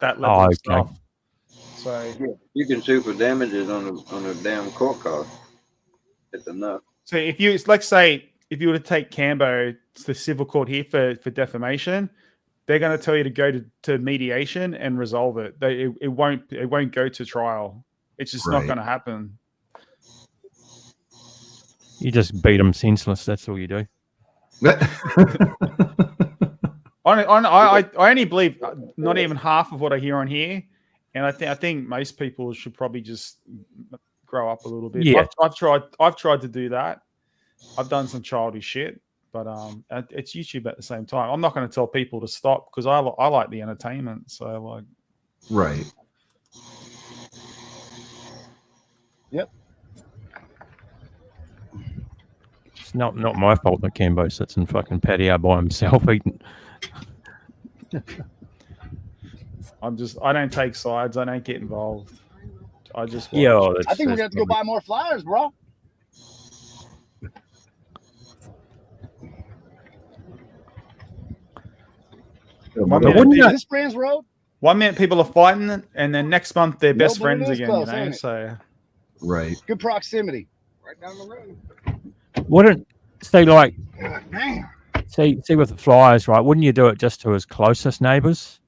level of stuff. So you can sue for damages on a damn court cost. It's enough. So if you were to take Cambo to the civil court here for defamation, they're going to tell you to go to mediation and resolve it. It won't go to trial. It's just not going to happen. You just beat them senseless. That's all you do. I only believe not even half of what I hear on here, and I think most people should probably just grow up a little bit. Yeah. I've tried to do that. I've done some childish shit, but it's YouTube at the same time. I'm not going to tell people to stop because I like the entertainment. So like, Right. Yep. It's not my fault that Cambo sits in fucking patio by himself eating. I don't take sides. I don't get involved. I just watch. Yeah, I think we're gonna have to go buy more flyers, bro. This Brands Road. 1 minute people are fighting, and then next month they're best Nobody friends knows again. close, You know, ain't it? so Right. Good proximity. Right down the road. Wouldn't say like God damn. see with the flyers, right? Wouldn't you do it just to his closest neighbours?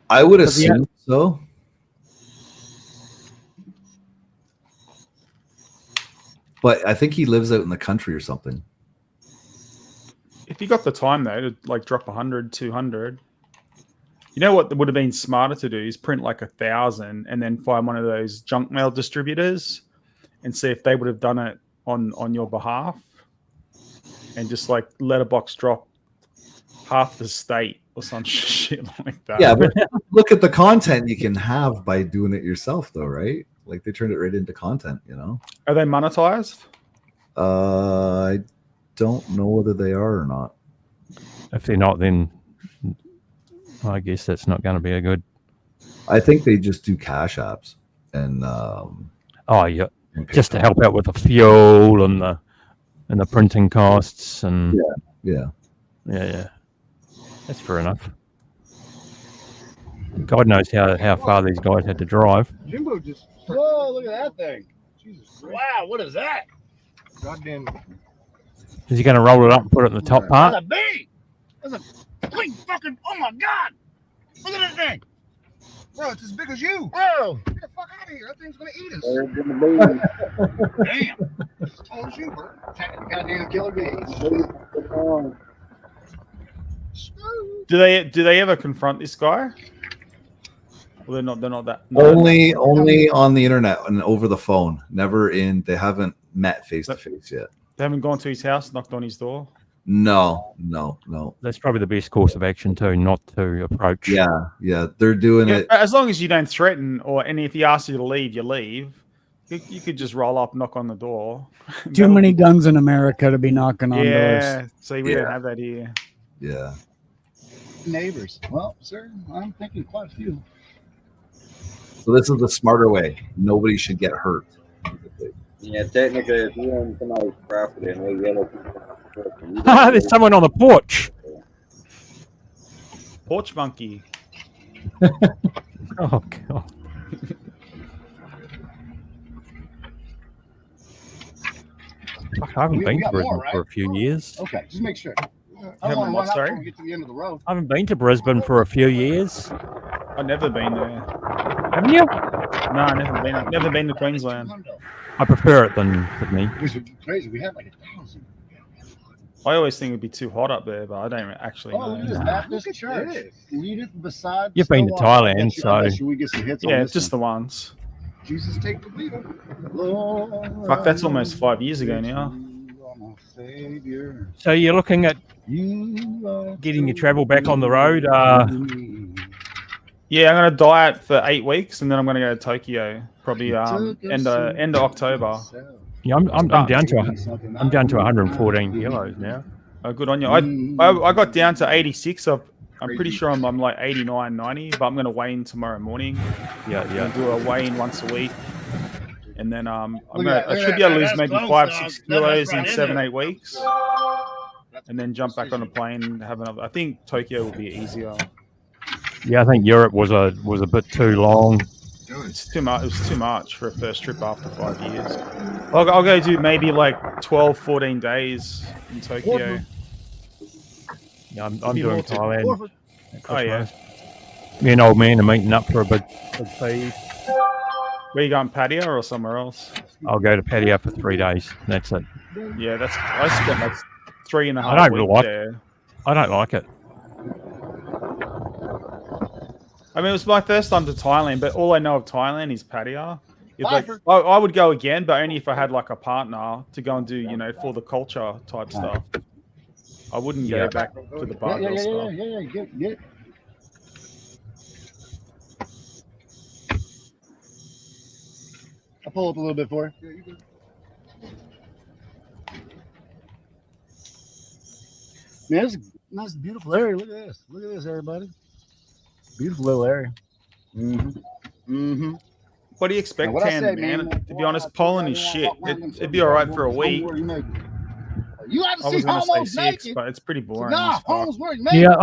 I would assume so. But I think he lives out in the country or something. if you got the time though to like drop 100, 200, you know what would have been smarter to do is print like 1,000 and then find one of those junk mail distributors and see if they would have done it on your behalf, and just like letterbox drop half the state or some shit like that. Yeah, but look at the content you can have by doing it yourself, though, right? Like they turned it right into content, you know. Are they monetized? I don't know whether they are or not. If they're not, then I guess that's not going to be a good. I think they just do cash apps and. Oh yeah, just to help out with the fuel and the printing costs and. Yeah. That's fair enough. God knows how far these guys had to drive. Jimbo just. Whoa! Look at that thing. Jesus Christ. Wow! What is that? Goddamn. Is he going to roll it up and put it in the top part? That's a bee. That's a big fucking. Oh my god! Look at this thing. Bro, it's as big as you. Bro. Get the fuck out of here. That thing's gonna eat us. Damn. As tall as you, bro. Goddamn killer bees. Do they ever confront this guy? Well, they're not that. Only on the internet and over the phone. Never in. They haven't met face to face yet. They haven't gone to his house, knocked on his door. No. That's probably the best course of action too, not to approach. Yeah. They're doing it. As long as you don't threaten, and if he asks you to leave, you leave. You could just roll up, knock on the door. Too many guns in America to be knocking on Yeah, doors. see, we don't have that here. Yeah. Neighbors. Well, sir, I'm thinking quite a few. So this is the smarter way. Nobody should get hurt. Yeah, technically, if you own somebody's property and they yell There's someone on the porch. Porch monkey. Oh god. Fuck, I haven't We been to got Brisbane more, right? for a few years. Okay, just make sure. I Haven't don't want what, to run out sorry? before we get to the end of the road. I haven't been to Brisbane for a few years. I've never been there. Haven't you? No, I never been. I've never been to Queensland. I prefer it than Sydney. Which is crazy. We had like 1,000. I always think it'd be too hot up there, but I don't actually Oh, look at know. this Baptist church. Read it beside. You've been to Thailand, so we get some hits on Yeah, this just one. the ones. Jesus, take the wheel. Lord, Fuck, that's almost 5 years ago now. you are my savior. So you're looking at You are getting your travel back on the road. Yeah, I'm gonna diet for 8 weeks, and then I'm gonna go to Tokyo. Probably end of October. Yeah, I'm down to 114 kilos now. Oh, good on you. I got down to 86. I'm pretty sure I'm like 89, 90, but I'm gonna weigh in tomorrow morning. Yeah. I'm gonna do a weigh in once a week, and then I at should be able to lose that's maybe close, 5, dog. 6 That's kilos right in in 7, there. 8 weeks, and then jump back on a plane and have another. I think Tokyo will be easier. Yeah, I think Europe was a bit too long. It's too much. It was too much for a first trip after 5 years. I'll go do maybe like 12, 14 days in Tokyo. Yeah, I'm doing Thailand. Oh yeah. Me and old man are meeting up for a big feed. Where you going, patio or somewhere else? I'll go to patio for 3 days. That's it. Yeah, I spent like 3.5 I don't really weeks like there. I don't like it. I mean, it was my first time to Thailand, but all I know of Thailand is Pattaya. I would go again, but only if I had like a partner to go and do, for the culture type stuff. I wouldn't go back to the bar girl stuff. Yeah. Get. I'll pull up a little bit for you. Yeah, you good. Man, it's a nice, beautiful area. Look at this. Look at this, everybody. Beautiful little area. What do you expect, Tan, man? To be honest, Poland is shit. It'd be all right for a week. You like to I see was going to homos say 6, naked? but it's pretty boring. Nah, homos wearing naked. Yeah,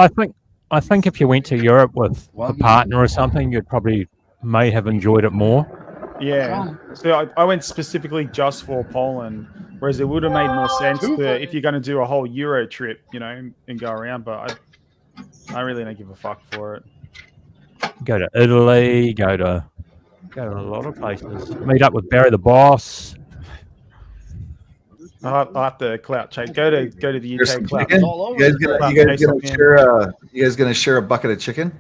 I think if you went to Europe with a partner or something, you'd probably may have enjoyed it more. Yeah. So I went specifically just for Poland, whereas it would have made more sense if you're going to do a whole Euro trip, and go around. But I really don't give a fuck for it. Go to Italy. Go to a lot of places. Meet up with Barry the boss. I'll have to clout chase. Go to the UK clout. You guys gonna share a bucket of chicken?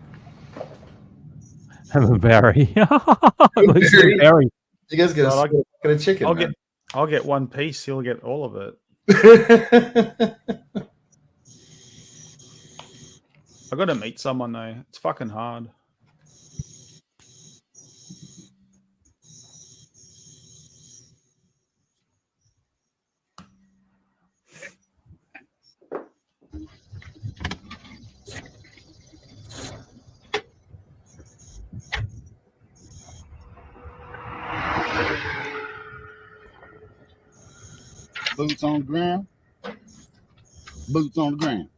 Barry. Barry. You guys gonna share a bucket of chicken? I'll get one piece. He'll get all of it. I got to meet someone though. It's fucking hard. Boots on the ground. Boots on the ground.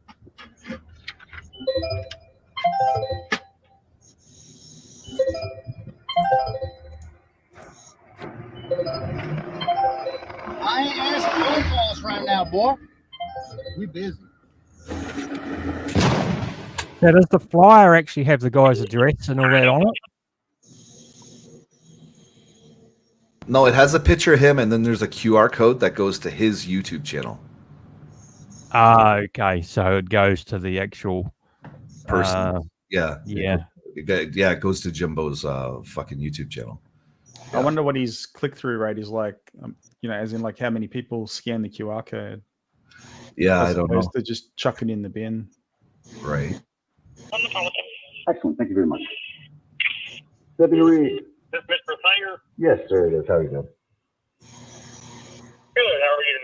I ain't asking phone calls right now, boy. We busy. Now, does the flyer actually have the guy's address and all that on it? No, it has a picture of him, and then there's a QR code that goes to his YouTube channel. Okay, so it goes to the actual person. Yeah. It goes to Jimbo's fucking YouTube channel. I wonder what his click-through rate is like. As in like how many people scan the QR code. Yeah, I don't know. As opposed to just chuck it in the bin. Right. Excellent. Thank you very much. Deputy Reed. This Mr. Thayer? Yes, sir, it is. How are you doing? Good. How are you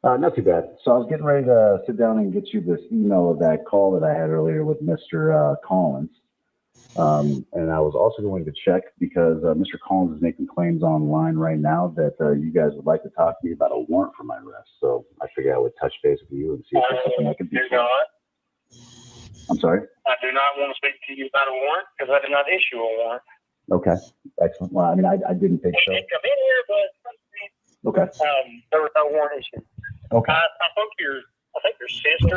tonight? Not too bad. So I was getting ready to sit down and get you this email of that call that I had earlier with Mr. Collins. And I was also going to check because Mr. Collins is making claims online right now that you guys would like to talk to me about a warrant for my arrest. So I figured I would touch base with you and see if there's something I can do. I'm sorry? I do not want to speak to you about a warrant because I did not issue a warrant. Okay. Excellent. Well, I mean, I didn't think so. I did come in here, but Okay. there was no warrant issued. Okay. I spoke to I think your sister.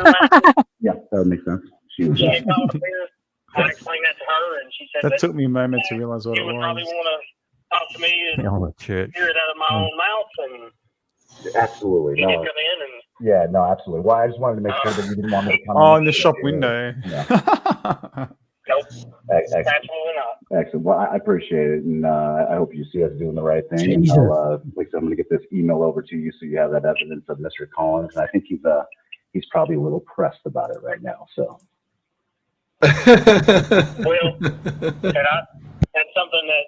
Yeah, that would make sense. She was. She called up here. I explained that to her, and she said That took me a moment to realize what it you would probably was. want to talk to me and On the church. hear it out of my own mouth. And Absolutely. you No. can come in and Yeah, no, absolutely. Well, I just wanted to make sure that you didn't want me to come Oh, in the shop window. Yeah. nope, Excellent. absolutely not. Excellent. Well, I appreciate it, and I hope you see us doing the right thing. And Jesus. like I said, I'm going to get this email over to you so you have that evidence of Mr. Collins. And I think he's probably a little pressed about it right now. So. Well, and that's something that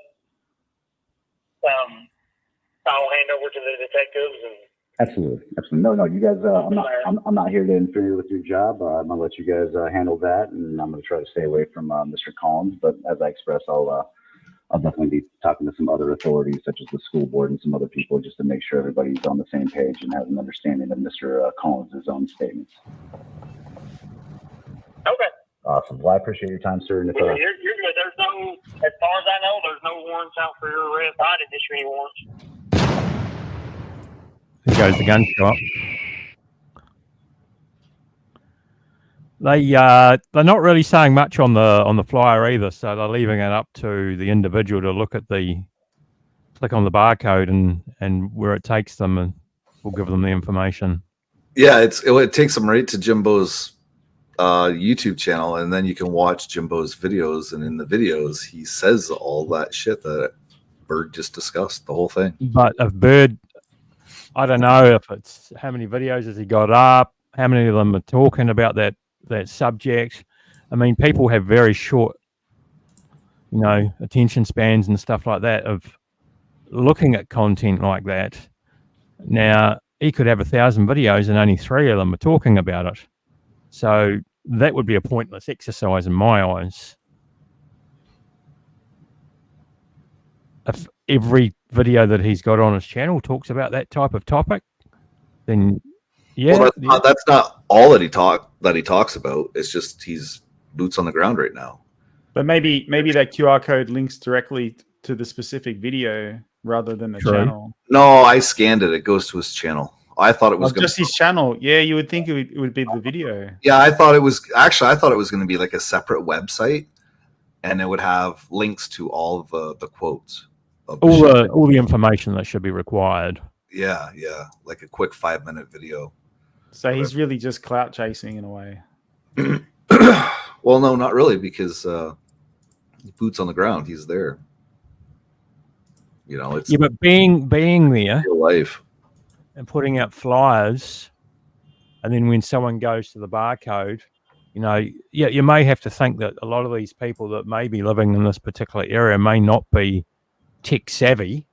I'll hand over to the detectives and. Absolutely. No, you guys. I'm not here to interfere with your job. I'm gonna let you guys handle that, and I'm gonna try to stay away from Mr. Collins. But as I expressed, I'll definitely be talking to some other authorities, such as the school board and some other people, just to make sure everybody's on the same page and has an understanding of Mr. Collins' own statements. Okay. Awesome. Well, I appreciate your time, sir. And if, You're good. There's no, as far as I know, there's no warrants out for your arrest. I didn't issue any warrants. There goes the gun shop. They're not really saying much on the flyer either, so they're leaving it up to the individual to click on the barcode and where it takes them, and we'll give them the information. Yeah, it takes them right to Jimbo's YouTube channel, and then you can watch Jimbo's videos, and in the videos he says all that shit that Bird just discussed the whole thing. But if Bird, I don't know if it's how many videos has he got up, how many of them are talking about that subject. I mean, people have very short, attention spans and stuff like that of looking at content like that. Now, he could have 1,000 videos and only 3 of them are talking about it. So that would be a pointless exercise in my eyes. If every video that he's got on his channel talks about that type of topic, then yeah. Well, that's not all that he talks about. It's just he's boots on the ground right now. But maybe that QR code links directly to the specific video rather than the channel. No, I scanned it. It goes to his channel. I thought it was just his channel. Yeah, you would think it would be the video. Yeah, I thought it was going to be like a separate website, and it would have links to all of the quotes. All the information that should be required. Yeah, like a quick 5-minute video. So he's really just clout chasing in a way. Well, no, not really, because boots on the ground. He's there. It's but being there, real life, and putting out flyers, and then when someone goes to the barcode, you may have to think that a lot of these people that may be living in this particular area may not be tech savvy,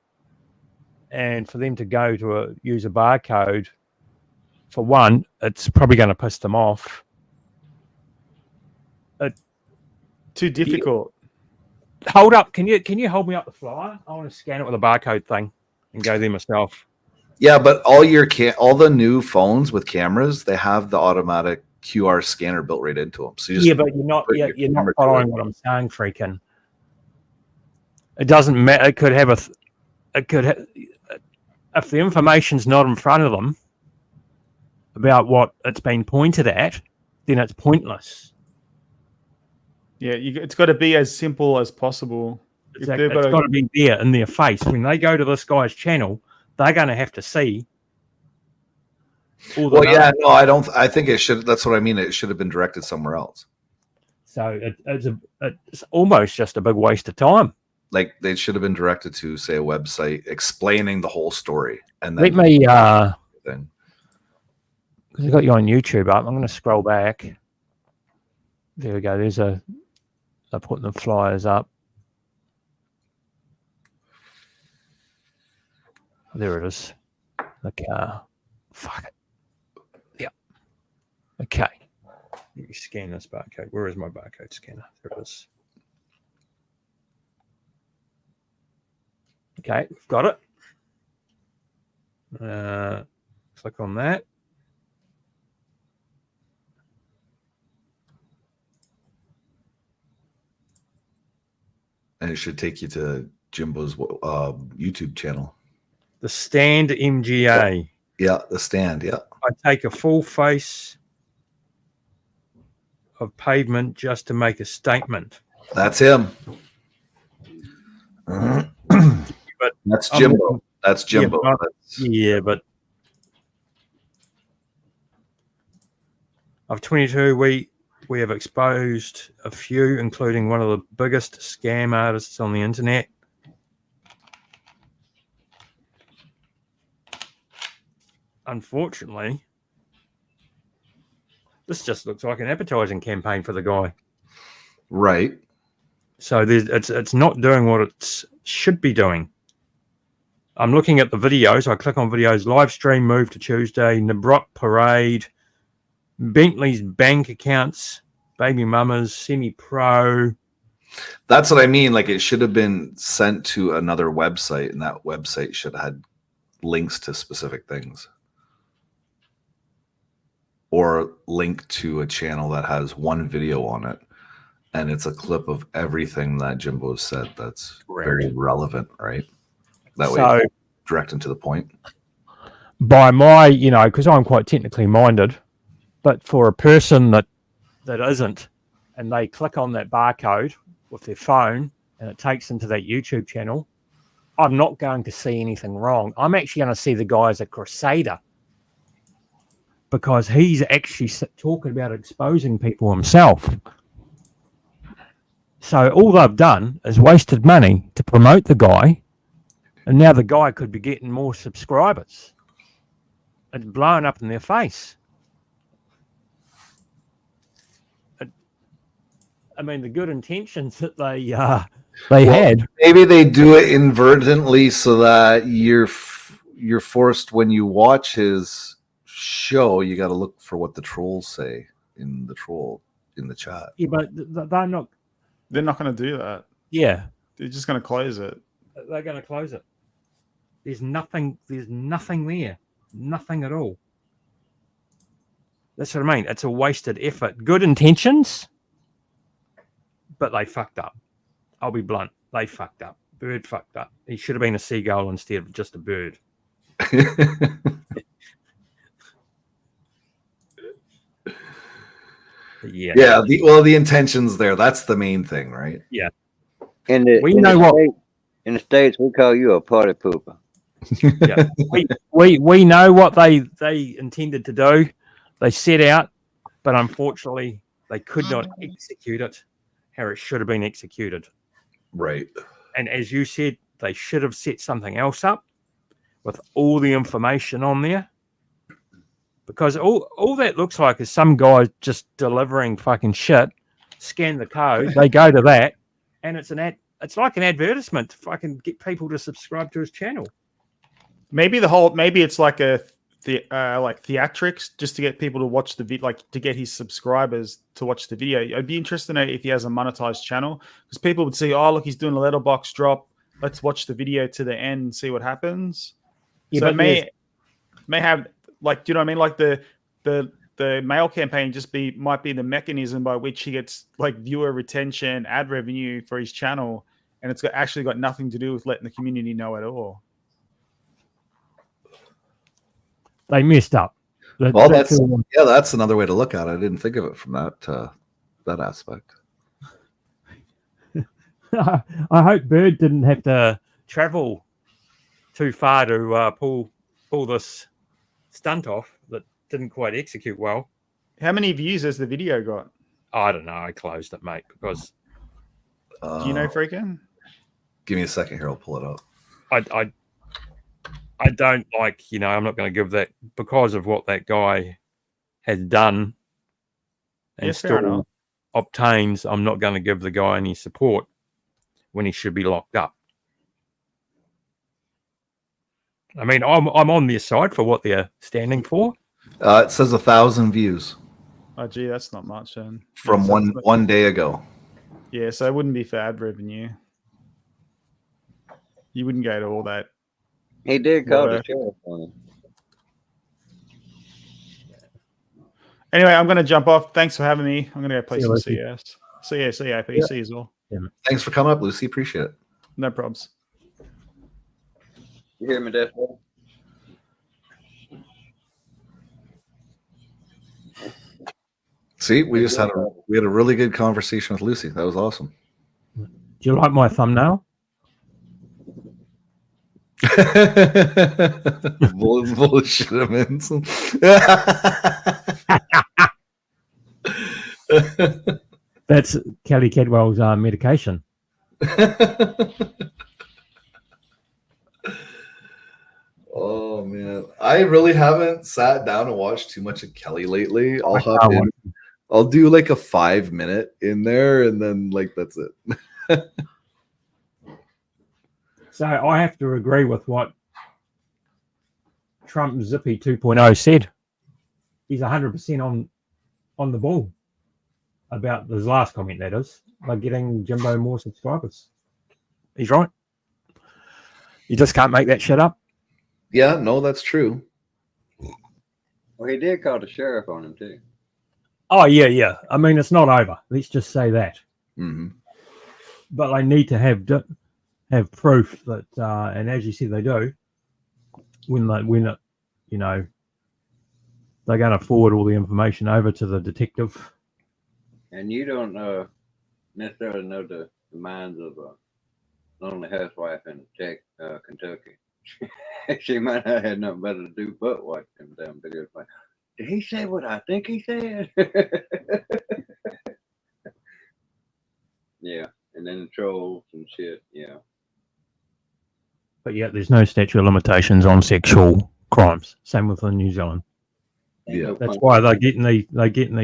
and for them to go to use a barcode, for one, it's probably going to piss them off. Too difficult. Hold up! Can you hold me up the flyer? I want to scan it with a barcode thing and go there myself. Yeah, but all the new phones with cameras, they have the automatic QR scanner built right into them. So but you're not following what I'm saying, freaking. It doesn't matter. It could have if the information's not in front of them about what it's been pointed at, then it's pointless. Yeah, it's got to be as simple as possible. Exactly. It's got to be there in their face. When they go to this guy's channel, they're going to have to see. I think it should. That's what I mean. It should have been directed somewhere else. So it's almost just a big waste of time. Like they should have been directed to, say, a website explaining the whole story. And then let me, because I got you on YouTube up. I'm going to scroll back. There we go. They're putting the flyers up. There it is. Okay. Fuck it. Yeah. Okay. Let me scan this barcode. Where is my barcode scanner? There it is. Okay, got it. Click on that. And it should take you to Jimbo's YouTube channel. The Stand MGA. Yeah, the Stand, yeah. I take a full face of pavement just to make a statement. That's him. But that's Jimbo. That's Jimbo. But of 22, we have exposed a few, including one of the biggest scam artists on the internet. Unfortunately, this just looks like an advertising campaign for the guy. Right. So it's not doing what it should be doing. I'm looking at the videos. I click on videos, live stream, move to Tuesday, Nabrock Parade, Bentley's bank accounts, baby mamas, semi-pro. That's what I mean. Like it should have been sent to another website, and that website should have had links to specific things. Or link to a channel that has one video on it, and it's a clip of everything that Jimbo said that's very relevant, right? That way, direct and to the point. By my, because I'm quite technically minded, but for a person that isn't, and they click on that barcode with their phone, and it takes them to that YouTube channel, I'm not going to see anything wrong. I'm actually going to see the guy as a crusader, because he's actually talking about exposing people himself. So all they've done is wasted money to promote the guy And now the guy could be getting more subscribers. It's blowing up in their face. I mean, the good intentions that they had. Maybe they do it inadvertently so that you're forced when you watch his show, you got to look for what the trolls say in the chat. Yeah, but they're not. They're not going to do that. Yeah, they're just going to close it. They're going to close it. There's nothing. There's nothing there. Nothing at all. That's what I mean. It's a wasted effort. Good intentions, but they fucked up. I'll be blunt. They fucked up. Bird fucked up. He should have been a seagull instead of just a bird. Yeah. The intentions there. That's the main thing, right? Yeah. In the States, we call you a party pooper. Yeah. we know what they intended to do. They set out, but unfortunately, they could not execute it how it should have been executed. Right. And as you said, they should have set something else up with all the information on there. Because all that looks like is some guy just delivering fucking shit, scan the code, they go to that, and it's it's like an advertisement to fucking get people to subscribe to his channel. Maybe it's like like theatrics, just to get people to watch the video, like to get his subscribers to watch the video. I'd be interested to know if he has a monetized channel, because people would see, oh look, he's doing a letterbox drop. Let's watch the video to the end and see what happens. Yeah, so it may have, like, do you know what I mean? Like the mail campaign might be the mechanism by which he gets like viewer retention, ad revenue for his channel, and it's actually got nothing to do with letting the community know at all. They messed up. That's another way to look at it. I didn't think of it from that aspect. I hope Bird didn't have to travel too far to pull this stunt off that didn't quite execute well. How many views has the video got? I don't know. I closed it, mate, because... do you know, Freakin'? Give me a second here. I'll pull it up. I don't like, I'm not going to give that, because of what that guy has done and still obtains. I'm not going to give the guy any support when he should be locked up. I mean, I'm on their side for what they're standing for. It says 1,000 views. Oh, gee, that's not much then. From one day ago. Yeah, so it wouldn't be for ad revenue. You wouldn't go to all that. He did call the sheriff on him. Anyway, I'm going to jump off. Thanks for having me. I'm going to go play some CS. See you, PC as well. Yeah. Thanks for coming up, Lucy. Appreciate it. No probs. You hear me, Death? See, we had a really good conversation with Lucy. That was awesome. Do you like my thumbnail? Bullshit. That's Kelly Kedwell's medication. Oh man, I really haven't sat down and watched too much of Kelly lately. I'll do like a 5-minute in there, and then that's it. So I have to agree with what Trump Zippy 2.0 said. He's 100% on the ball about his last comment, that is, by getting Jimbo more subscribers. He's right. You just can't make that shit up. Yeah, no, that's true. Well, he did call the sheriff on him too. Oh, yeah. I mean, it's not over. Let's just say that. Mm-hmm. But I need to have proof that, and as you said, they do. When it, they're going to forward all the information over to the detective. And you don't necessarily know the minds of a lonely housewife in Kentucky. She might not have nothing better to do but watch them damn videos. Like, did he say what I think he said? Yeah, and then the trolls and shit. Yeah. But yet there's no statute of limitations on sexual crimes. Same with New Zealand. Yeah. That's why they're getting these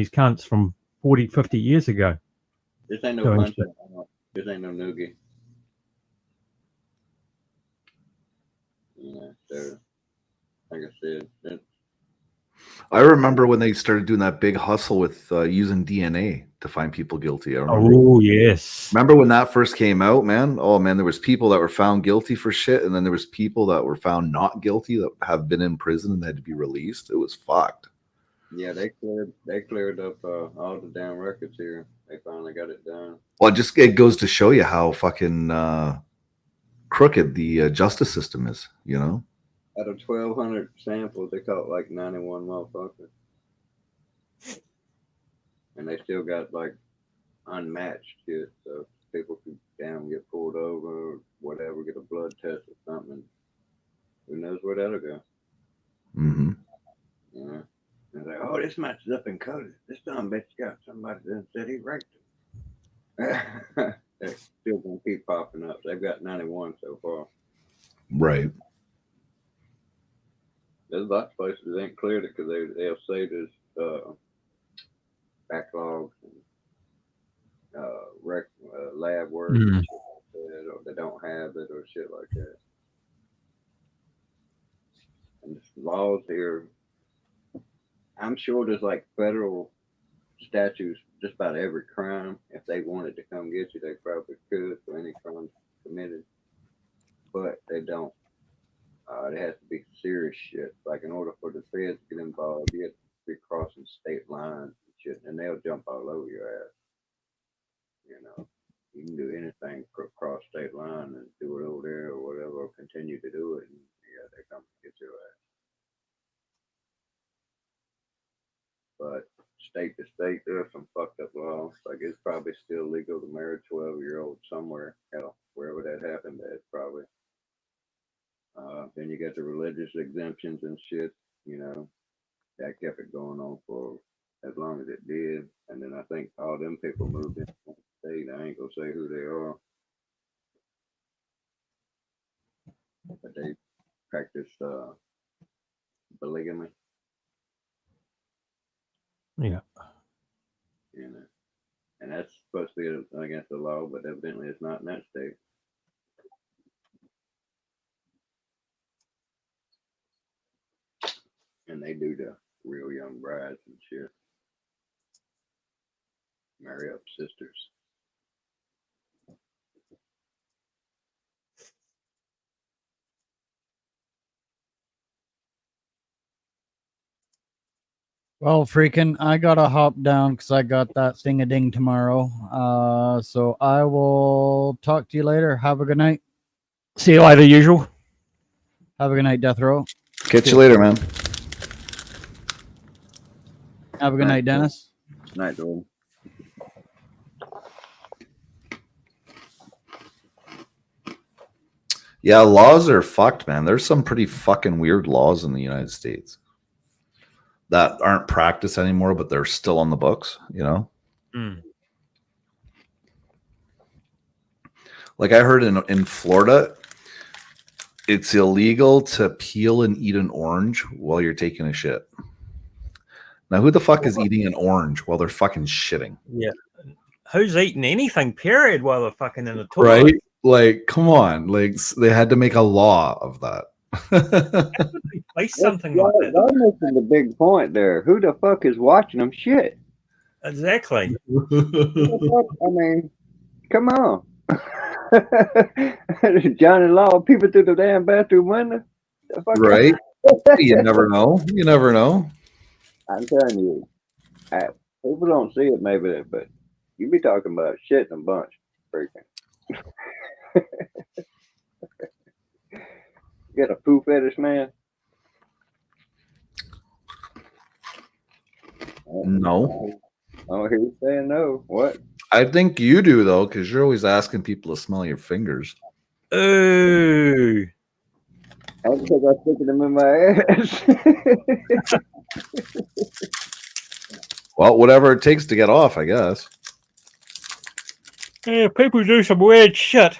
cunts from 40, 50 years ago. This ain't no doing punch. shit. This ain't no noogie. Yeah, so like I said, I remember when they started doing that big hustle with using DNA to find people guilty. I remember. Oh yes. Remember when that first came out, man? Oh man, there was people that were found guilty for shit, and then there was people that were found not guilty that have been in prison and had to be released. It was fucked. yeah, they cleared up all the damn records here. They finally got it done. Well, it goes to show you how fucking crooked the justice system is. You know. Out of 1,200 samples, they caught like 91 motherfuckers, and they still got like unmatched shit. So people could damn get pulled over or whatever, get a blood test or something. Who knows where that'll go? Mm-hmm. You know, and like, oh, this matches up in coded. This dumb bitch got somebody that said he raped him. They're still gonna keep popping up. They've got 91 so far. Right. There's a lot of places that ain't cleared it because they'll say there's backlogs and lab work and shit like that, or they don't have it or shit like that. And the laws here, I'm sure there's like federal statutes just about every crime. If they wanted to come get you, they probably could for any crime committed, but they don't. It has to be serious shit. Like in order for the feds to get involved, you have to be crossing state lines and shit, and they'll jump all over your ass. You know, you can do anything cross state line and do it over there or whatever, or continue to do it, and yeah, they come get your ass. But state to state, there are some fucked up laws. Like it's probably still legal to marry a 12-year-old somewhere, hell, wherever that happened at, probably. Then you got the religious exemptions and shit, you know, that kept it going on for as long as it did. And then I think all them people moved in the state. I ain't gonna say who they are, but they practice polygamy. Yeah. You know, and that's supposed to be against the law, but evidently it's not in that state. And they do the real young brides and shit. Marry up sisters. Well, freaking, I gotta hop down because I got that thing a ding tomorrow. So I will talk to you later. Have a good night. See you later, usual. Have a good night, Death Row. Catch you later, man. Have a good night, Dennis. Night, Jordan. Yeah, laws are fucked, man. There's some pretty fucking weird laws in the United States that aren't practiced anymore, but they're still on the books, you know? Mm. Like I heard in Florida, it's illegal to peel and eat an orange while you're taking a shit. Now, who the fuck is eating an orange while they're fucking shitting? Yeah. Who's eating anything, period, while they're fucking in the toilet? Right? Like, come on. Like, they had to make a law of that. Place something like that. Y'all missing the big point there. Who the fuck is watching them shit? Exactly. I mean, come on. Johnny Law peeping through the damn bathroom window. Right? You never know. You never know. I'm telling you, people don't see it maybe, but you be talking about shit in a bunch. Freaking. You got a poo fetish, man? No. Oh, he's saying no. What? I think you do, though, because you're always asking people to smell your fingers. Ooh. That's because I stick them in my ass. Well, whatever it takes to get off, I guess. Yeah, people do some weird shit.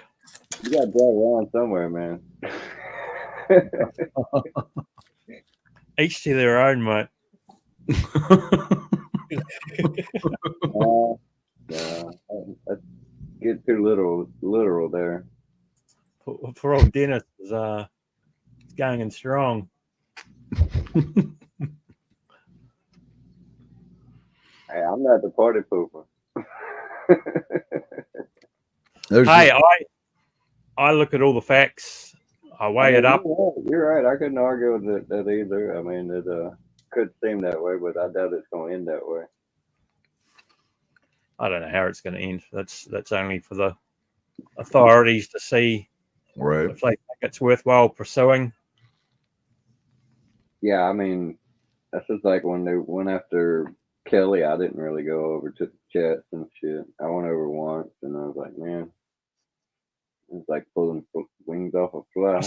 You got to draw around somewhere, man. Each to their own, mate. Yeah, that's get too literal there. For old Dennis is going in strong. Hey, I'm not the party pooper. Hey, I look at all the facts. I weigh it up. You're right. I couldn't argue with that either. I mean, it could seem that way, but I doubt it's going to end that way. I don't know how it's going to end. That's only for the authorities to see if they think it's worthwhile pursuing. Yeah, I mean, that's just like when they went after Kelly. I didn't really go over to the chats and shit. I went over once, and I was like, man, it's like pulling wings off a fly.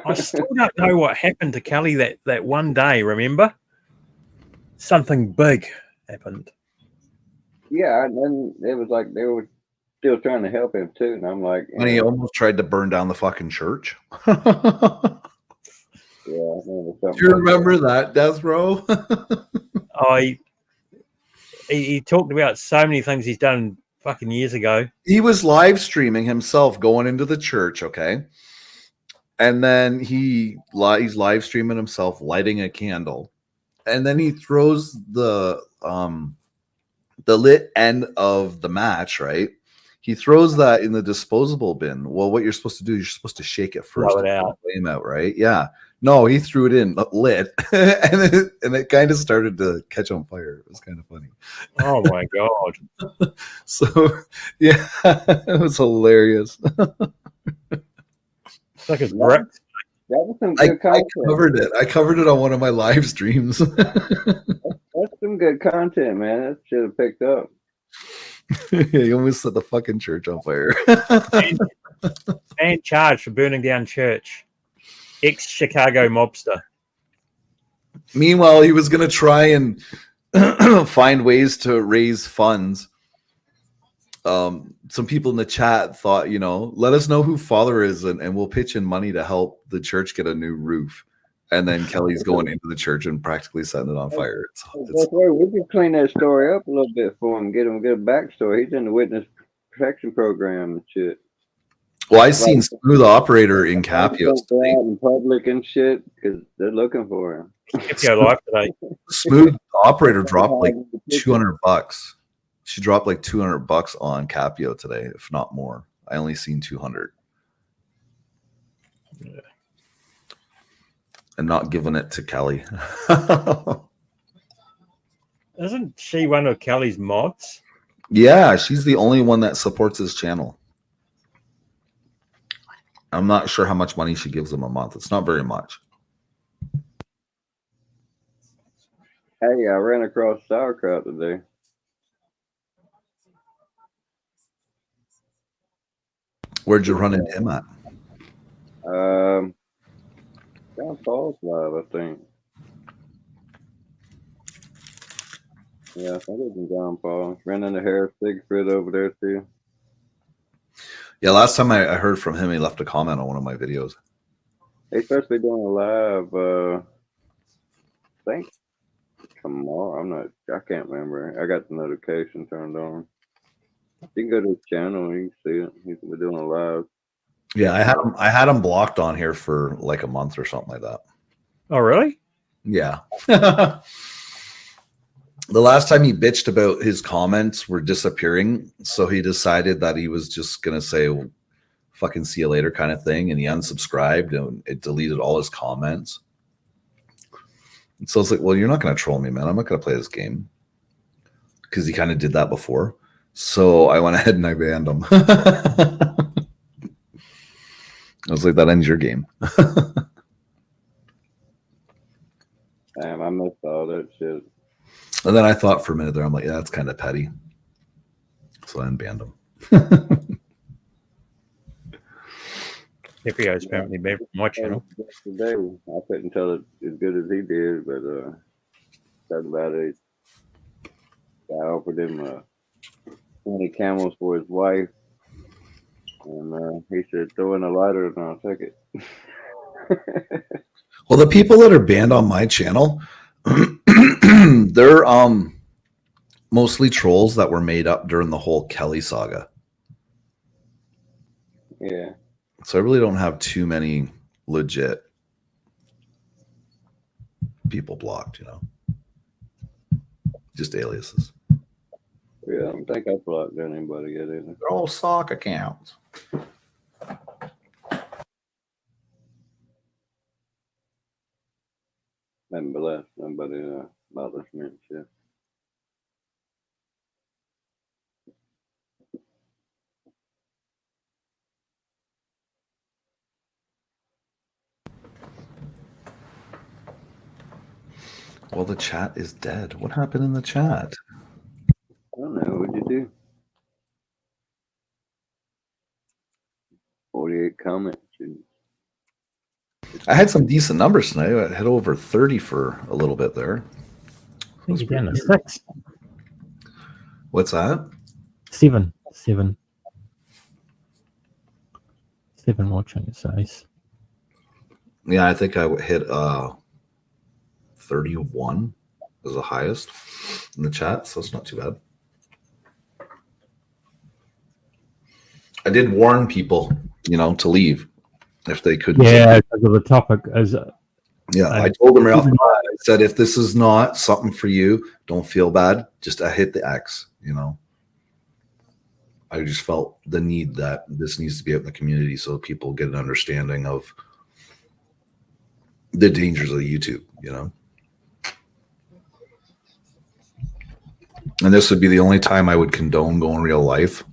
I still don't know what happened to Kelly that one day. Remember, something big happened. Yeah, and then it was like they were still trying to help him too, and I'm like, When he almost tried to burn down the fucking church. yeah. Do you remember that, Death Row? He talked about so many things he's done fucking years ago. He was live streaming himself going into the church, okay? And then he's live streaming himself lighting a candle. And then he throws the lit end of the match, right? He throws that in the disposable bin. Well, what you're supposed to do is you're supposed to shake it first. Blow it out. Flame out, right? Yeah. No, he threw it in lit, and it kind of started to catch on fire. It was kind of funny. Oh my god! So yeah, it was hilarious. It's like his brick. That was some good content. I covered it. I covered it on one of my live streams. That's some good content, man. That should have picked up. You almost set the fucking church on fire. Man charged for burning down church. Ex-Chicago mobster. Meanwhile, he was going to try and find ways to raise funds. Some people in the chat thought, let us know who Father is and we'll pitch in money to help the church get a new roof. And then Kelly's going into the church and practically setting it on fire. That's right. We could clean that story up a little bit for him, get him a good backstory. He's in the witness protection program and shit. Well, I seen Smooth Operator in Capio out in public and shit because they're looking for him. Capio live today. Smooth Operator dropped like $200. She dropped like $200 on Capio today, if not more. I only seen 200. Yeah. And not giving it to Kelly. Isn't she one of Kelly's mods? Yeah, she's the only one that supports his channel. I'm not sure how much money she gives him a month. It's not very much. Hey, I ran across sauerkraut today. Where'd you run into him at? John Paul's live, I think. Yeah, I think it was in John Paul. Ran into Harris Siegfried over there too. Yeah, last time I heard from him, he left a comment on one of my videos. He's supposed to be doing a live, I think tomorrow. I can't remember. I got the notification turned on. You can go to his channel and you can see it. He's been doing a live. Yeah, I had him blocked on here for like a month or something like that. Oh, really? Yeah. The last time he bitched about his comments were disappearing, so he decided that he was just gonna say, well, fucking see you later kind of thing, and he unsubscribed and it deleted all his comments. And so it's like, well, you're not gonna troll me, man. I'm not gonna play this game. Because he kind of did that before. So I went ahead and I banned him. I was like, that ends your game. Damn, I missed all that shit. And then I thought for a minute there, I'm like, yeah, that's kind of petty. So I unbanned him. Capio's apparently banned from my channel. Today, I couldn't tell it as good as he did, but talked about it. I offered him 20 camels for his wife. And he said, throw in a lighter and I'll take it. Well, the people that are banned on my channel, they're mostly trolls that were made up during the whole Kelly saga. Yeah. So I really don't have too many legit people blocked, you know. Just aliases. Yeah, I don't think I blocked anybody yet either. They're all sock accounts. Haven't blessed nobody bothers me and shit. Well, the chat is dead. What happened in the chat? I don't know. What'd you do? 48 comments. I had some decent numbers tonight. I had over 30 for a little bit there. I think you're down to 6. What's that? 7. 7 watching, it says. Yeah, I think I hit 31 as the highest in the chat, so it's not too bad. I did warn people, you know, to leave if they couldn't. Yeah, because of the topic. Yeah, I told them right off the bat. I said, if this is not something for you, don't feel bad. Just hit the X, you know. I just felt the need that this needs to be out in the community so people get an understanding of the dangers of YouTube, you know. And this would be the only time I would condone going real life.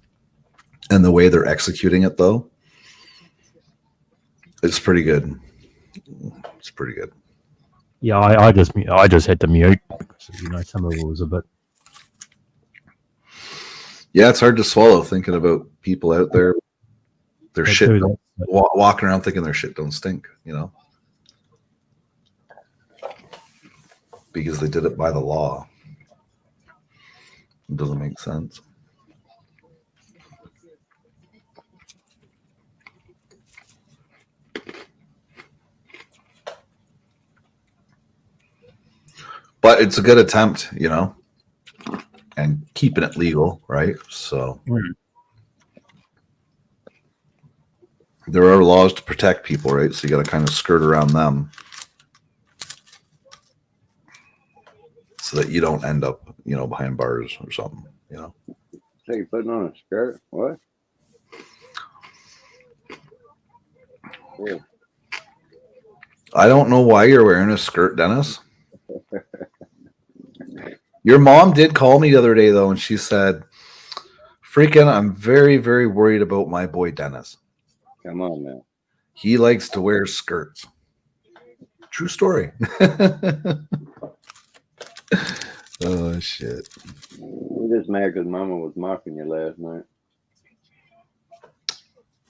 And the way they're executing it, though, it's pretty good. It's pretty good. Yeah, I just had to mute because, you know, some of it was a bit. Yeah, it's hard to swallow thinking about people out there. Their shit walking around thinking their shit don't stink, you know, because they did it by the law. It doesn't make sense. But it's a good attempt, you know, and keeping it legal, right? So there are laws to protect people, right? So you got to kind of skirt around them so that you don't end up, you know, behind bars or something, you know. So you're putting on a skirt? What? Yeah. I don't know why you're wearing a skirt, Dennis. Your mom did call me the other day, though, and she said, freaking, I'm very, very worried about my boy, Dennis. Come on, man. He likes to wear skirts. True story. Oh, shit. You're just mad because Mama was mocking you last night.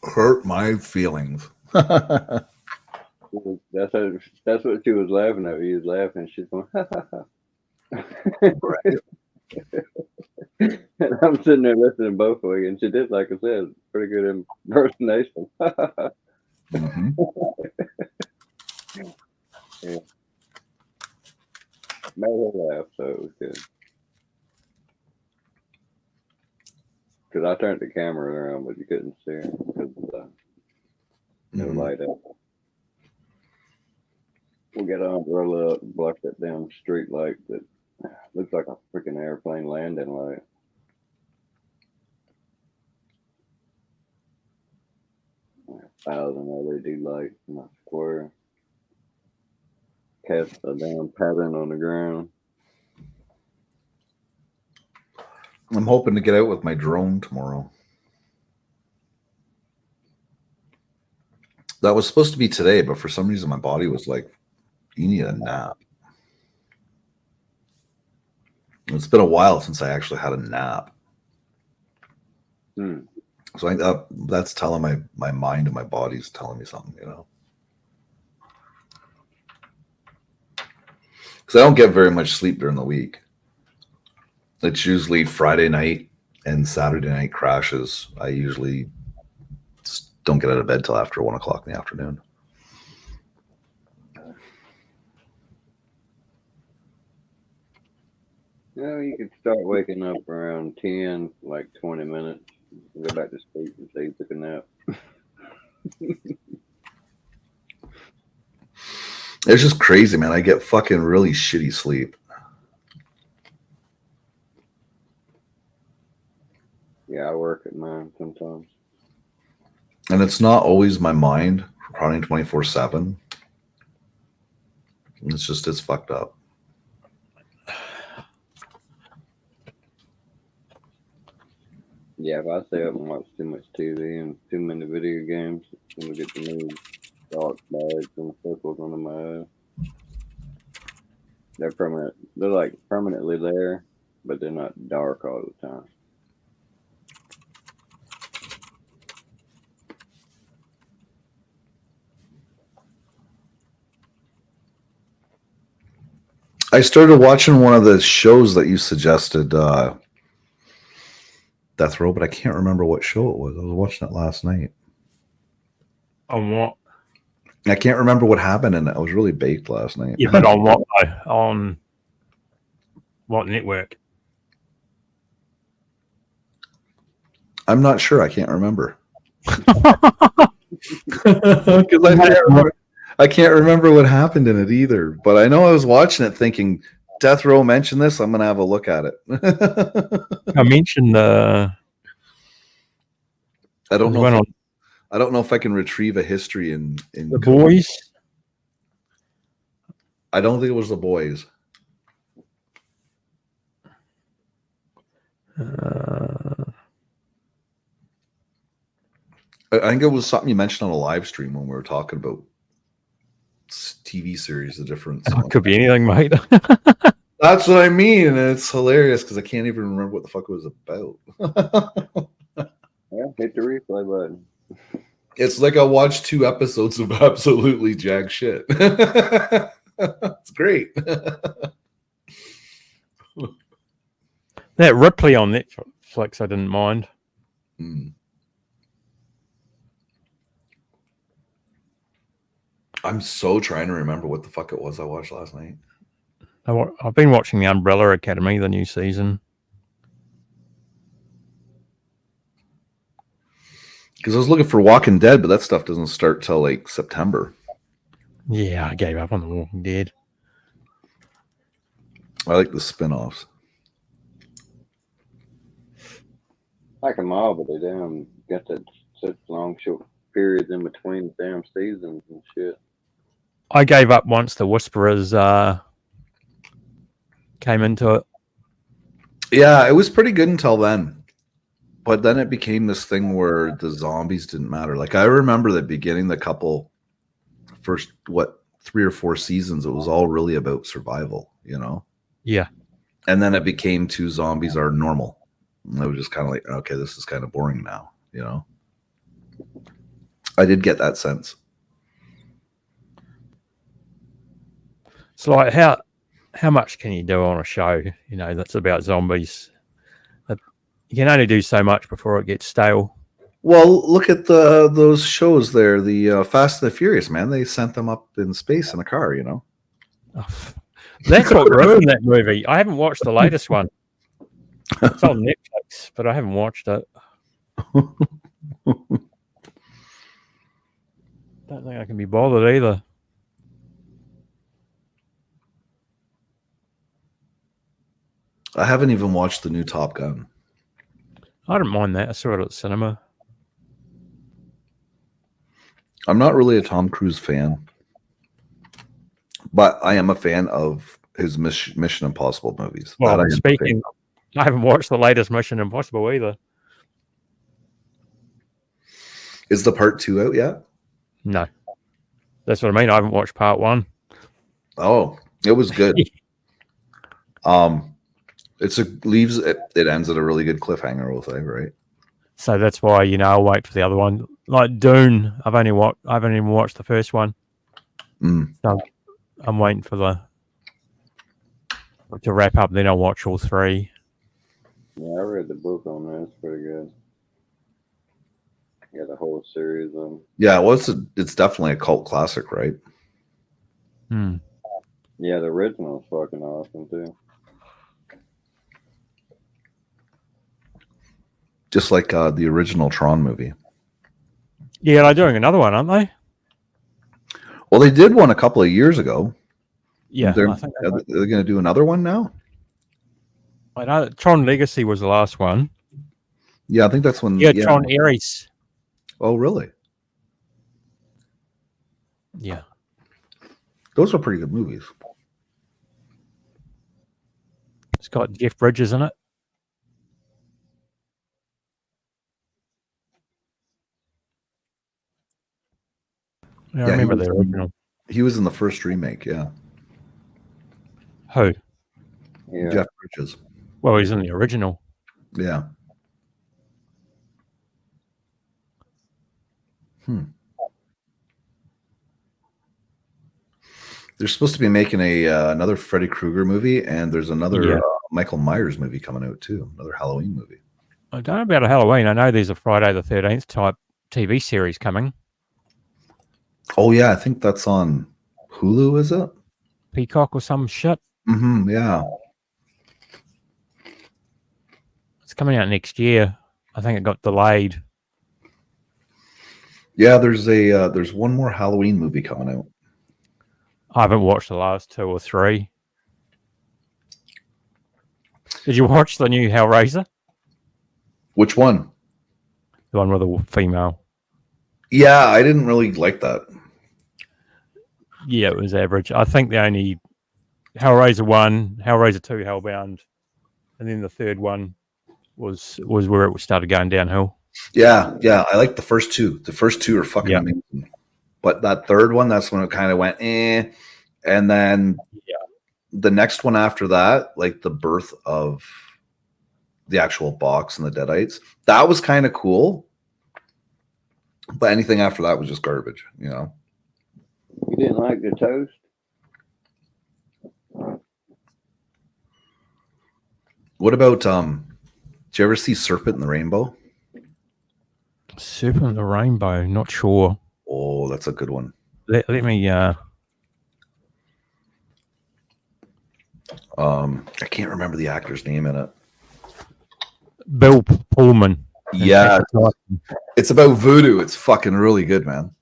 Hurt my feelings. That's what she was laughing at. He was laughing. She's going, ha, ha, ha. Right. And I'm sitting there listening both of you, and she did, like I said, pretty good impersonation. Mm-hmm. Yeah. Made her laugh, so it was good. Because I turned the camera around, but you couldn't see her because of the light up. We'll get on, roll up, block that damn street light that looks like a freaking airplane landing light. Like 1,000 LED lights in a square. Cast a damn pattern on the ground. I'm hoping to get out with my drone tomorrow. That was supposed to be today, but for some reason my body was like, you need a nap. It's been a while since I actually had a nap. So I think that's telling my mind and my body's telling me something, you know. Because I don't get very much sleep during the week. It's usually Friday night and Saturday night crashes. I usually don't get out of bed till after 1 o'clock in the afternoon. You could start waking up around 10, like 20 minutes, and go back to sleep and say you took a nap. It's just crazy, man. I get fucking really shitty sleep. Yeah, I work at mine sometimes. And it's not always my mind running 24/7. It's fucked up. Yeah, if I stay up and watch too much TV and too many video games, I'm gonna get the new dark bags and circles under my eyes. They're permanent. They're like permanently there, but they're not dark all the time. I started watching one of the shows that you suggested, Death Row, but I can't remember what show it was. I was watching it last night. On what? I can't remember what happened in it. I was really baked last night. Yeah, but on what? On what network? I'm not sure. I can't remember. Because I can't remember what happened in it either. But I know I was watching it thinking, Death Row mentioned this. I'm going to have a look at it. I mentioned I don't know. I don't know if I can retrieve a history in The Boys. I don't think it was The Boys. I think it was something you mentioned on a live stream when we were talking about TV series, the difference. It could be anything, mate. That's what I mean. And it's hilarious because I can't even remember what the fuck it was about. Yeah, hit the replay button. It's like I watched 2 episodes of absolutely jack shit. It's great. That Ripley on Netflix, I didn't mind. I'm so trying to remember what the fuck it was I watched last night. I've been watching The Umbrella Academy, the new season. Because I was looking for Walking Dead, but that stuff doesn't start till like September. Yeah, I gave up on The Walking Dead. I like the spin-offs. Like them all, but they damn got that such long short periods in between the damn seasons and shit. I gave up once the Whisperers came into it. Yeah, it was pretty good until then. But then it became this thing where the zombies didn't matter. Like, I remember the beginning, first 3 or 4 seasons, it was all really about survival, you know? Yeah. And then it became 2 zombies are normal. And I was just kind of like, okay, this is kind of boring now, you know? I did get that sense. It's like, how much can you do on a show, you know, that's about zombies? You can only do so much before it gets stale. Well, look at those shows there, the Fast and the Furious, man. They sent them up in space in a car, you know? That's what ruined that movie. I haven't watched the latest one. It's on Netflix, but I haven't watched it. Don't think I can be bothered either. I haven't even watched the new Top Gun. I don't mind that. I saw it at the cinema. I'm not really a Tom Cruise fan, but I am a fan of his Mission Impossible movies. Well, speaking, I haven't watched the latest Mission Impossible either. Is the part 2 out yet? No. That's what I mean. I haven't watched part 1. Oh, it was good. It ends at a really good cliffhanger, we'll say, right? So that's why, you know, I'll wait for the other one. Like Dune, I haven't even watched the first one. So I'm waiting for to wrap up, then I'll watch all 3. Yeah, I read the book on that. It's pretty good. Yeah, the whole series of them. Yeah, well, it's definitely a cult classic, right? Yeah, the original is fucking awesome too. Just like the original Tron movie. Yeah, they're doing another one, aren't they? Well, they did one a couple of years ago. Yeah, they're I think going to do another one now. I know Tron Legacy was the last one. Yeah, I think that's when. Yeah, Tron Ares. Oh, really? Yeah. Those are pretty good movies. It's got Jeff Bridges in it. Yeah, I remember the original. He was in the first remake, yeah. Who? Yeah. Jeff Bridges. Well, he's in the original. Yeah. They're supposed to be making another Freddy Krueger movie, and there's another Michael Myers movie coming out too. Another Halloween movie. I don't know about a Halloween. I know there's a Friday the 13th type TV series coming. Oh yeah, I think that's on Hulu. Is it Peacock or some shit? Mm-hmm. Yeah. It's coming out next year. I think it got delayed. Yeah, there's one more Halloween movie coming out. I haven't watched the last 2 or 3. Did you watch the new Hellraiser? Which one? The one with the female. Yeah, I didn't really like that. Yeah, it was average. I think the only Hellraiser 1, Hellraiser 2, Hellbound, and then the third one was where it started going downhill. Yeah, I like the first two. The first two are fucking amazing. But that third one, that's when it kind of went eh. And then the next one after that, like the birth of the actual box and the Deadites, that was kind of cool. But anything after that was just garbage, you know. You didn't like the toast? What about did you ever see Serpent in the Rainbow? Serpent in the Rainbow, not sure. Oh, that's a good one. Let me I can't remember the actor's name in it. Bill Pullman. Yeah, it's about voodoo. It's fucking really good, man.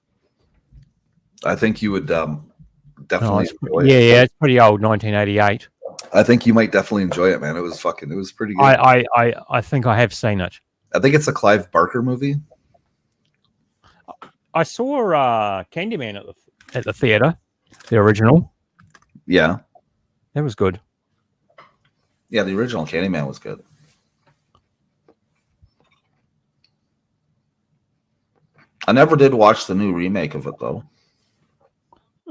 I think you would definitely enjoy it. Yeah, it's pretty old, 1988. I think you might definitely enjoy it, man. It was pretty good. I think I have seen it. I think it's a Clive Barker movie. I saw Candyman at the theater, the original. Yeah, that was good. Yeah, the original Candyman was good. I never did watch the new remake of it though.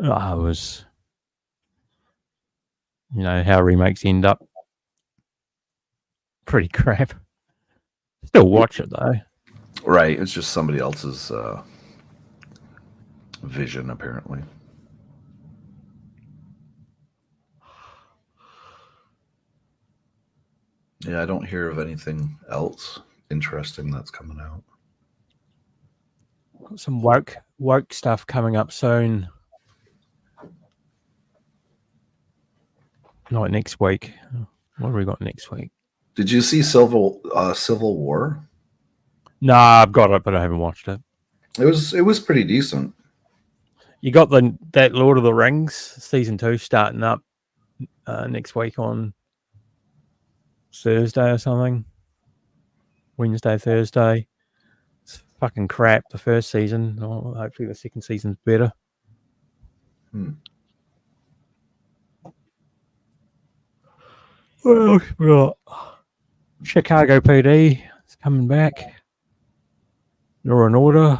I was, how remakes end up. Pretty crap. Still watch it though. Right, it's just somebody else's vision, apparently. Yeah, I don't hear of anything else interesting that's coming out. Got some woke stuff coming up soon. Not next week. What have we got next week? Did you see Civil War? No, I've got it, but I haven't watched it. It was pretty decent. You got that Lord of the Rings season 2 starting up next week on Thursday or something. Wednesday, Thursday. It's fucking crap, the first season. Oh, hopefully the second season's better. Well, we got Chicago PD. It's coming back. Law and Order.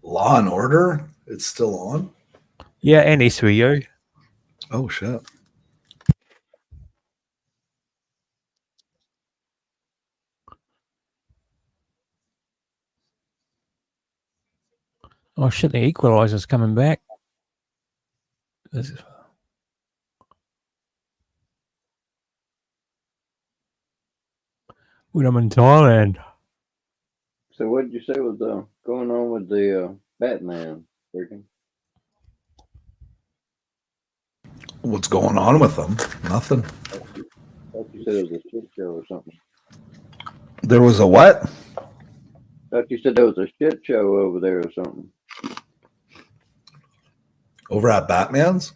Law and Order? It's still on? Yeah, and SVU. Oh, shit. Oh, shit, the Equalizer's coming back. When I'm in Thailand. So what did you say was going on with the Batman? Freaking. What's going on with them? Nothing. You said it was a shit show or something. There was a what? Thought you said there was a shit show over there or something. Over at Batman's?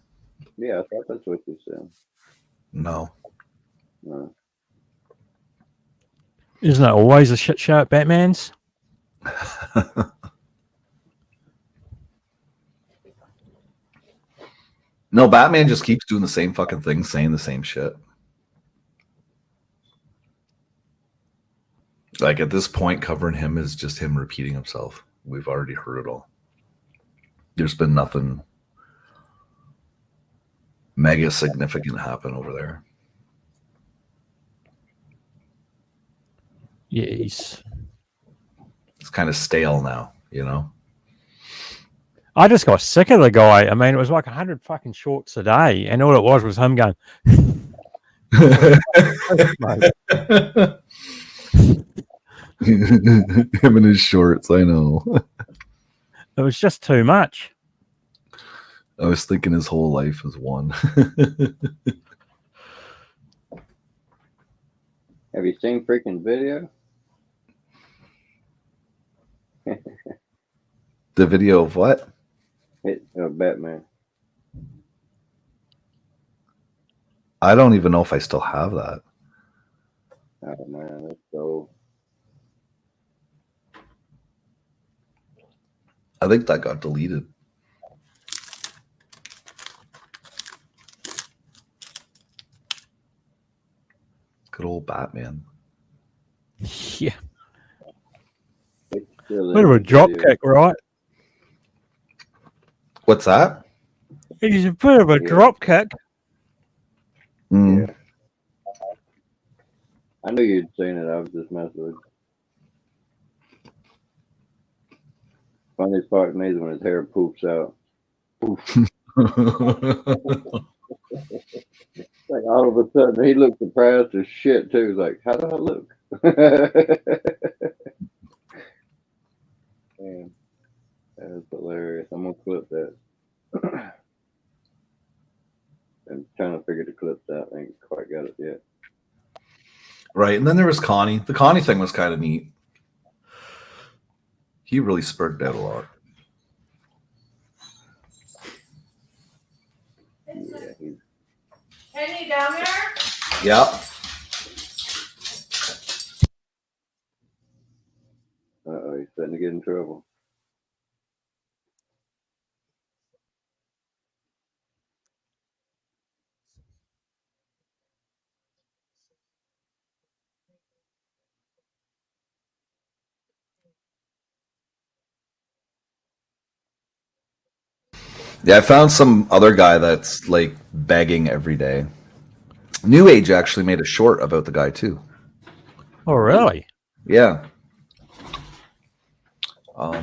Yeah, I thought that's what you said. No. No. Isn't it always a shit show at Batman's? No, Batman just keeps doing the same fucking thing, saying the same shit. Like at this point, covering him is just him repeating himself. We've already heard it all. There's been nothing mega significant happen over there. Yes. It's kind of stale now, you know? I just got sick of the guy. I mean, it was like 100 fucking shorts a day, and all it was him going. Him in his shorts, I know. It was just too much. I was thinking his whole life is one. Have you seen freaking video? The video of what? Batman. I don't even know if I still have that. Oh man, that's so. I think that got deleted. Good old Batman. Yeah. Bit of a drop kick, right? What's that? He's a bit of a drop kick. Mm. Yeah. I knew you'd seen it. I was just messing with you. Funniest part to me is when his hair poops out. Poof. Like all of a sudden he looked surprised as shit too. He's like, how do I look? Man, that is hilarious. I'm gonna clip that. I'm trying to figure the clips out. I ain't quite got it yet. Right, and then there was Connie. The Connie thing was kind of neat. He really spurred out a lot. Yeah, Kenny, down there? Yeah. He's starting to get in trouble. Yeah, I found some other guy that's like begging every day. New Age actually made a short about the guy too. Oh, really? Yeah. Let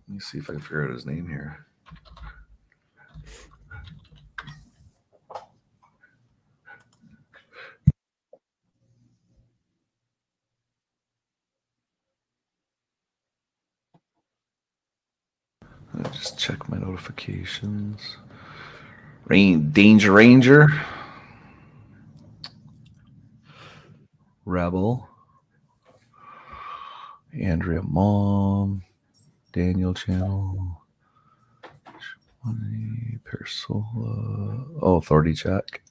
me see if I can figure out his name here. Let me just check my notifications. Danger Ranger. Rebel. Andrea Mom. Daniel Channel. Persola. Oh, Authority Check.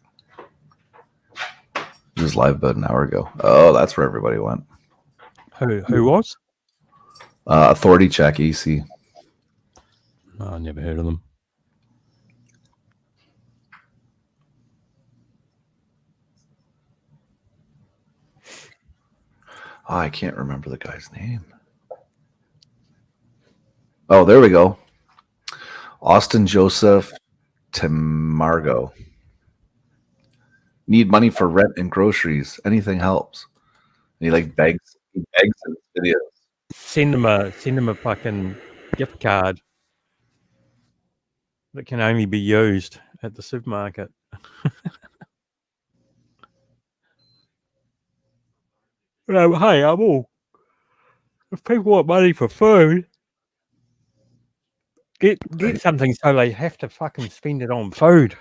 It was live about an hour ago. Oh, that's where everybody went. Who was? Authority Check, AC. Oh, I never heard of them. Oh, I can't remember the guy's name. Oh, there we go. Austin Joseph Tamargo. Need money for rent and groceries. Anything helps. And he like begs in his videos. Send them a fucking gift card that can only be used at the supermarket. Hey, I'm all. If people want money for food, get something so they have to fucking spend it on food.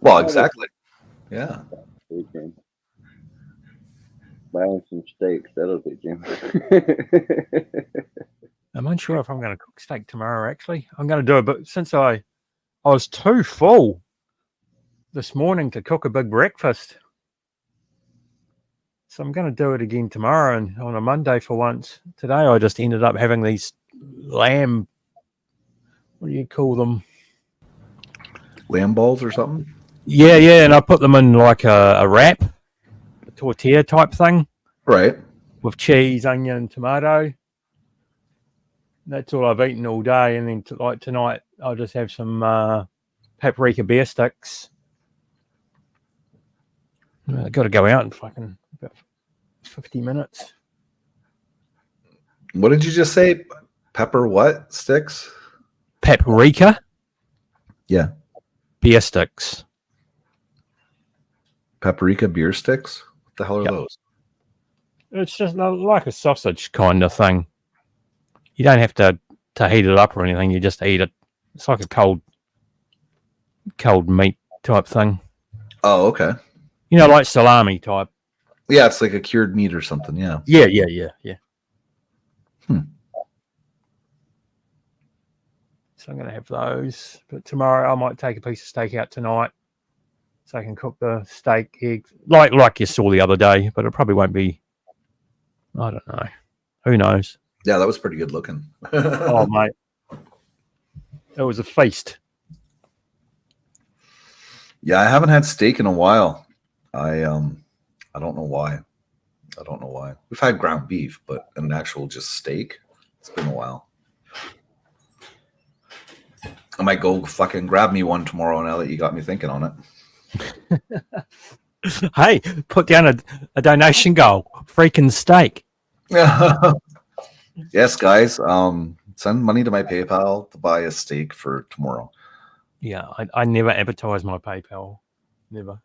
Well, exactly. Yeah. Okay. Buying some steaks, that'll do, Jim. I'm unsure if I'm going to cook steak tomorrow, actually. I'm going to do it, but since I was too full this morning to cook a big breakfast. So I'm going to do it again tomorrow and on a Monday for once. Today I just ended up having these lamb, what do you call them? Lamb balls or something? Yeah, and I put them in like a wrap, a tortilla type thing. Right. With cheese, onion, tomato. That's all I've eaten all day. And then like tonight, I'll just have some paprika beer sticks. I've got to go out in fucking about 50 minutes. What did you just say? Pepper what? Sticks? Paprika? Yeah. Beer sticks. Paprika beer sticks? What the hell are those? It's just like a sausage kind of thing. You don't have to heat it up or anything. You just eat it. It's like a cold meat type thing. Oh, okay. You know, like salami type. Yeah, it's like a cured meat or something. Yeah. Yeah. So I'm going to have those. But tomorrow I might take a piece of steak out tonight so I can cook the steak, eggs, like you saw the other day. But it probably won't be, I don't know. Who knows? Yeah, that was pretty good looking. Oh, mate. It was a feast. Yeah, I haven't had steak in a while. I don't know why. We've had ground beef, but an actual just steak, it's been a while. I might go fucking grab me one tomorrow now that you got me thinking on it. Hey, put down a donation goal. Freaking steak. Yes, guys. Send money to my PayPal to buy a steak for tomorrow. Yeah, I never advertise my PayPal. Never.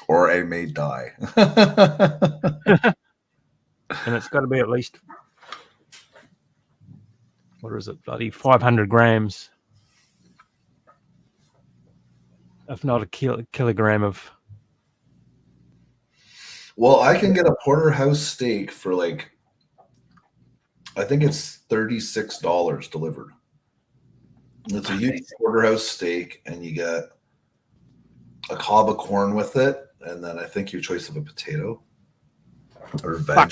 Or I may die. And it's got to be at least, what is it, bloody 500 grams. If not a kilogram of. Well, I can get a porterhouse steak for like, I think it's $36 delivered. It's a huge porterhouse steak, and you get a cob of corn with it, and then I think your choice of a potato or veg.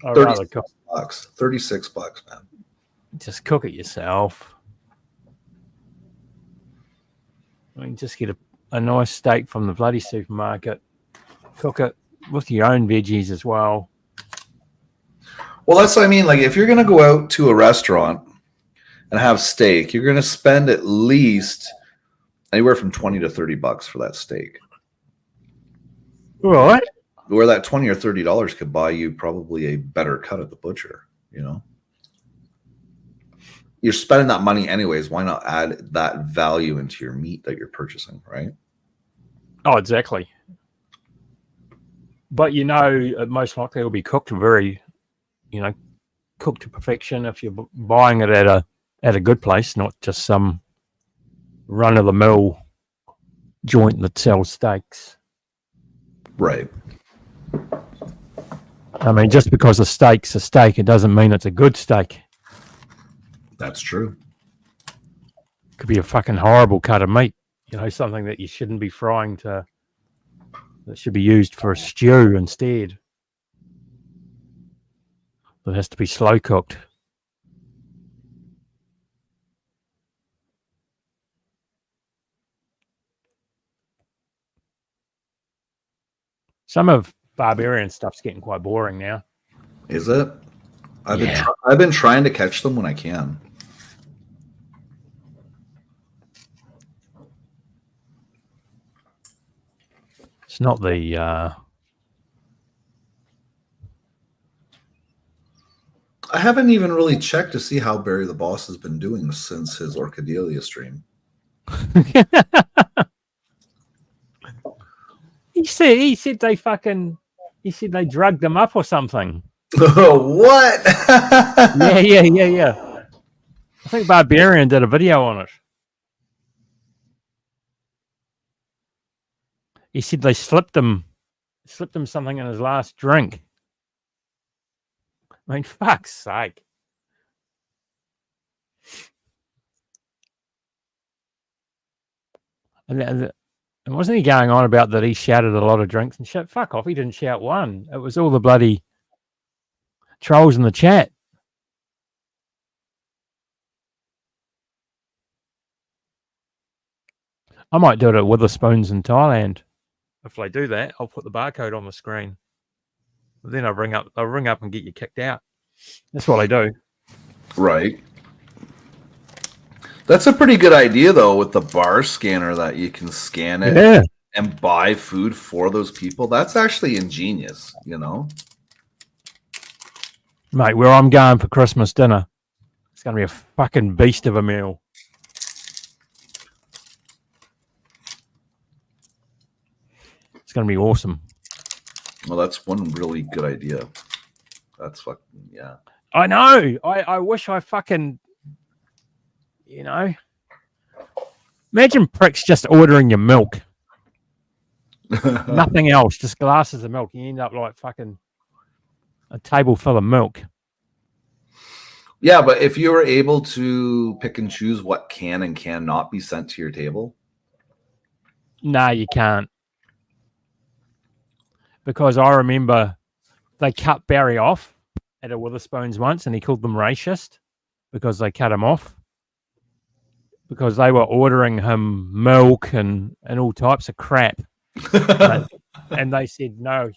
$36, man. Just cook it yourself. I mean, just get a nice steak from the bloody supermarket. Cook it with your own veggies as well. Well, that's what I mean. Like, if you're going to go out to a restaurant and have steak, you're going to spend at least anywhere from $20 to $30 for that steak. Right. Where that $20 or $30 could buy you probably a better cut at the butcher, you know? You're spending that money anyways. Why not add that value into your meat that you're purchasing, right? Oh, exactly. But you know, most likely it'll be cooked very, cooked to perfection if you're buying it at a good place, not just some run-of-the-mill joint that sells steaks. Right. I mean, just because a steak's a steak, it doesn't mean it's a good steak. That's true. Could be a fucking horrible cut of meat. Something that you shouldn't be frying that should be used for a stew instead. It has to be slow cooked. Some of Barbarian stuff's getting quite boring now. Is it? I've been trying to catch them when I can. It's not the I haven't even really checked to see how Barry the Boss has been doing since his Orcadelia stream. He said they drugged them up or something. What? Yeah. I think Barbarian did a video on it. He said they slipped him something in his last drink. I mean, fuck's sake. And wasn't he going on about that he shouted a lot of drinks and shit? Fuck off, he didn't shout one. It was all the bloody trolls in the chat. I might do it at Witherspoons in Thailand. If they do that, I'll put the barcode on the screen. Then I'll ring up and get you kicked out. That's what I do. Right. That's a pretty good idea, though, with the bar scanner that you can scan it and buy food for those people. That's actually ingenious, you know? Mate, where I'm going for Christmas dinner, it's going to be a fucking beast of a meal. It's going to be awesome. Well, that's one really good idea. That's fucking, yeah. I know. I wish I fucking, you know. Imagine pricks just ordering your milk. Nothing else, just glasses of milk. You end up like fucking a table full of milk. Yeah, but if you were able to pick and choose what can and cannot be sent to your table. No, you can't. Because I remember they cut Barry off at a Witherspoons once and he called them racist because they cut him off. Because they were ordering him milk and all types of crap. And they said, no,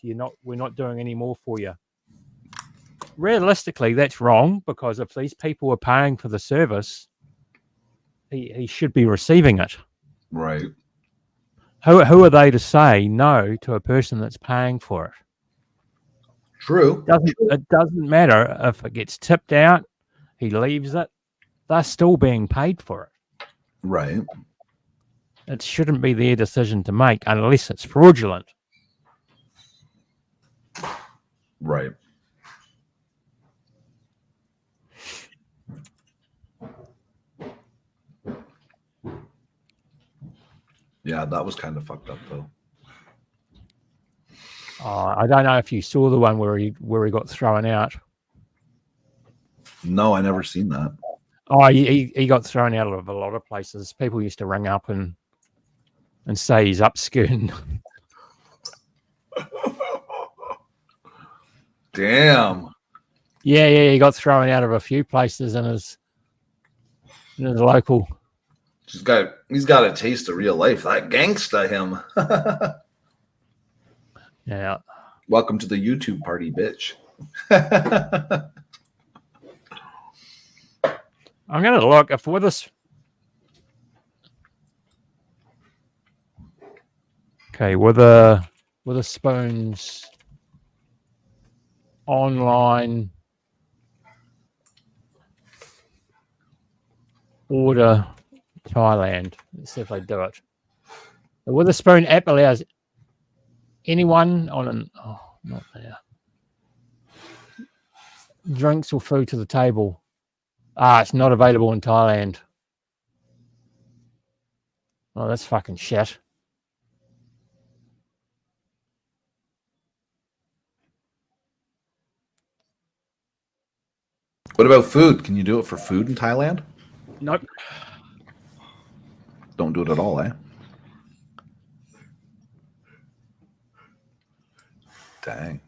we're not doing any more for you. Realistically, that's wrong because if these people are paying for the service, he should be receiving it. Right. Who are they to say no to a person that's paying for it? True. It doesn't matter if it gets tipped out, he leaves it, they're still being paid for it. Right. It shouldn't be their decision to make unless it's fraudulent. Right. Yeah, that was kind of fucked up, though. I don't know if you saw the one where he got thrown out. No, I never seen that. Oh, he got thrown out of a lot of places. People used to ring up and say he's upskirting. Damn. Yeah, he got thrown out of a few places in his local. He's got a taste of real life. That gangsta him. Yeah. Welcome to the YouTube party, bitch. I'm gonna look if Witherspoons online order Thailand. Let's see if they do it. The Witherspoon app allows anyone on not there. Drinks or food to the table. It's not available in Thailand. Oh, that's fucking shit. What about food? Can you do it for food in Thailand? Nope. Don't do it at all, eh? Dang.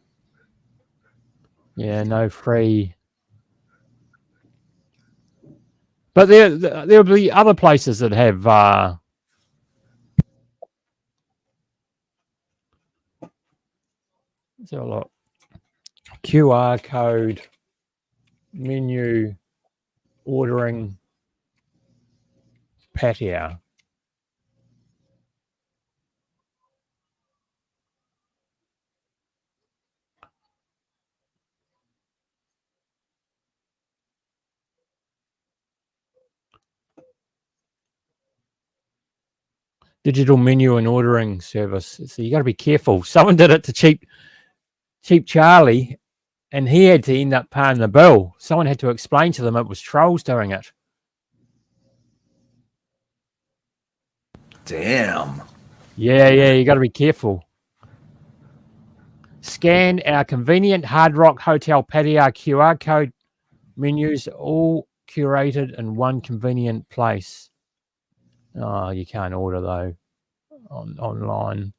Yeah, no free. But there'll be other places that have so a lot QR code menu ordering patio. Digital menu and ordering service. So you got to be careful. Someone did it to Cheap Charlie, and he had to end up paying the bill. Someone had to explain to them it was trolls doing it. Damn. Yeah, you got to be careful. Scan our convenient Hard Rock Hotel patio QR code menus, all curated in one convenient place. Oh, you can't order though online.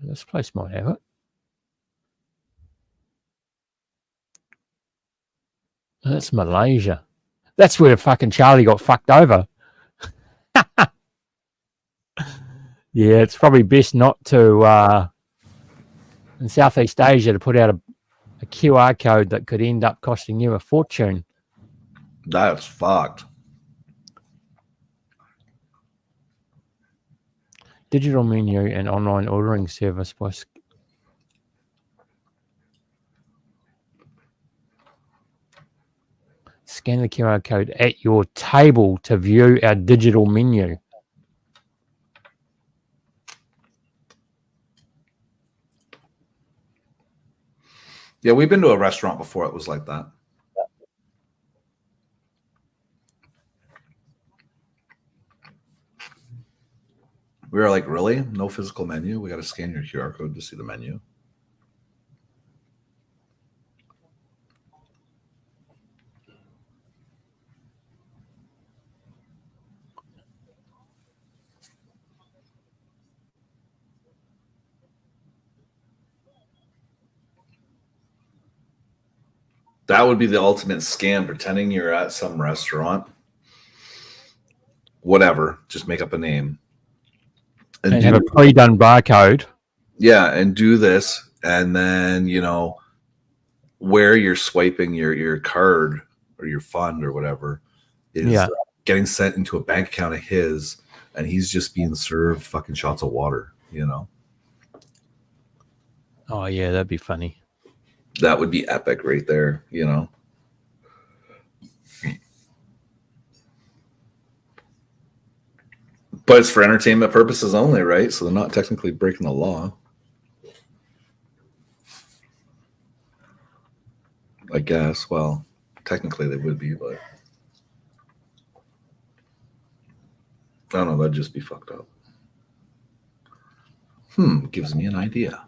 This place might have it. That's Malaysia. That's where fucking Charlie got fucked over. Yeah, it's probably best not to, in Southeast Asia, to put out a QR code that could end up costing you a fortune. That's fucked. Digital menu and online ordering service was. Scan the QR code at your table to view our digital menu. Yeah, we've been to a restaurant before. It was like that. We were like, really? No physical menu? We got to scan your QR code to see the menu. That would be the ultimate scam, pretending you're at some restaurant. Whatever, just make up a name. And have a pre-done barcode. Yeah, and do this, and then, where you're swiping your card or your fund or whatever is getting sent into a bank account of his, and he's just being served fucking shots of water, Oh, yeah, that'd be funny. That would be epic right there, But it's for entertainment purposes only, right? So they're not technically breaking the law. I guess. Well, technically they would be, but I don't know. That'd just be fucked up. Gives me an idea.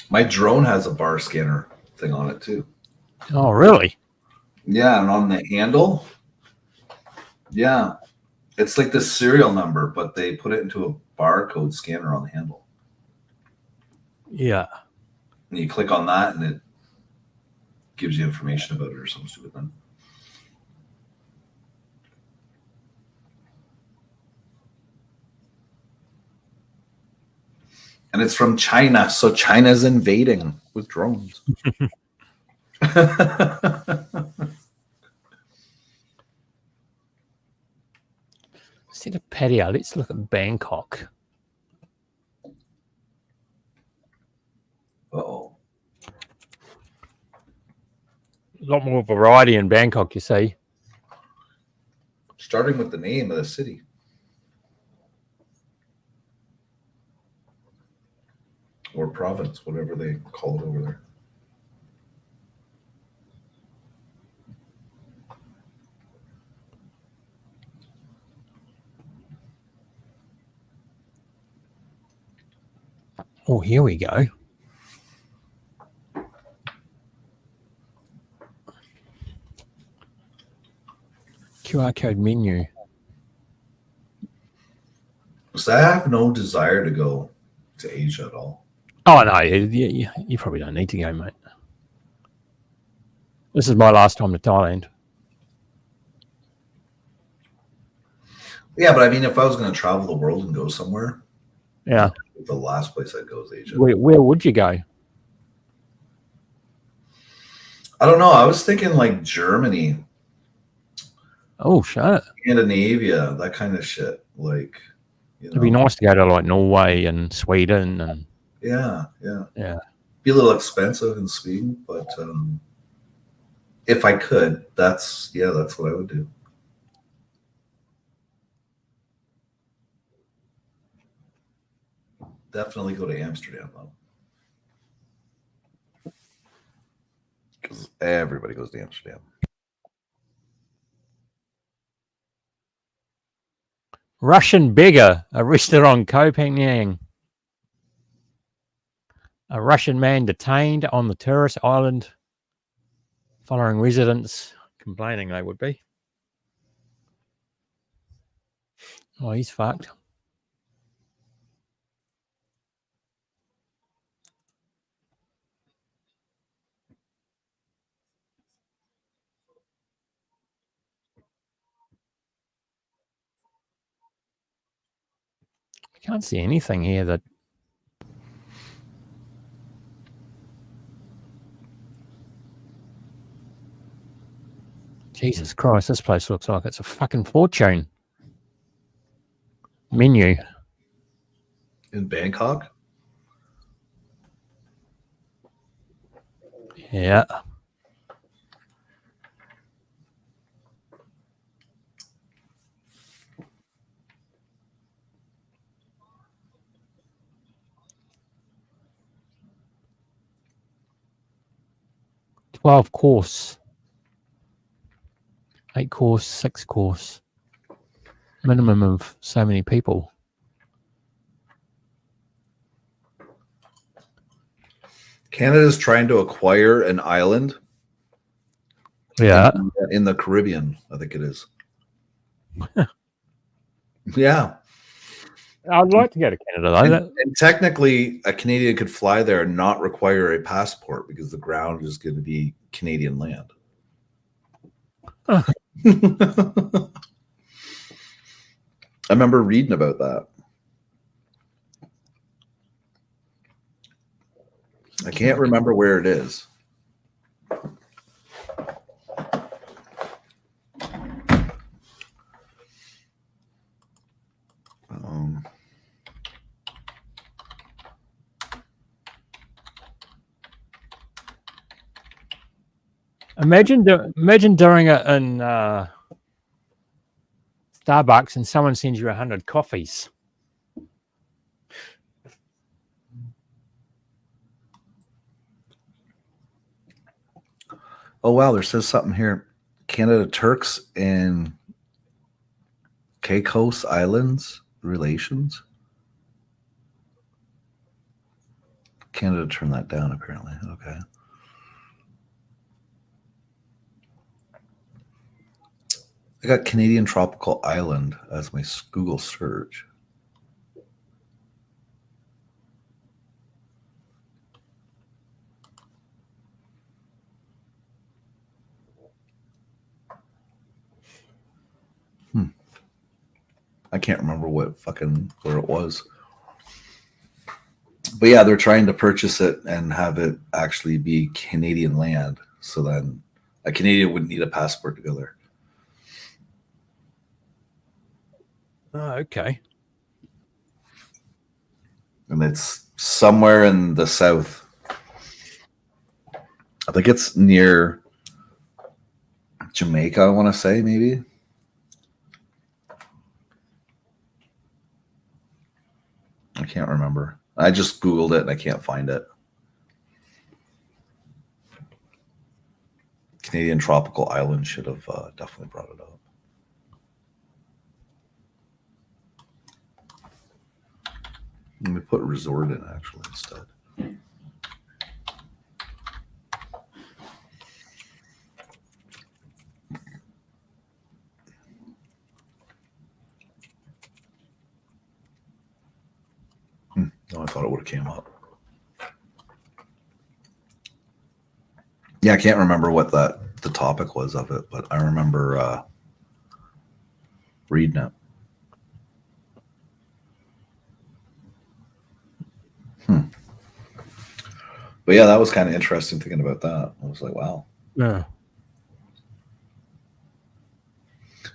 My drone has a bar scanner thing on it too. Oh, really? Yeah, and on the handle, yeah, it's like the serial number, but they put it into a barcode scanner on the handle. Yeah. And you click on that, and it gives you information about it or something stupid then. And it's from China, so China's invading with drones. Instead of patio, let's look at Bangkok. Uh-oh. A lot more variety in Bangkok, you see. Starting with the name of the city. Or province, whatever they call it over there. Oh, here we go. QR code menu. So I have no desire to go to Asia at all. Oh, no, you probably don't need to go, mate. This is my last time to Thailand. Yeah, but I mean, if I was going to travel the world and go somewhere, yeah, the last place I'd go is Asia. Where would you go? I don't know. I was thinking like Germany. Oh, shut it. Scandinavia, that kind of shit. Like, It'd be nice to go to like Norway and Sweden and yeah. yeah. Be a little expensive in Sweden, but if I could, that's what I would do. Definitely go to Amsterdam though, because everybody goes to Amsterdam. Russian beggar arrested on Copenhagen. A Russian man detained on the tourist island following residents complaining they would be. Oh, he's fucked. I can't see anything here that Jesus Christ, this place looks like it's a fucking fortune. Menu. In Bangkok? Yeah. $12 course. 8 course, 6 course. Minimum of so many people. Canada's trying to acquire an island. Yeah. In the Caribbean, I think it is. Yeah. I'd like to go to Canada, though. And technically, a Canadian could fly there and not require a passport because the ground is going to be Canadian land. I remember reading about that. I can't remember where it is. Imagine doing it in Starbucks and someone sends you 100 coffees. Oh, wow. There says something here. Canada, Turks, and Caicos Islands relations. Canada turned that down, apparently. Okay. I got Canadian tropical island as my Google search. I can't remember where it was. But yeah, they're trying to purchase it and have it actually be Canadian land. So then a Canadian wouldn't need a passport to go there. Oh, okay. And it's somewhere in the south. I think it's near Jamaica, I want to say, maybe. I can't remember. I just Googled it and I can't find it. Canadian tropical island should have definitely brought it up. Let me put resort in actually instead. No, I thought it would have came up. Yeah, I can't remember what the topic was of it, but I remember reading it. But yeah, that was kind of interesting thinking about that. I was like, wow. Yeah.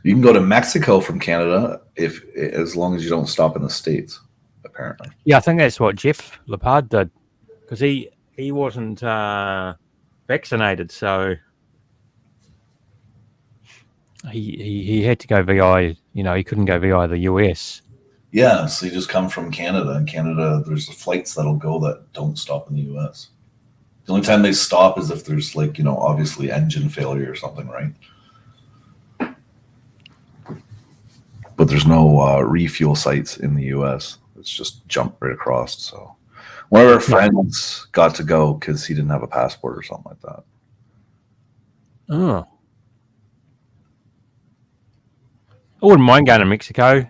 You can go to Mexico from Canada as long as you don't stop in the States, apparently. Yeah, I think that's what Jeff Lepard did, because he wasn't vaccinated, so he had to go via, he couldn't go via the US. Yeah, so you just come from Canada. In Canada, there's flights that'll go that don't stop in the US. The only time they stop is if there's obviously engine failure or something, right? But there's no refuel sites in the US. It's just jump right across. So one of our friends got to go because he didn't have a passport or something like that. Oh. I wouldn't mind going to Mexico.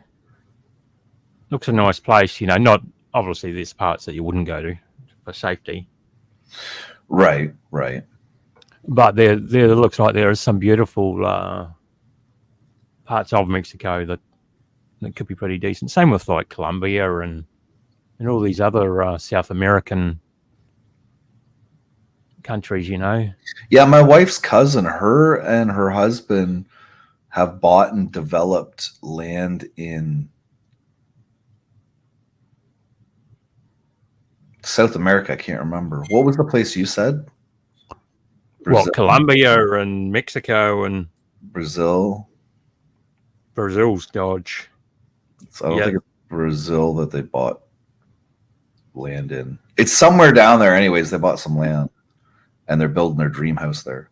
Looks a nice place, not obviously there's parts that you wouldn't go to for safety. Right. But there looks like there is some beautiful parts of Mexico that could be pretty decent. Same with like Colombia and all these other South American countries, Yeah, my wife's cousin, her and her husband have bought and developed land in South America. I can't remember. What was the place you said? Well, Colombia and Mexico and Brazil's Dodge. So I don't think it's Brazil that they bought land in. It's somewhere down there anyways. They bought some land and they're building their dream house there.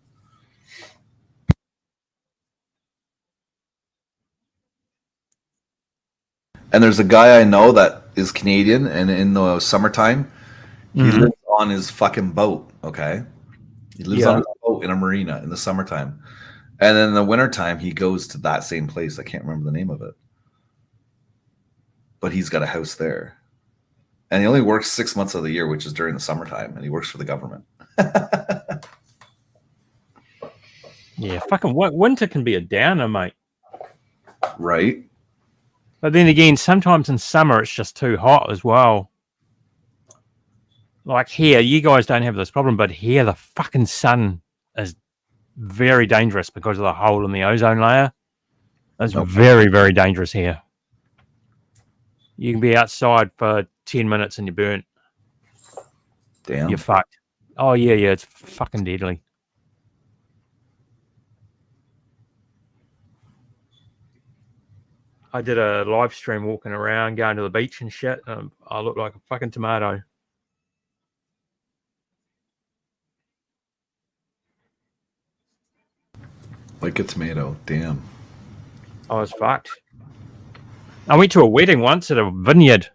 And there's a guy I know that is Canadian, and in the summertime, he lives on his fucking boat, okay? He lives on his boat in a marina in the summertime. And then in the wintertime, he goes to that same place. I can't remember the name of it. But he's got a house there. And he only works 6 months of the year, which is during the summertime, and he works for the government. Yeah, fucking winter can be a downer, mate. Right. But then again, sometimes in summer it's just too hot as well. Like here, you guys don't have this problem, but here the fucking sun is very dangerous because of the hole in the ozone layer. It's very, very dangerous here. You can be outside for 10 minutes and you're burnt. Damn. You're fucked. Oh, yeah, it's fucking deadly. I did a live stream walking around, going to the beach and shit. I look like a fucking tomato. Like a tomato. Damn. I was fucked. I went to a wedding once at a vineyard,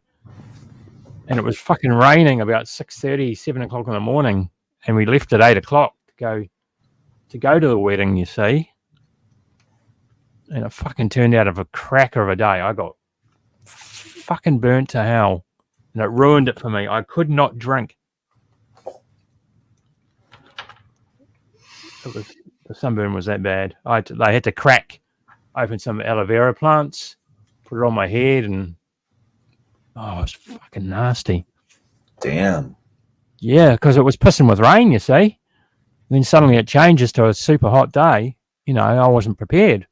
and it was fucking raining about 6:30, 7 o'clock in the morning, and we left at 8 o'clock to go to the wedding, you see. And it fucking turned out of a cracker of a day. I got fucking burnt to hell, and it ruined it for me. I could not drink. The sunburn was that bad. They had to open some aloe vera plants, put it on my head, and it was fucking nasty. Damn. Yeah, because it was pissing with rain, you see. And then suddenly it changes to a super hot day. I wasn't prepared.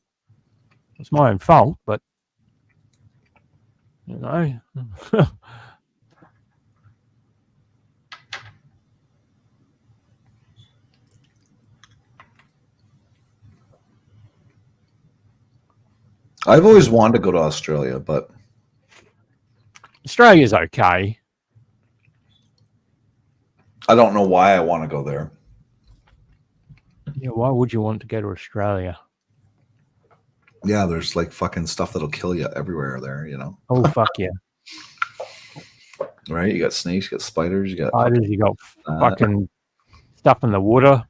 It's my own fault, but I've always wanted to go to Australia, but Australia's okay. I don't know why I want to go there. Yeah, why would you want to go to Australia? Yeah, there's like fucking stuff that'll kill you everywhere there, Oh, fuck yeah. Right? You got snakes, you got spiders, you got spiders, you got fucking stuff in the water.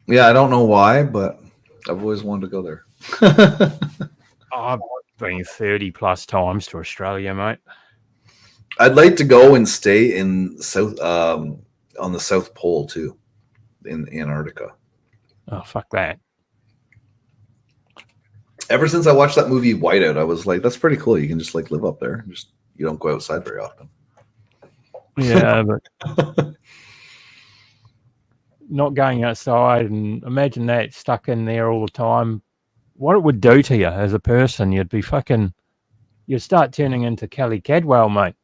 Yeah, I don't know why, but I've always wanted to go there. I've been 30 plus times to Australia, mate. I'd like to go and stay in on the South Pole too, in Antarctica. Oh, fuck that. Ever since I watched that movie Whiteout, I was like, that's pretty cool. You can just like live up there. You don't go outside very often. Yeah, but not going outside, and imagine that stuck in there all the time. What it would do to you as a person, you'd start turning into Kelly Cadwell, mate.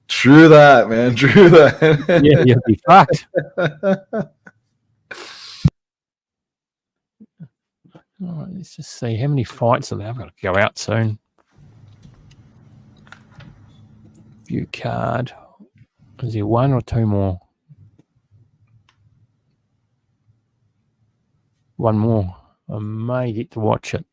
True that, man. True that. Yeah, you'd be fucked. All right, let's just see how many fights are there. I've got to go out soon. View card. Is there one or two more? One more. I may get to watch it.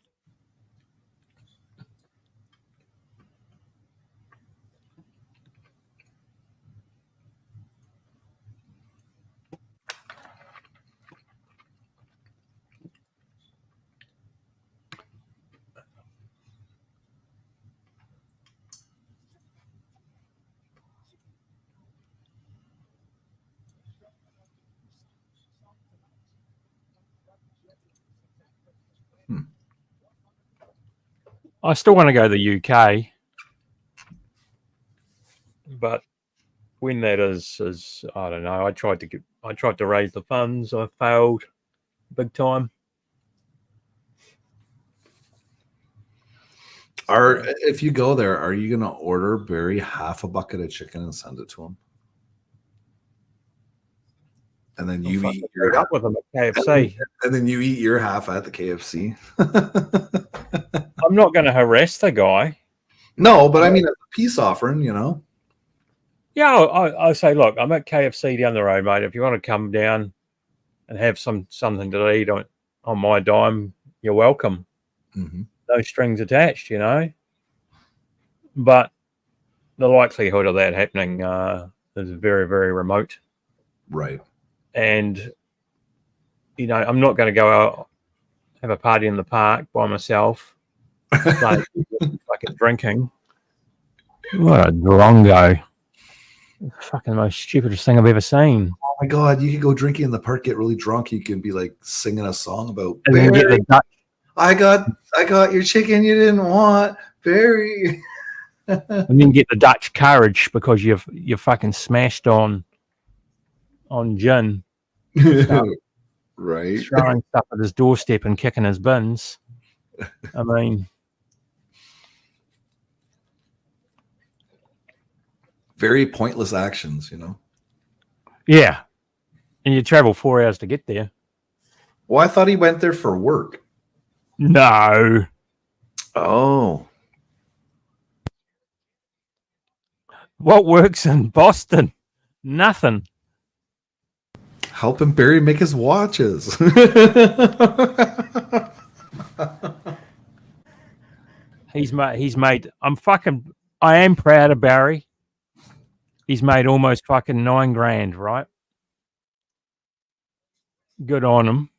I still want to go to the UK, but when that is I don't know. I tried to raise the funds. I failed big time. If you go there, are you gonna order Barry half a bucket of chicken and send it to him? And then you eat your up with them at KFC. And then you eat your half at the KFC. I'm not going to harass the guy. No, but I mean, a peace offering, you know. Yeah, I say, look, I'm at KFC down the road, mate. If you want to come down and have something to eat on my dime, you're welcome. Mm-hmm. No strings attached, you know. But the likelihood of that happening is very, very remote. Right. And, you know, I'm not going to go out, have a party in the park by myself, like fucking drinking. What a drongo. Fucking most stupidest thing I've ever seen. Oh my God, you could go drinking in the park, get really drunk. You can be like singing a song about and then get the I got your chicken you didn't want, Barry. And then get the Dutch courage because you're fucking smashed on gin. Right. Throwing stuff at his doorstep and kicking his bins. I mean, very pointless actions, you know. Yeah. And you travel 4 hours to get there. Well, I thought he went there for work. No. Oh. What works in Boston? Nothing. Helping Barry make his watches. He's made. I am proud of Barry. He's made almost fucking $9,000, right? Good on him.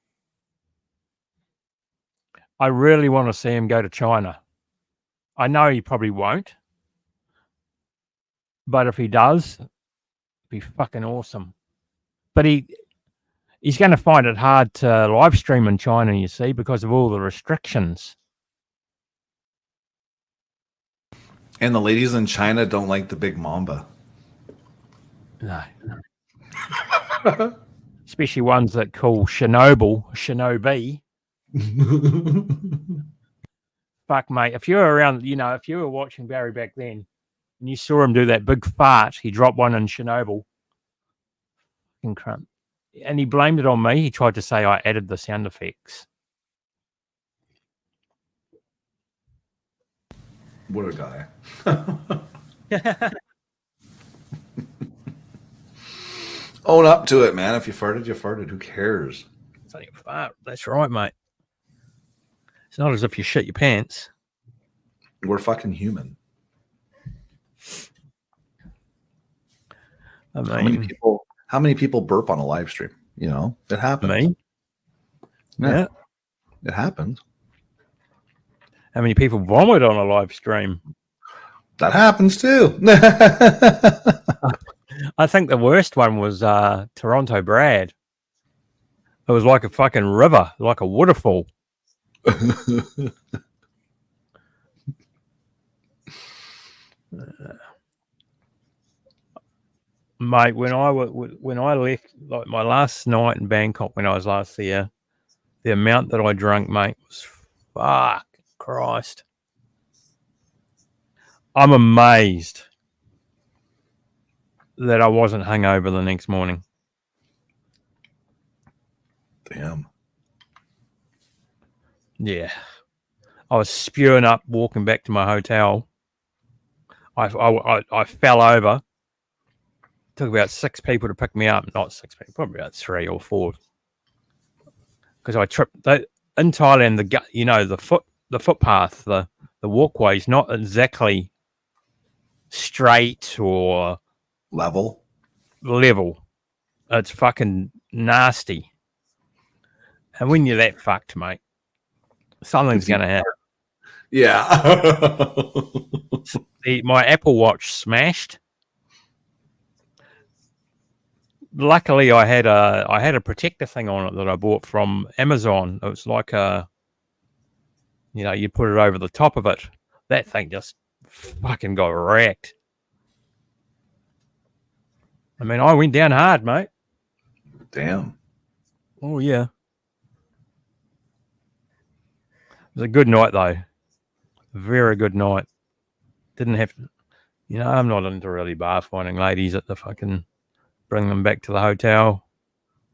I really want to see him go to China. I know he probably won't. But if he does, it'd be fucking awesome. But he's going to find it hard to live stream in China, you see, because of all the restrictions. And the ladies in China don't like the big mamba. No. Especially ones that call Shinobi. Fuck, mate. If you were around, you know, if you were watching Barry back then and you saw him do that big fart, he dropped one in Chernobyl. Fucking crump. And he blamed it on me. He tried to say I added the sound effects. What a guy. Own up to it, man. If you farted, you farted. Who cares? It's only a fart. That's right, mate. It's not as if you shit your pants. We're fucking human. I mean, how many people burp on a live stream? You know, it happens. Me? Yeah. It happens. How many people vomit on a live stream? That happens too. I think the worst one was Toronto Brad. It was like a fucking river, like a waterfall. Mate, when I left, like my last night in Bangkok when I was last there, the amount that I drank, mate, was fuck Christ. I'm amazed that I wasn't hungover the next morning. Damn. Yeah. I was spewing up walking back to my hotel. I fell over. Took about 6 people to pick me up. Not 6 people, probably about 3 or 4. Because I tripped. In Thailand, the footpath, the walkway is not exactly straight or level. It's fucking nasty. And when you're that fucked, mate, something's going to happen. Yeah. My Apple Watch smashed. Luckily, I had a protector thing on it that I bought from Amazon. It was like you put it over the top of it. That thing just fucking got wrecked. I mean, I went down hard, mate. Damn. Oh, yeah. It was a good night, though. Very good night. Didn't have to, I'm not into really bar finding ladies at the fucking bring them back to the hotel.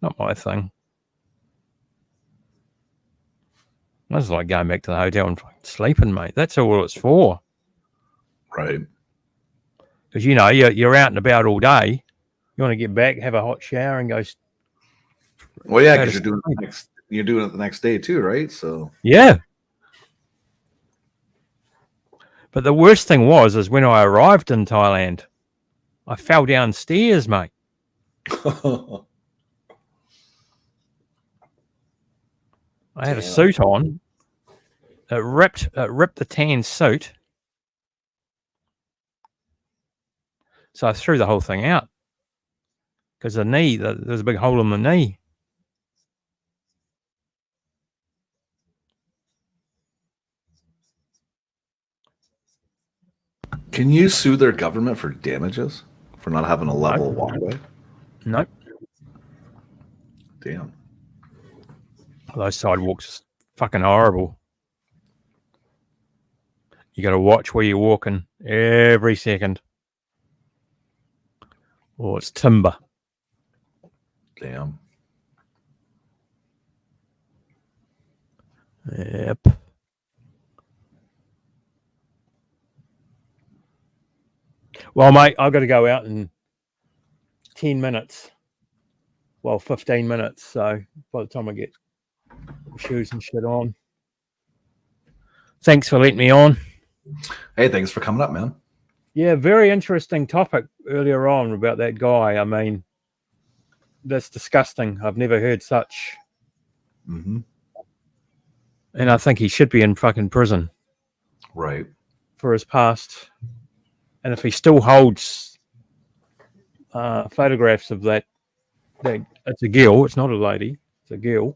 Not my thing. I just like going back to the hotel and fucking sleeping, mate. That's all it's for. Right. Because, you're out and about all day. You want to get back, have a hot shower, and go. Well, yeah, because you're doing it the next day too, right? So yeah. But the worst thing is when I arrived in Thailand, I fell downstairs, mate. I had a suit on. It ripped the tan suit. So I threw the whole thing out. Because the knee, there's a big hole in the knee. Can you sue their government for damages for not having a level walkway? Nope. Damn. Those sidewalks are fucking horrible. You got to watch where you're walking every second. Oh, it's timber. Damn. Yep. Well, mate, I've got to go out in 10 minutes. Well, 15 minutes. So by the time I get shoes and shit on. Thanks for letting me on. Hey, thanks for coming up, man. Yeah, very interesting topic earlier on about that guy. I mean, that's disgusting. I've never heard such. Mm-hmm. And I think he should be in fucking prison. Right. For his past. And if he still holds photographs of that, it's a girl, it's not a lady, it's a girl.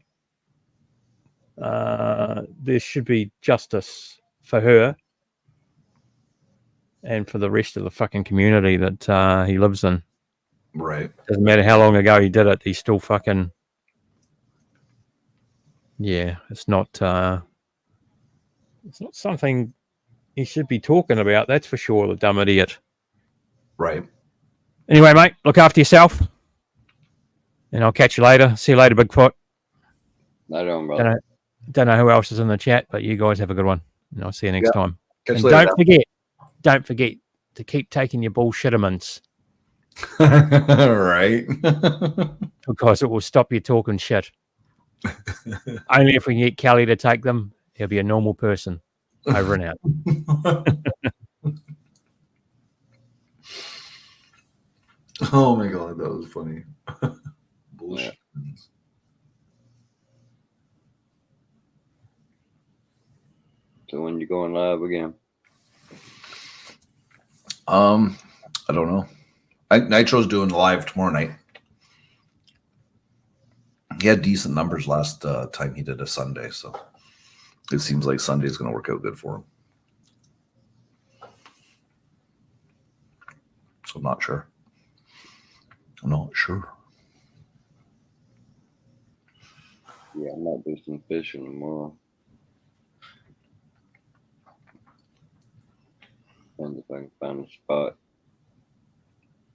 There should be justice for her and for the rest of the fucking community that he lives in. Right. Doesn't matter how long ago he did it, he's still fucking. Yeah, it's not something he should be talking about, that's for sure, the dumb idiot. Right. Anyway, mate, look after yourself. And I'll catch you later. See you later, Bigfoot. Right on, brother. Don't know who else is in the chat, but you guys have a good one. And I'll see you next time. Catch And you later, don't forget to keep taking your bullshitterments. Right. Because it will stop you talking shit. Only if we can get Kelly to take them, he'll be a normal person. Over and out. Oh my god, that was funny. Bullshit. So when you going live again? I don't know. Nitro's doing live tomorrow night. He had decent numbers last time he did a Sunday, so it seems like Sunday's going to work out good for him. So I'm not sure. I'm not sure. Yeah, I might do some fishing tomorrow. And if I can find a spot.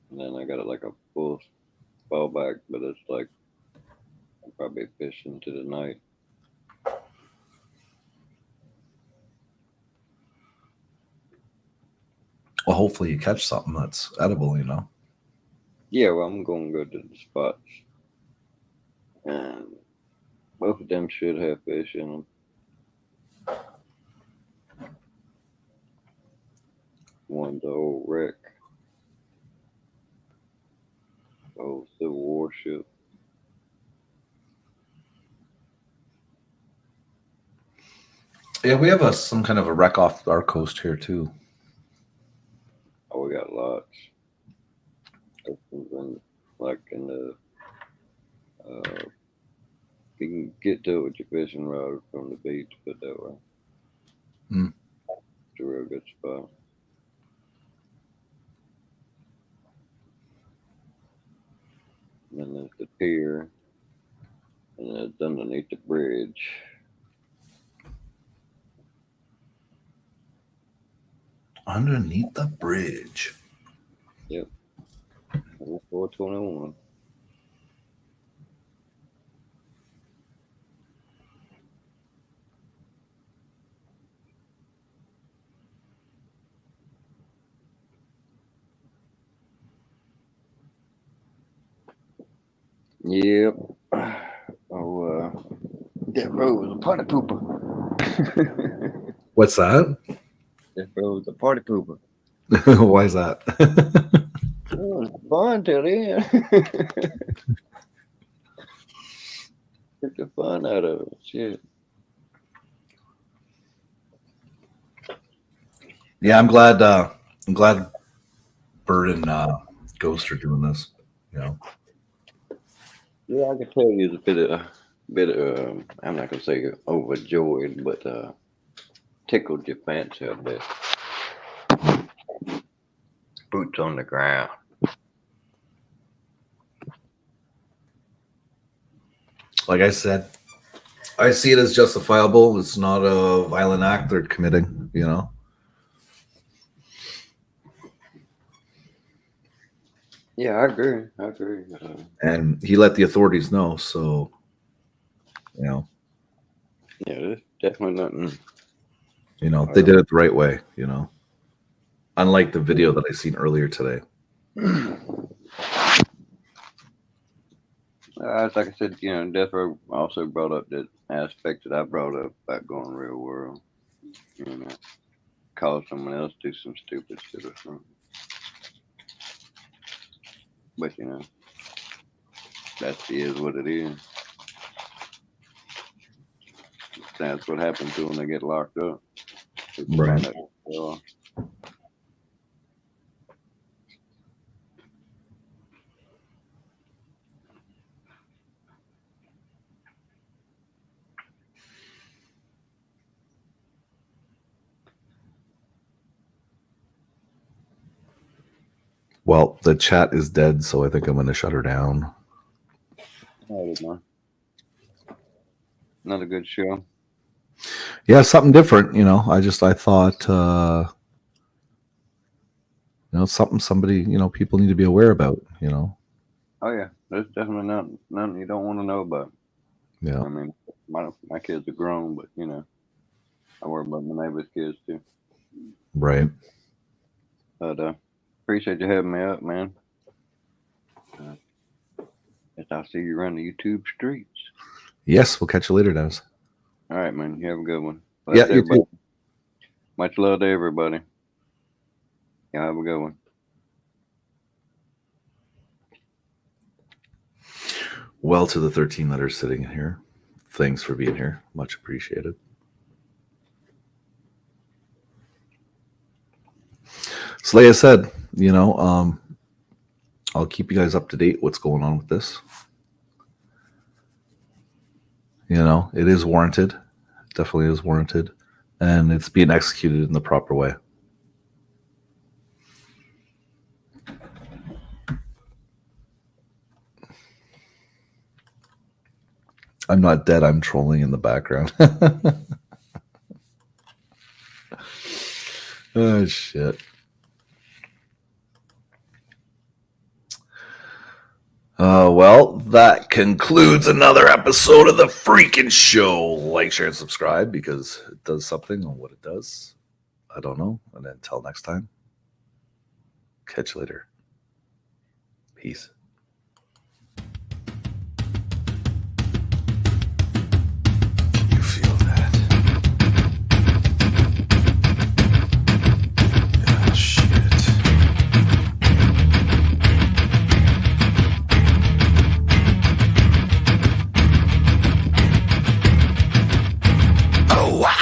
And then I got like a full fallback, but it's like I'll probably fish into the night. Well, hopefully you catch something that's edible, you know. Yeah, well, I'm going to go to the spots. And both of them should have fish in them. One's an old wreck. Old Civil War ship. Yeah, we have some kind of a wreck off our coast here too. Oh, we got lots. Like in the, you can get to it with your fishing rod from the beach, put that way. Mm. It's a real good spot. And then there's the pier, and then it's underneath the bridge. Underneath the bridge. Yep. 421. Yep. Oh, that road was a party pooper. What's that? That road was a party pooper. Why is that? It was fun till then. Took the fun out of it. Shit. Yeah, I'm glad Bird and Ghost are doing this. You know. Yeah, I can tell you a bit of I'm not gonna say overjoyed, but tickled your fancy a bit. Boots on the ground. Like I said, I see it as justifiable. It's not a violent act they're committing, you know. Yeah, I agree. And he let the authorities know, so you know. Yeah, there's definitely nothing. You know, they did it the right way, you know. Unlike the video that I seen earlier today. Like I said, you know, Death Row also brought up that aspect that I brought up about going real world. You know, cause someone else do some stupid shit or something. But you know, that is what it is. That's what happens to when they get locked up. Right. Well, the chat is dead, so I think I'm going to shut her down. Another good show. Yeah, something different, you know. I thought, you know, somebody, you know, people need to be aware about, you know. Oh yeah, there's definitely nothing you don't want to know about. Yeah. I mean, my kids are grown, but you know, I worry about my neighbor's kids too. Right. But appreciate you having me up, man. I'll see you around the YouTube streets. Yes, we'll catch you later, Dennis. All right, man. You have a good one. Yeah, you too. Much love to everybody. Y'all have a good one. Well, to the 13 letters sitting here, thanks for being here. Much appreciated. So like I said, you know, I'll keep you guys up to date what's going on with this. You know, it is warranted. It definitely is warranted. And it's being executed in the proper way. I'm not dead. I'm trolling in the background. Oh, shit. Well, that concludes another episode of the freaking show. Like, share, and subscribe because it does something on what it does. I don't know. And until next time, catch you later. Peace. You feel that? Ah, shit. Oh, wow.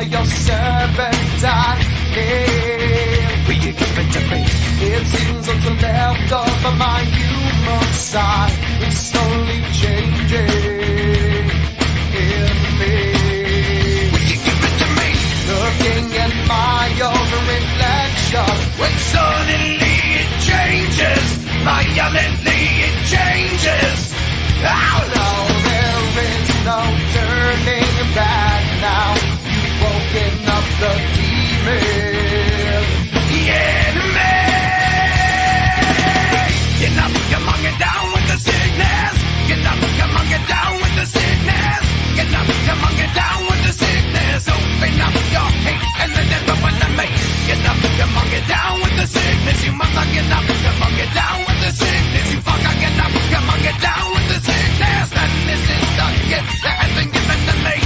Your servant I live. Will you give it to me? It seems what's left of my human side is slowly changing in me. Will you give it to me? Looking at my own reflection, when suddenly it changes, violently it changes. Oh no, there is no turning back now. Woken up the demon. Yeah, man. Get up, come on, get down with the sickness. Get up, come on, get down with the sickness. Get up, come on, get down with the sickness. Open up your hate and the devil when I make. Get up, come on, get down with the sickness. You mother, get up, come on, get down with the sickness. You fucker, get up, come on, get down with the sickness. And this is the gift that has been given to me.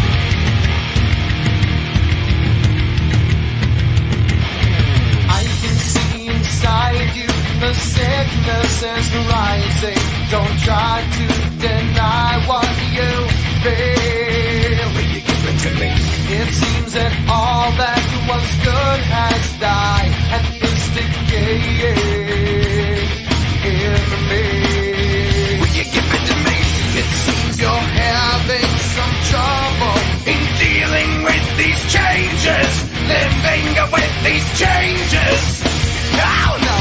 Inside you, the sickness is rising. Don't try to deny what you feel. Will you give it to me? It seems that all that was good has died and is decaying in me. Will you give it to me? It seems you're having some trouble in dealing with these changes, living with these changes. Now the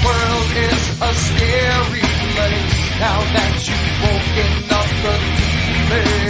world is a scary place. Now that you've woken up the demon.